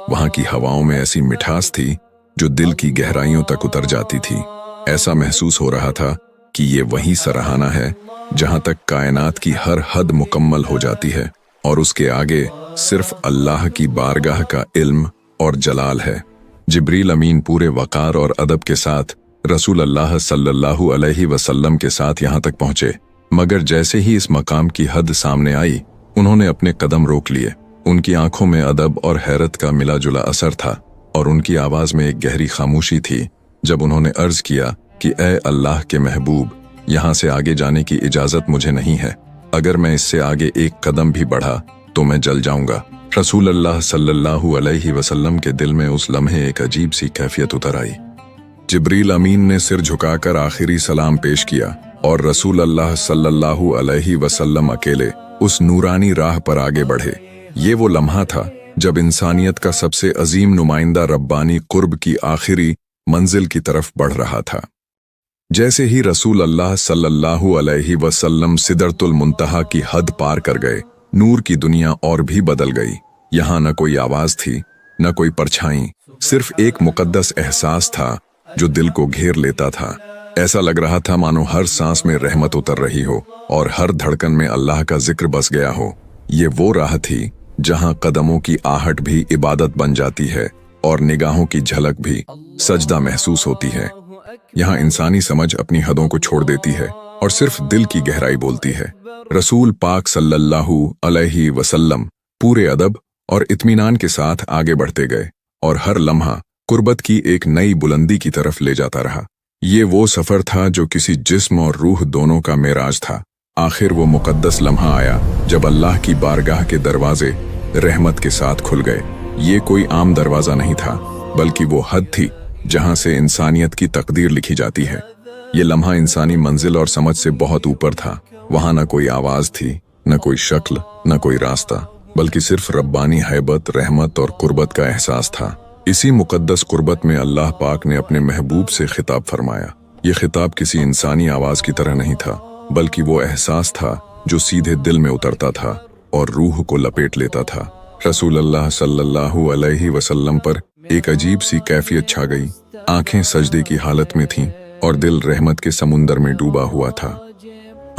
वहां की हवाओं में ऐसी मिठास थी जो दिल की गहराइयों तक उतर जाती थी। ऐसा महसूस हो रहा था कि ये वही सराहाना है जहां तक कायनात की हर हद मुकम्मल हो जाती है और उसके आगे सिर्फ अल्लाह की बारगाह का इल्म और जलाल है। जिब्रील अमीन पूरे वकार और अदब के साथ रसूल अल्लाह सल्लल्लाहु अलैहि वसल्लम के साथ यहाँ तक पहुंचे, मगर जैसे ही इस मकाम की हद सामने आई उन्होंने अपने कदम रोक लिए। उनकी आंखों में अदब और हैरत का मिला जुला असर था और उनकी आवाज में एक गहरी खामोशी थी जब उन्होंने अर्ज किया कि ए अल्लाह के महबूब, यहाँ से आगे जाने की इजाजत मुझे नहीं है। अगर मैं इससे आगे एक कदम भी बढ़ा तो मैं जल जाऊंगा। रसूल अल्लाह सल्लल्लाहु अलैहि वसल्लम के दिल में उस लम्हे एक अजीब सी कैफियत उतर आई। जिब्रील अमीन ने सिर झुकाकर आखिरी सलाम पेश किया और रसूल अल्लाह सल्लल्लाहु अलैहि वसल्लम अकेले उस नूरानी राह पर आगे बढ़े। ये वो लम्हा था जब इंसानियत का सबसे अजीम नुमाइंदा रब्बानी कुर्ब की आखिरी मंजिल की तरफ बढ़ रहा था। जैसे ही रसूल अल्लाह सल्लल्लाहु अलैहि वसल्लम सिदरतुल मुंतहा की हद पार कर गए, नूर की दुनिया और भी बदल गई। यहाँ न कोई आवाज थी, न कोई परछाई, सिर्फ एक मुकद्दस एहसास था जो दिल को घेर लेता था। ऐसा लग रहा था मानो हर सांस में रहमत उतर रही हो और हर धड़कन में अल्लाह का जिक्र बस गया हो। ये वो राह थी जहां कदमों की आहट भी इबादत बन जाती है और निगाहों की झलक भी सजदा महसूस होती है। यहाँ इंसानी समझ अपनी हदों को छोड़ देती है और सिर्फ दिल की गहराई बोलती है। रसूल पाक सल्लल्लाहु अलैहि वसल्लम पूरे अदब और इत्मीनान के साथ आगे बढ़ते गए और हर लम्हा कुर्बत की एक नई बुलंदी की तरफ ले जाता रहा। ये वो सफर था जो किसी जिस्म और रूह दोनों का मेराज था। आखिर वो मुकद्दस लम्हा आया जब अल्लाह की बारगाह के दरवाजे रहमत के साथ खुल गए। ये कोई आम दरवाजा नहीं था, बल्कि वो हद थी जहां से इंसानियत की तकदीर लिखी जाती है। ये लम्हा इंसानी मंजिल और समझ से बहुत ऊपर था। वहां न कोई आवाज थी, न कोई शक्ल, न कोई रास्ता, बल्कि सिर्फ रब्बानी हैबत, रहमत और कुर्बत का एहसास था। इसी मुकद्दस कुर्बत में अल्लाह पाक ने अपने महबूब से खिताब फरमाया। ये खिताब किसी इंसानी आवाज की तरह नहीं था, बल्कि वो एहसास था जो सीधे दिल में उतरता था और रूह को लपेट लेता था। रसूल अल्लाह सल्लल्लाहु अलैहि वसल्लम पर एक अजीब सी कैफियत छा गई। आंखें सजदे की हालत में थीं और दिल रहमत के समुंदर में डूबा हुआ था।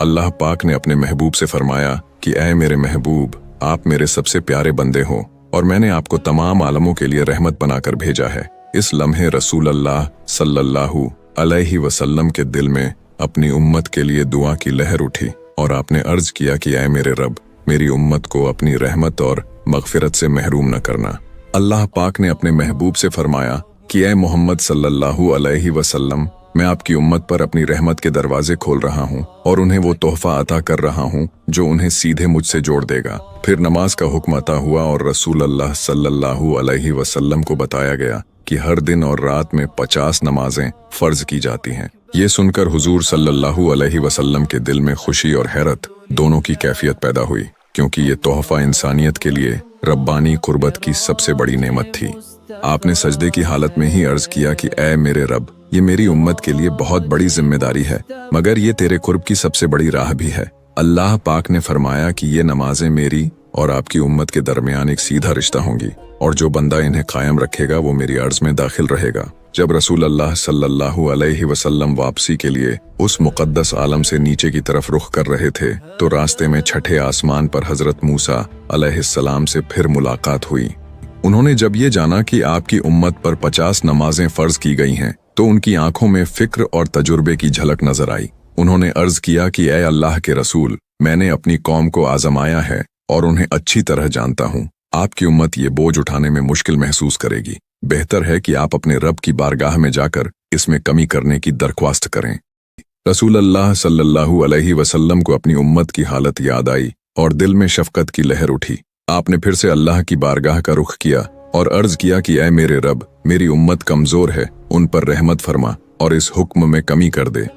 अल्लाह पाक ने अपने महबूब से फरमाया कि ऐ मेरे महबूब, आप मेरे सबसे प्यारे बंदे हो और मैंने आपको तमाम आलमों के लिए रहमत बनाकर भेजा है। इस लम्हे रसूल अल्लाह सल्लल्लाहु अलैहि वसल्लम के दिल में अपनी उम्मत के लिए दुआ की लहर उठी और आपने अर्ज किया कि ऐ मेरे रब, मेरी उम्मत को अपनी रहमत और मगफिरत से महरूम न करना। अल्लाह पाक ने अपने महबूब से फरमाया कि ऐ मोहम्मद सल्लल्लाहु अलैहि वसल्लम, मैं आपकी उम्मत पर अपनी रहमत के दरवाजे खोल रहा हूँ और उन्हें वो तोहफा अता कर रहा हूँ जो उन्हें सीधे मुझसे जोड़ देगा। फिर नमाज का हुक्म अता हुआ और रसूल अल्लाह सल्लल्लाहु अलैहि वसल्लम को बताया गया कि हर दिन और रात में 50 नमाजें फर्ज की जाती हैं। ये सुनकर हुजूर सल्लल्लाहु अलैहि वसल्लम के दिल में खुशी और हैरत दोनों की कैफियत पैदा हुई, क्योंकि ये तोहफा इंसानियत के लिए रब्बानी कुर्बत की सबसे बड़ी नेमत थी। आपने सजदे की हालत में ही अर्ज किया कि ऐ मेरे रब, ये मेरी उम्मत के लिए बहुत बड़ी जिम्मेदारी है, मगर ये तेरे कुर्ब की सबसे बड़ी राह भी है। अल्लाह पाक ने फरमाया कि ये नमाजें मेरी और आपकी उम्मत के दरमियान एक सीधा रिश्ता होंगी और जो बंदा इन्हें कायम रखेगा वो मेरी अर्ज में दाखिल रहेगा। जब रसूल अल्लाह सल्लल्लाहु अलैहि वसल्लम वापसी के लिए उस मुकद्दस आलम से नीचे की तरफ रुख कर रहे थे तो रास्ते में छठे आसमान पर हजरत मूसा अलैहिस्सलाम से फिर मुलाकात हुई। उन्होंने जब ये जाना कि आपकी उम्मत पर 50 नमाजें फर्ज की गई हैं तो उनकी आंखों में फिक्र और तजुर्बे की झलक नजर आई। उन्होंने अर्ज किया कि ऐ अल्लाह के रसूल, मैंने अपनी कौम को आजमाया है और उन्हें अच्छी तरह जानता हूँ। आपकी उम्मत ये बोझ उठाने में मुश्किल महसूस करेगी। बेहतर है कि आप अपने रब की बारगाह में जाकर इसमें कमी करने की दरख्वास्त करें। रसूल अल्लाह सल्लल्लाहु अलैहि वसल्लम को अपनी उम्मत की हालत याद आई और दिल में शफकत की लहर उठी। आपने फिर से अल्लाह की बारगाह का रुख किया और अर्ज किया कि ऐ मेरे रब, मेरी उम्मत कमजोर है, उन पर रहमत फरमा और इस हुक्म में कमी कर दे।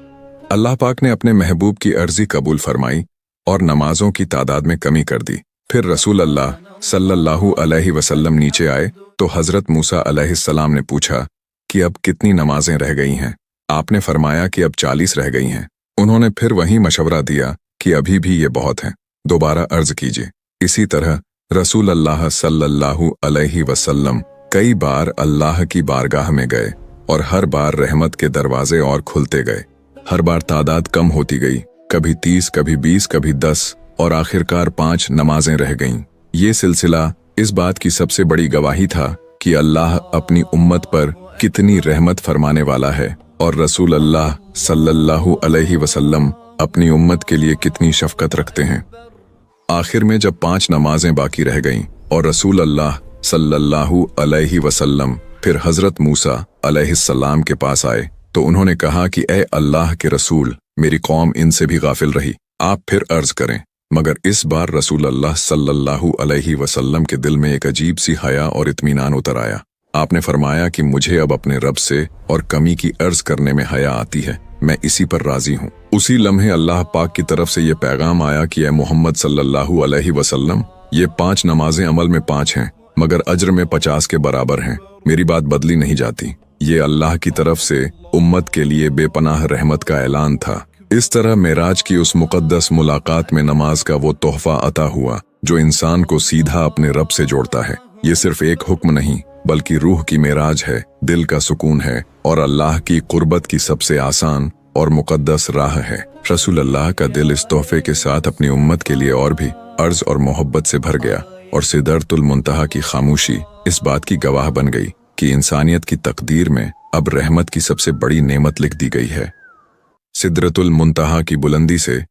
अल्लाह पाक ने अपने महबूब की अर्जी कबूल फरमाई और नमाजों की तादाद में कमी कर दी। फिर रसूल अल्लाह सल्लल्लाहु अलैहि वसल्लम नीचे आए तो हजरत मूसा अलैहिस्सलाम ने पूछा कि अब कितनी नमाजें रह गई हैं। आपने फरमाया कि अब 40 रह गई हैं। उन्होंने फिर वही मशवरा दिया कि अभी भी ये बहुत हैं, दोबारा अर्ज कीजिए। इसी तरह रसूल अल्लाह सल्लल्लाहु अलैहि वसल्लम कई बार अल्लाह की बारगाह में गए और हर बार रहमत के दरवाजे और खुलते गए। हर बार तादाद कम होती गई, कभी 30, कभी 20, कभी 10 और आखिरकार 5 नमाजें रह गईं। ये सिलसिला इस बात की सबसे बड़ी गवाही था कि अल्लाह अपनी उम्मत पर कितनी रहमत फरमाने वाला है और रसूल अल्लाह सल्लल्लाहु अलैहि वसल्लम अपनी उम्मत के लिए कितनी शफकत रखते हैं। आखिर में जब 5 नमाजें बाकी रह गईं और रसूल अल्लाह सल्लल्लाहु अलैहि वसल्लम फिर हजरत मूसा अलैहिस्सलाम के पास आए तो उन्होंने कहा कि ए अल्लाह के रसूल, मेरी कौम इनसे भी गाफिल रही, आप फिर अर्ज करें। मगर इस बार रसूल अल्लाह सल्लल्लाहु अलैहि वसल्लम के दिल में एक अजीब सी हया और इत्मीनान उतर आया। आपने फरमाया कि मुझे अब अपने रब से और कमी की अर्ज करने में हया आती है, मैं इसी पर राजी हूँ। उसी लम्हे अल्लाह पाक की तरफ से ये पैगाम आया कि ए मोहम्मद सल्लल्लाहु अलैहि वसल्लम, ये 5 नमाजें अमल में 5 हैं मगर अज्र में 50 के बराबर हैं। मेरी बात बदली नहीं जाती। ये अल्लाह की तरफ से उम्मत के लिए बेपनाह रहमत का ऐलान था। इस तरह मेराज की उस मुकद्दस मुलाकात में नमाज का वो तोहफा अता हुआ जो इंसान को सीधा अपने रब से जोड़ता है। ये सिर्फ एक हुक्म नहीं बल्कि रूह की मेराज है, दिल का सुकून है और अल्लाह की कुर्बत की सबसे आसान और मुकद्दस राह है। रसूल अल्लाह का दिल इस तोहफे के साथ अपनी उम्मत के लिए और भी अर्ज और मोहब्बत से भर गया और सिदरतुल मुंतहा की खामोशी इस बात की गवाह बन गई कि इंसानियत की तकदीर में अब रहमत की सबसे बड़ी नेमत लिख दी गई है। सिदरतुल मुंतहा की बुलंदी से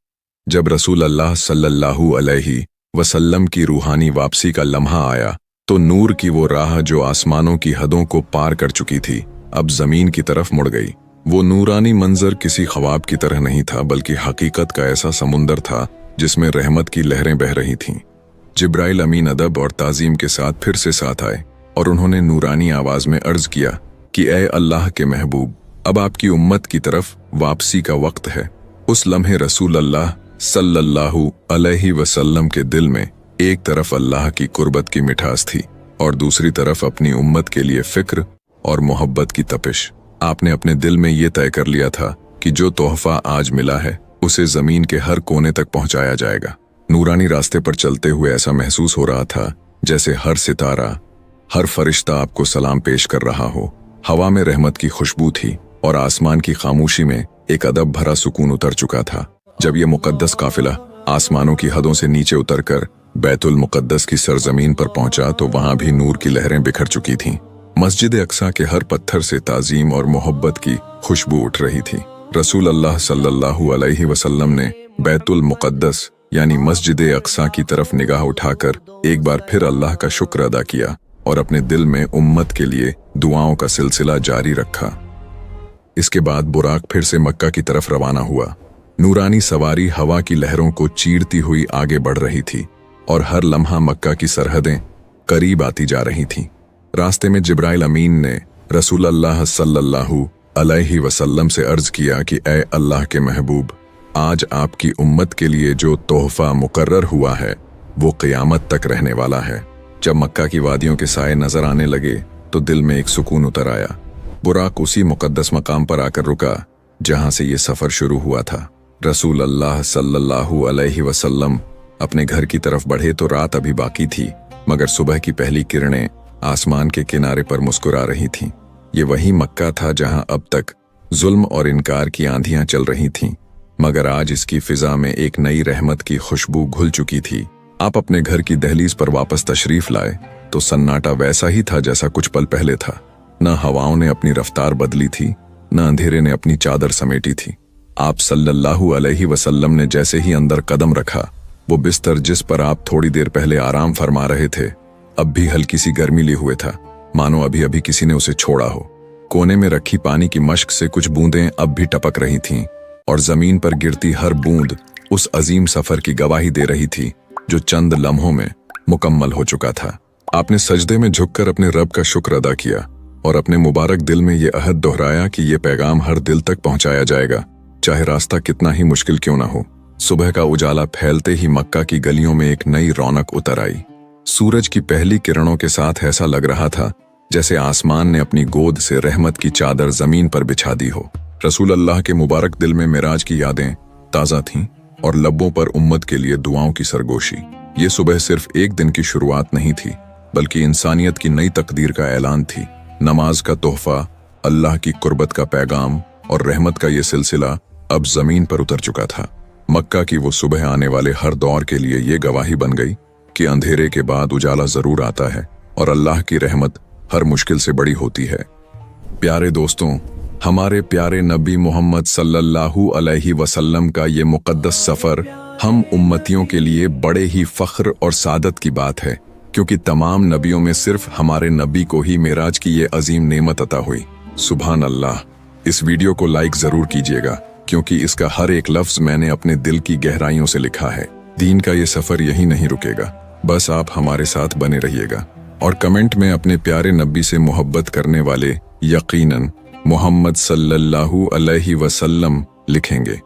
जब रसूल अल्लाह सल्लल्लाहु अलैहि वसल्लम की रूहानी वापसी का लम्हा आया तो नूर की वो राह जो आसमानों की हदों को पार कर चुकी थी अब जमीन की तरफ मुड़ गई। वो नूरानी मंजर किसी ख्वाब की तरह नहीं था बल्कि हकीकत का ऐसा समुंदर था जिसमें रहमत की लहरें बह रही थीं। जिब्राइल अमीन अदब और ताजीम के साथ फिर से साथ आए और उन्होंने नूरानी आवाज में अर्ज किया कि ए अल्लाह के महबूब, अब आपकी उम्मत की तरफ वापसी का वक्त है। उस लम्हे रसूल अल्लाह सल्लल्लाहु अलैहि वसल्लम के दिल में एक तरफ अल्लाह की कुर्बत की मिठास थी और दूसरी तरफ अपनी उम्मत के लिए फिक्र और मोहब्बत की तपिश। आपने अपने दिल में ये तय कर लिया था कि जो तोहफा आज मिला है उसे जमीन के हर कोने तक पहुंचाया जाएगा। नूरानी रास्ते पर चलते हुए ऐसा महसूस हो रहा था जैसे हर सितारा, हर फरिश्ता आपको सलाम पेश कर रहा हो। हवा में रहमत की खुशबू थी और आसमान की खामोशी में एक अदब भरा सुकून उतर चुका था। जब ये मुकद्दस काफिला आसमानों की हदों से नीचे उतरकर बैतुल मुकद्दस की सरजमीन पर पहुंचा तो वहां भी नूर की लहरें बिखर चुकी थीं। मस्जिद अक्सा के हर पत्थर से ताजीम और मोहब्बत की खुशबू उठ रही थी। रसूल अल्लाह सल्लल्लाहु अलैहि वसल्लम ने बैतुल मुकद्दस यानी मस्जिद अक्सा की तरफ निगाह उठाकर एक बार फिर अल्लाह का शुक्र अदा किया और अपने दिल में उम्मत के लिए दुआओं का सिलसिला जारी रखा। इसके बाद बुराक फिर से मक्का की तरफ रवाना हुआ। नूरानी सवारी हवा की लहरों को चीरती हुई आगे बढ़ रही थी और हर लम्हा मक्का की सरहदें करीब आती जा रही थीं। रास्ते में जिब्राइल अमीन ने रसूल अल्लाह सल्लल्लाहु अलैहि वसल्लम से अर्ज किया कि ए अल्लाह के महबूब, आज आपकी उम्मत के लिए जो तोहफा मुकर्रर हुआ है वो क़यामत तक रहने वाला है। जब मक्का की वादियों के साए नजर आने लगे तो दिल में एक सुकून उतर आया। बुराक उसी मुकद्दस मकाम पर आकर रुका जहां से ये सफर शुरू हुआ था। रसूल अल्लाह सल्लल्लाहु अलैहि वसल्लम अपने घर की तरफ बढ़े तो रात अभी बाकी थी मगर सुबह की पहली किरणें आसमान के किनारे पर मुस्कुरा रही थीं। ये वही मक्का था जहां अब तक जुल्म और इनकार की आंधियां चल रही थीं मगर आज इसकी फिजा में एक नई रहमत की खुशबू घुल चुकी थी। आप अपने घर की दहलीज पर वापस तशरीफ लाए तो सन्नाटा वैसा ही था जैसा कुछ पल पहले था। न हवाओं ने अपनी रफ्तार बदली थी, न अंधेरे ने अपनी चादर समेटी थी। आप सल्लल्लाहु अलैहि वसल्लम ने जैसे ही अंदर कदम रखा, वो बिस्तर जिस पर आप थोड़ी देर पहले आराम फरमा रहे थे अब भी हल्की सी गर्मी लिए हुए था, मानो अभी अभी किसी ने उसे छोड़ा हो। कोने में रखी पानी की मश्क से कुछ बूंदें अब भी टपक रही थीं और जमीन पर गिरती हर बूंद उस अजीम सफर की गवाही दे रही थी जो चंद लम्हों में मुकम्मल हो चुका था। आपने सजदे में झुककर अपने रब का शुक्र अदा किया और अपने मुबारक दिल में ये अहद दोहराया कि ये पैगाम हर दिल तक पहुंचाया जाएगा, चाहे रास्ता कितना ही मुश्किल क्यों ना हो। सुबह का उजाला फैलते ही मक्का की गलियों में एक नई रौनक उतर आई। सूरज की पहली किरणों के साथ ऐसा लग रहा था जैसे आसमान ने अपनी गोद से रहमत की चादर जमीन पर बिछा दी हो। रसूल अल्लाह के मुबारक दिल में मिराज की यादें ताज़ा थीं और लब्बों पर उम्मत के लिए दुआओं की सरगोशी। ये सुबह सिर्फ एक दिन की शुरुआत नहीं थी बल्कि इंसानियत की नई तकदीर का ऐलान थी। नमाज का तोहफा, अल्लाह की कुर्बत का पैगाम और रहमत का ये सिलसिला अब जमीन पर उतर चुका था। मक्का की वो सुबह आने वाले हर दौर के लिए ये गवाही बन गई कि अंधेरे के बाद उजाला जरूर आता है और अल्लाह की रहमत हर मुश्किल से बड़ी होती है। प्यारे दोस्तों, हमारे प्यारे नबी मोहम्मद सल्लल्लाहु अलैहि वसल्लम का ये मुक़द्दस सफ़र हम उम्मतियों के लिए बड़े ही फ़ख्र और सादत की बात है, क्योंकि तमाम नबियों में सिर्फ हमारे नबी को ही मेराज की ये अजीम नेमत अता हुई। सुभान अल्लाह। इस वीडियो को लाइक ज़रूर कीजिएगा, क्योंकि इसका हर एक लफ्ज़ मैंने अपने दिल की गहराइयों से लिखा है। दीन का ये सफ़र यही नहीं रुकेगा, बस आप हमारे साथ बने रहिएगा और कमेंट में अपने प्यारे नबी से मोहब्बत करने वाले यकीनन मोहम्मद सल्लल्लाहु अलैहि वसल्लम लिखेंगे।